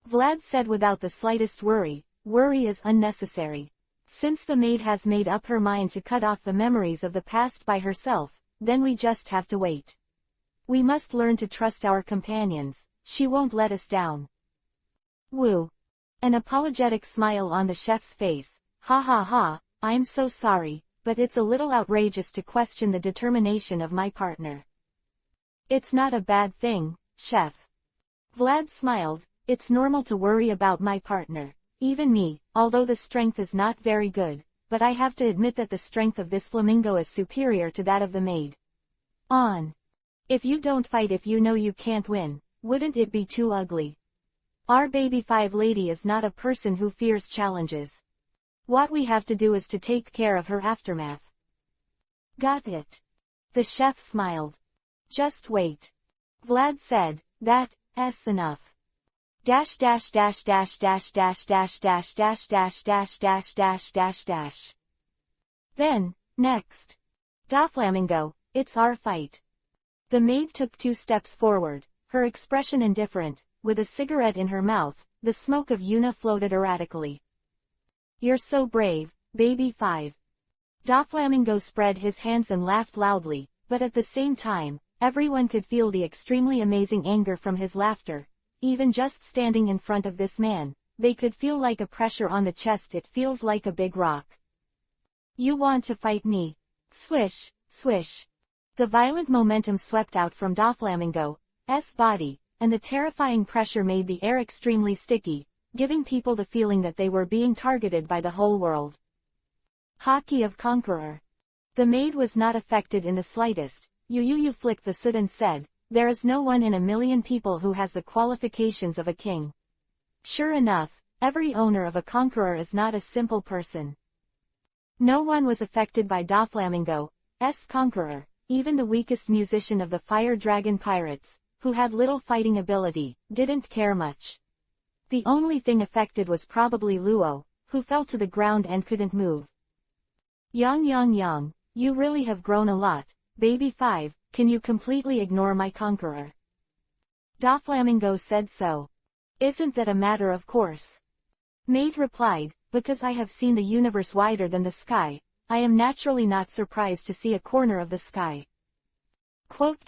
Vlad said without the slightest worry. Worry is unnecessary. Since the maid has made up her mind to cut off the memories of the past by herself, then we just have to wait. We must learn to trust our companions. She won't let us down. Woo. An apologetic smile on the chef's face. Ha ha ha, I'm so sorry, but it's a little outrageous to question the determination of my partner. It's not a bad thing, Chef. Vlad smiled. It's normal to worry about my partner. Even me, although the strength is not very good, but I have to admit that the strength of this flamingo is superior to that of the maid. On. If you don't fight if you know you can't win, wouldn't it be too ugly? Our baby 5 lady is not a person who fears challenges. What we have to do is to take care of her aftermath. Got it. The chef smiled. Just wait. Vlad said, that's enough. Dash dash dash dash dash dash dash dash dash dash dash dash dash dash dash. Then, next. Doflamingo, it's our fight. The maid took 2 steps forward, her expression indifferent, with a cigarette in her mouth. The smoke of Yuna floated erratically. You're so brave, baby 5. Doflamingo spread his hands and laughed loudly, but at the same time, everyone could feel the extremely amazing anger from his laughter. Even just standing in front of this man, they could feel like a pressure on the chest. It feels like a big rock. You want to fight me? Swish, swish. The violent momentum swept out from Doflamingo's body, and the terrifying pressure made the air extremely sticky, giving people the feeling that they were being targeted by the whole world. Hockey of Conqueror. The maid was not affected in the slightest. You flicked the soot and said, there is no one in a million people who has the qualifications of a king. Sure enough, every owner of a conqueror is not a simple person. No one was affected by Doflamingo's conqueror, even the weakest musician of the Fire Dragon Pirates, who had little fighting ability, didn't care much. The only thing affected was probably Luo, who fell to the ground and couldn't move. Yang, you really have grown a lot, baby 5. Can you completely ignore my conqueror? Doflamingo said so. Isn't that a matter of course? Maid replied, because I have seen the universe wider than the sky, I am naturally not surprised to see a corner of the sky. Quote.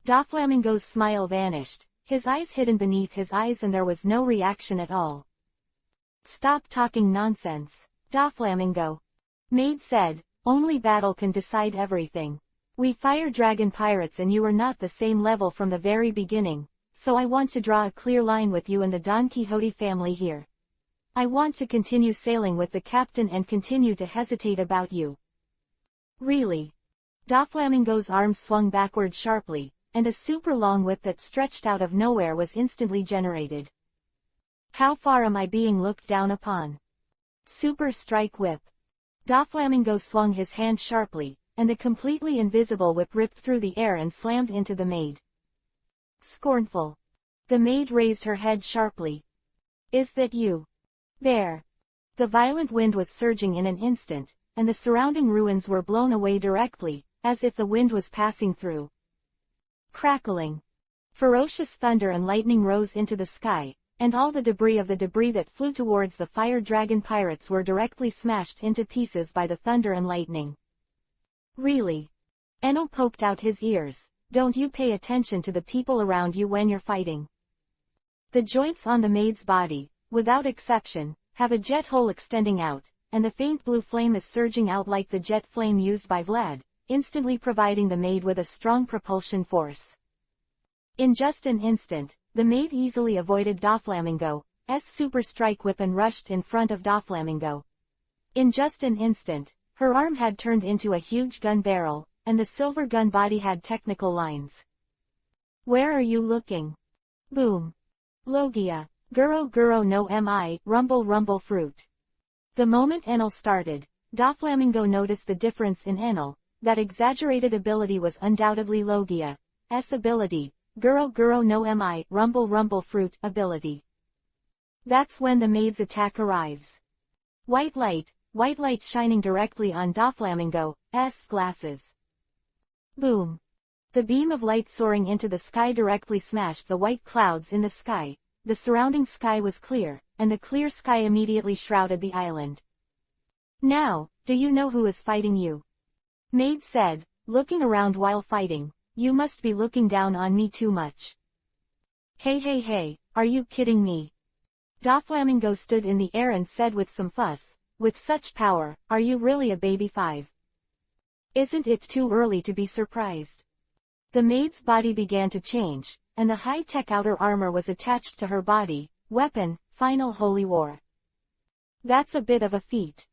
Doflamingo's smile vanished, his eyes hidden beneath his eyes, and there was no reaction at all. Stop talking nonsense, Doflamingo. Maid said, only battle can decide everything. We Fire Dragon Pirates and you are not the same level from the very beginning, so I want to draw a clear line with you and the Don Quixote family here. I want to continue sailing with the captain and continue to hesitate about you. Really? Doflamingo's arm swung backward sharply, and a super long whip that stretched out of nowhere was instantly generated. How far am I being looked down upon? Super Strike Whip. Doflamingo swung his hand sharply, and the completely invisible whip ripped through the air and slammed into the maid. Scornful. The maid raised her head sharply. Is that you? There. The violent wind was surging in an instant, and the surrounding ruins were blown away directly, as if the wind was passing through. Crackling. Ferocious thunder and lightning rose into the sky, and all the debris that flew towards the fire dragon pirates were directly smashed into pieces by the thunder and lightning. Really? Enel poked out his ears. Don't you pay attention to the people around you when you're fighting? The joints on the maid's body, without exception, have a jet hole extending out, and the faint blue flame is surging out like the jet flame used by Vlad, instantly providing the maid with a strong propulsion force. In just an instant, the maid easily avoided Doflamingo's super strike whip and rushed in front of Doflamingo. In just an instant, her arm had turned into a huge gun barrel, and the silver gun body had technical lines. Where are you looking? Boom. Logia. Guro guro no mi, rumble rumble fruit. The moment Enel started, Doflamingo noticed the difference in Enel. That exaggerated ability was undoubtedly Logia's ability, Guro guro no mi, rumble rumble fruit ability. That's when the maid's attack arrives. White light shining directly on Doflamingo's glasses. Boom. The beam of light soaring into the sky directly smashed the white clouds in the sky. The surrounding sky was clear, and the clear sky immediately shrouded the island. Now, do you know who is fighting you? Maid said, looking around while fighting. You must be looking down on me too much. Hey, are you kidding me? Doflamingo stood in the air and said with some fuss, with such power, are you really a baby 5? Isn't it too early to be surprised? The maid's body began to change, and the high-tech outer armor was attached to her body, weapon, final holy war. That's a bit of a feat.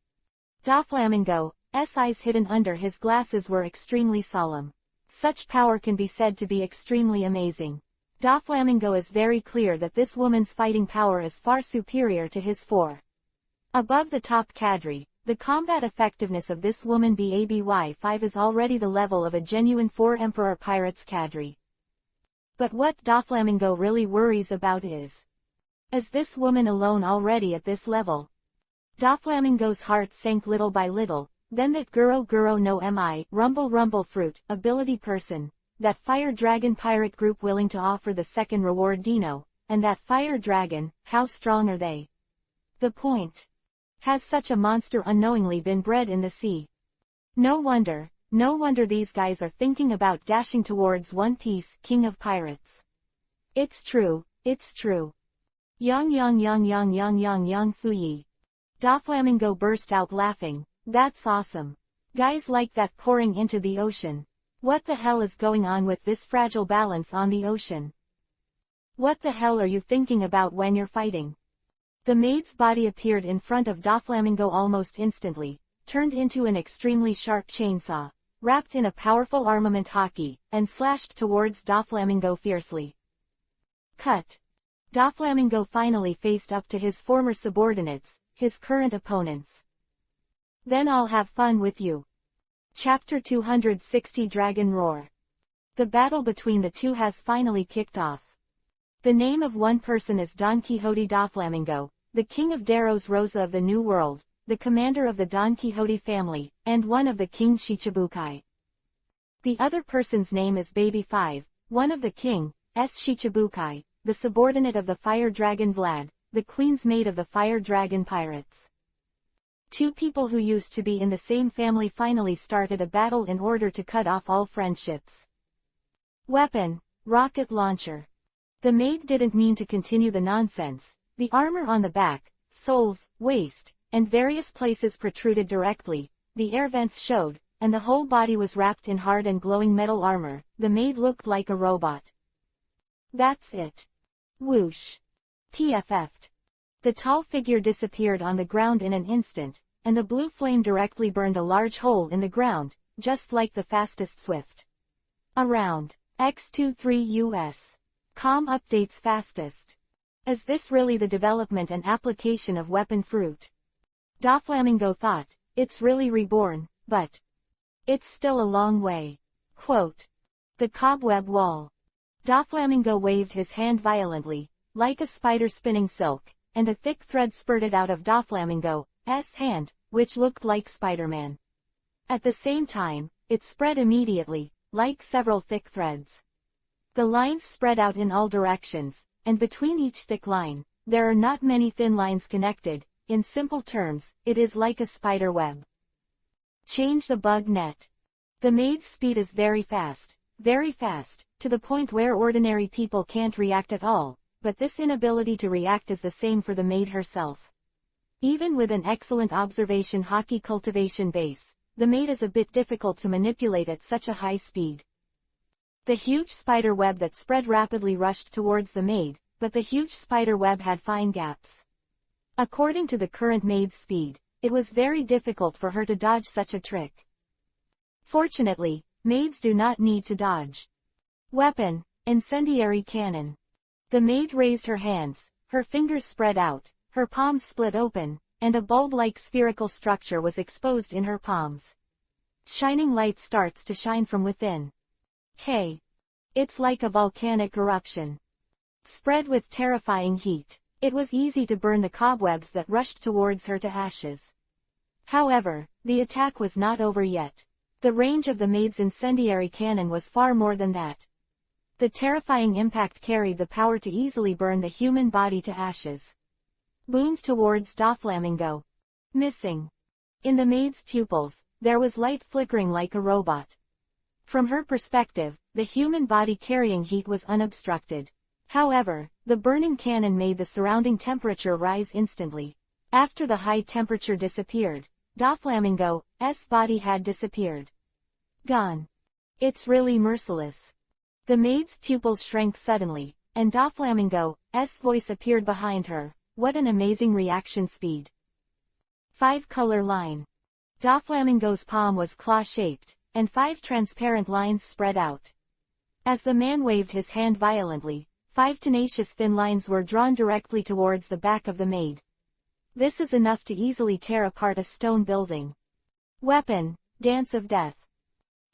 Doflamingo's eyes hidden under his glasses were extremely solemn. Such power can be said to be extremely amazing. Doflamingo is very clear that this woman's fighting power is far superior to his 4. Above the top cadre, the combat effectiveness of this woman BABY5 is already the level of a genuine 4 Emperor Pirates cadre. But what Doflamingo really worries about is this woman alone already at this level? Doflamingo's heart sank little by little. Then that Guro guro no mi, rumble rumble fruit, ability person, that fire dragon pirate group willing to offer the second reward Dino, and that fire dragon, how strong are they? The point. Has such a monster unknowingly been bred in the sea? No wonder these guys are thinking about dashing towards One Piece, King of Pirates. It's true. Yang fuyi. Doflamingo burst out laughing. That's awesome. Guys like that pouring into the ocean. What the hell is going on with this fragile balance on the ocean? What the hell are you thinking about when you're fighting? The maid's body appeared in front of Doflamingo almost instantly, turned into an extremely sharp chainsaw, wrapped in a powerful armament hockey, and slashed towards Doflamingo fiercely. Cut. Doflamingo finally faced up to his former subordinates, his current opponents. Then I'll have fun with you. Chapter 260 Dragon Roar. The battle between the two has finally kicked off. The name of one person is Don Quixote Doflamingo, the king of Daros Rosa of the New World, the commander of the Don Quixote family, and one of the King Shichibukai. The other person's name is Baby 5, one of the King's Shichibukai, the subordinate of the fire dragon Vlad, the queen's maid of the fire dragon pirates. Two people who used to be in the same family finally started a battle in order to cut off all friendships. Weapon, rocket launcher. The maid didn't mean to continue the nonsense. The armor on the back, soles, waist, and various places protruded directly, the air vents showed, and the whole body was wrapped in hard and glowing metal armor. The maid looked like a robot. That's it. Whoosh. PFF'd. The tall figure disappeared on the ground in an instant, and the blue flame directly burned a large hole in the ground, just like the fastest Swift. Around. X23 US. Com updates fastest. Is this really the development and application of weapon fruit? Doflamingo thought, it's really reborn, but it's still a long way. Quote. The cobweb wall. Doflamingo waved his hand violently, like a spider spinning silk, and a thick thread spurted out of Doflamingo's hand, which looked like Spider-Man. At the same time, it spread immediately, like several thick threads. The lines spread out in all directions, and between each thick line, there are not many thin lines connected. In simple terms, it is like a spider web. Change the bug net. The maid's speed is very fast, to the point where ordinary people can't react at all, but this inability to react is the same for the maid herself. Even with an excellent observation hockey cultivation base, the maid is a bit difficult to manipulate at such a high speed. The huge spider web that spread rapidly rushed towards the maid, but the huge spider web had fine gaps. According to the current maid's speed, it was very difficult for her to dodge such a trick. Fortunately, maids do not need to dodge. Weapon, incendiary cannon. The maid raised her hands, her fingers spread out, her palms split open, and a bulb-like spherical structure was exposed in her palms. Shining light starts to shine from within. Hey! It's like a volcanic eruption. Spread with terrifying heat, it was easy to burn the cobwebs that rushed towards her to ashes. However, the attack was not over yet. The range of the maid's incendiary cannon was far more than that. The terrifying impact carried the power to easily burn the human body to ashes. Boomed towards Doflamingo. Missing. In the maid's pupils, there was light flickering like a robot. From her perspective, the human body carrying heat was unobstructed. However, the burning cannon made the surrounding temperature rise instantly. After the high temperature disappeared, Doflamingo's body had disappeared. Gone. It's really merciless. The maid's pupils shrank suddenly, and Doflamingo's voice appeared behind her. What an amazing reaction speed. 5-color line. Doflamingo's palm was claw-shaped, and 5 transparent lines spread out. As the man waved his hand violently, 5 tenacious thin lines were drawn directly towards the back of the maid. This is enough to easily tear apart a stone building. Weapon, Dance of Death.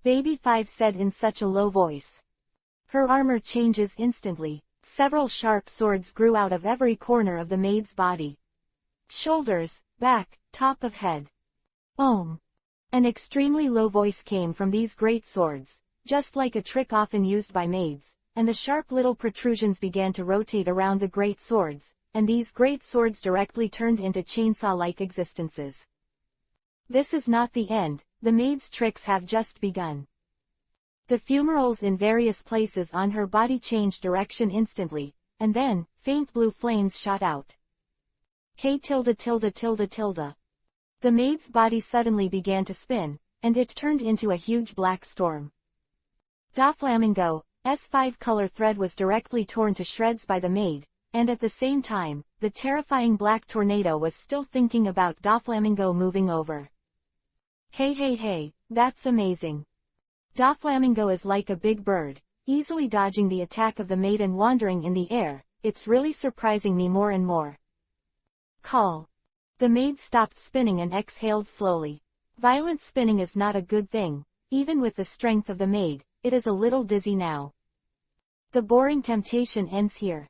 Baby 5 said in such a low voice. Her armor changes instantly. Several sharp swords grew out of every corner of the maid's body. Shoulders, back, top of head. Om. An extremely low voice came from these great swords, just like a trick often used by maids, and the sharp little protrusions began to rotate around the great swords, and these great swords directly turned into chainsaw-like existences. This is not the end, the maid's tricks have just begun. The fumaroles in various places on her body changed direction instantly, and then, faint blue flames shot out. Hey tilde tilde tilde tilde. The maid's body suddenly began to spin, and it turned into a huge black storm. Doflamingo's 5-color thread was directly torn to shreds by the maid, and at the same time, the terrifying black tornado was still thinking about Doflamingo moving over. Hey, that's amazing. Doflamingo is like a big bird, easily dodging the attack of the maid and wandering in the air. It's really surprising me more and more. Call. The maid stopped spinning and exhaled slowly. Violent spinning is not a good thing. Even with the strength of the maid, it is a little dizzy now. The boring temptation ends here.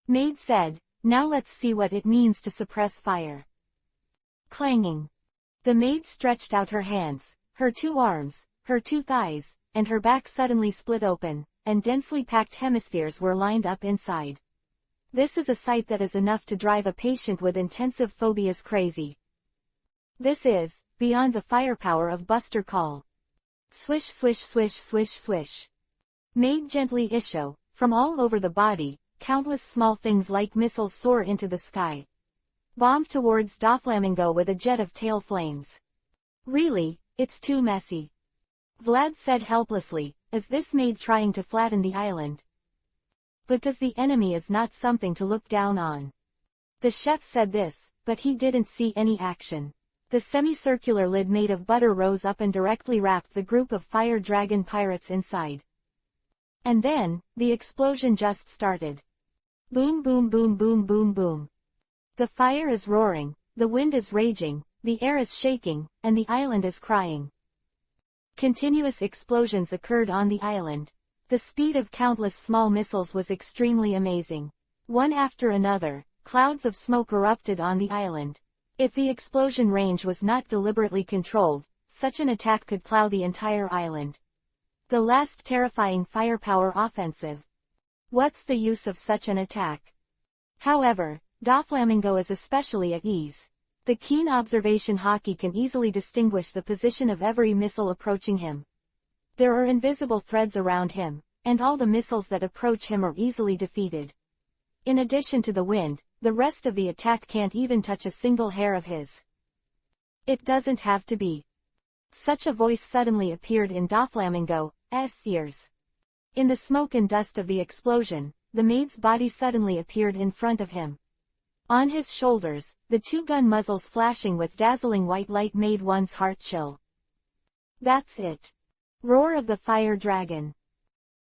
Maid said, now let's see what it means to suppress fire. Clanging. The maid stretched out her hands, her 2 arms, her 2 thighs, and her back suddenly split open, and densely packed hemispheres were lined up inside. This is a sight that is enough to drive a patient with intensive phobias crazy. This is, beyond the firepower of Buster Call. Swish swish swish swish swish. Maid gently issue, from all over the body, countless small things like missiles soar into the sky. Bomb towards Doflamingo with a jet of tail flames. Really, it's too messy. Vlad said helplessly, as this made trying to flatten the island. Because the enemy is not something to look down on. The chef said this, but he didn't see any action. The semicircular lid made of butter rose up and directly wrapped the group of fire dragon pirates inside. And then, the explosion just started. Boom boom boom boom boom boom. The fire is roaring, the wind is raging, the air is shaking, and the island is crying. Continuous explosions occurred on the island. The speed of countless small missiles was extremely amazing. One after another, clouds of smoke erupted on the island. If the explosion range was not deliberately controlled, such an attack could plow the entire island. The last terrifying firepower offensive. What's the use of such an attack? However, Doflamingo is especially at ease. The keen observation hockey can easily distinguish the position of every missile approaching him. There are invisible threads around him, and all the missiles that approach him are easily defeated. In addition to the wind, the rest of the attack can't even touch a single hair of his. It doesn't have to be. Such a voice suddenly appeared in Doflamingo's ears. In the smoke and dust of the explosion, the maid's body suddenly appeared in front of him. On his shoulders, the two gun muzzles flashing with dazzling white light made one's heart chill. That's it. Roar of the Fire Dragon.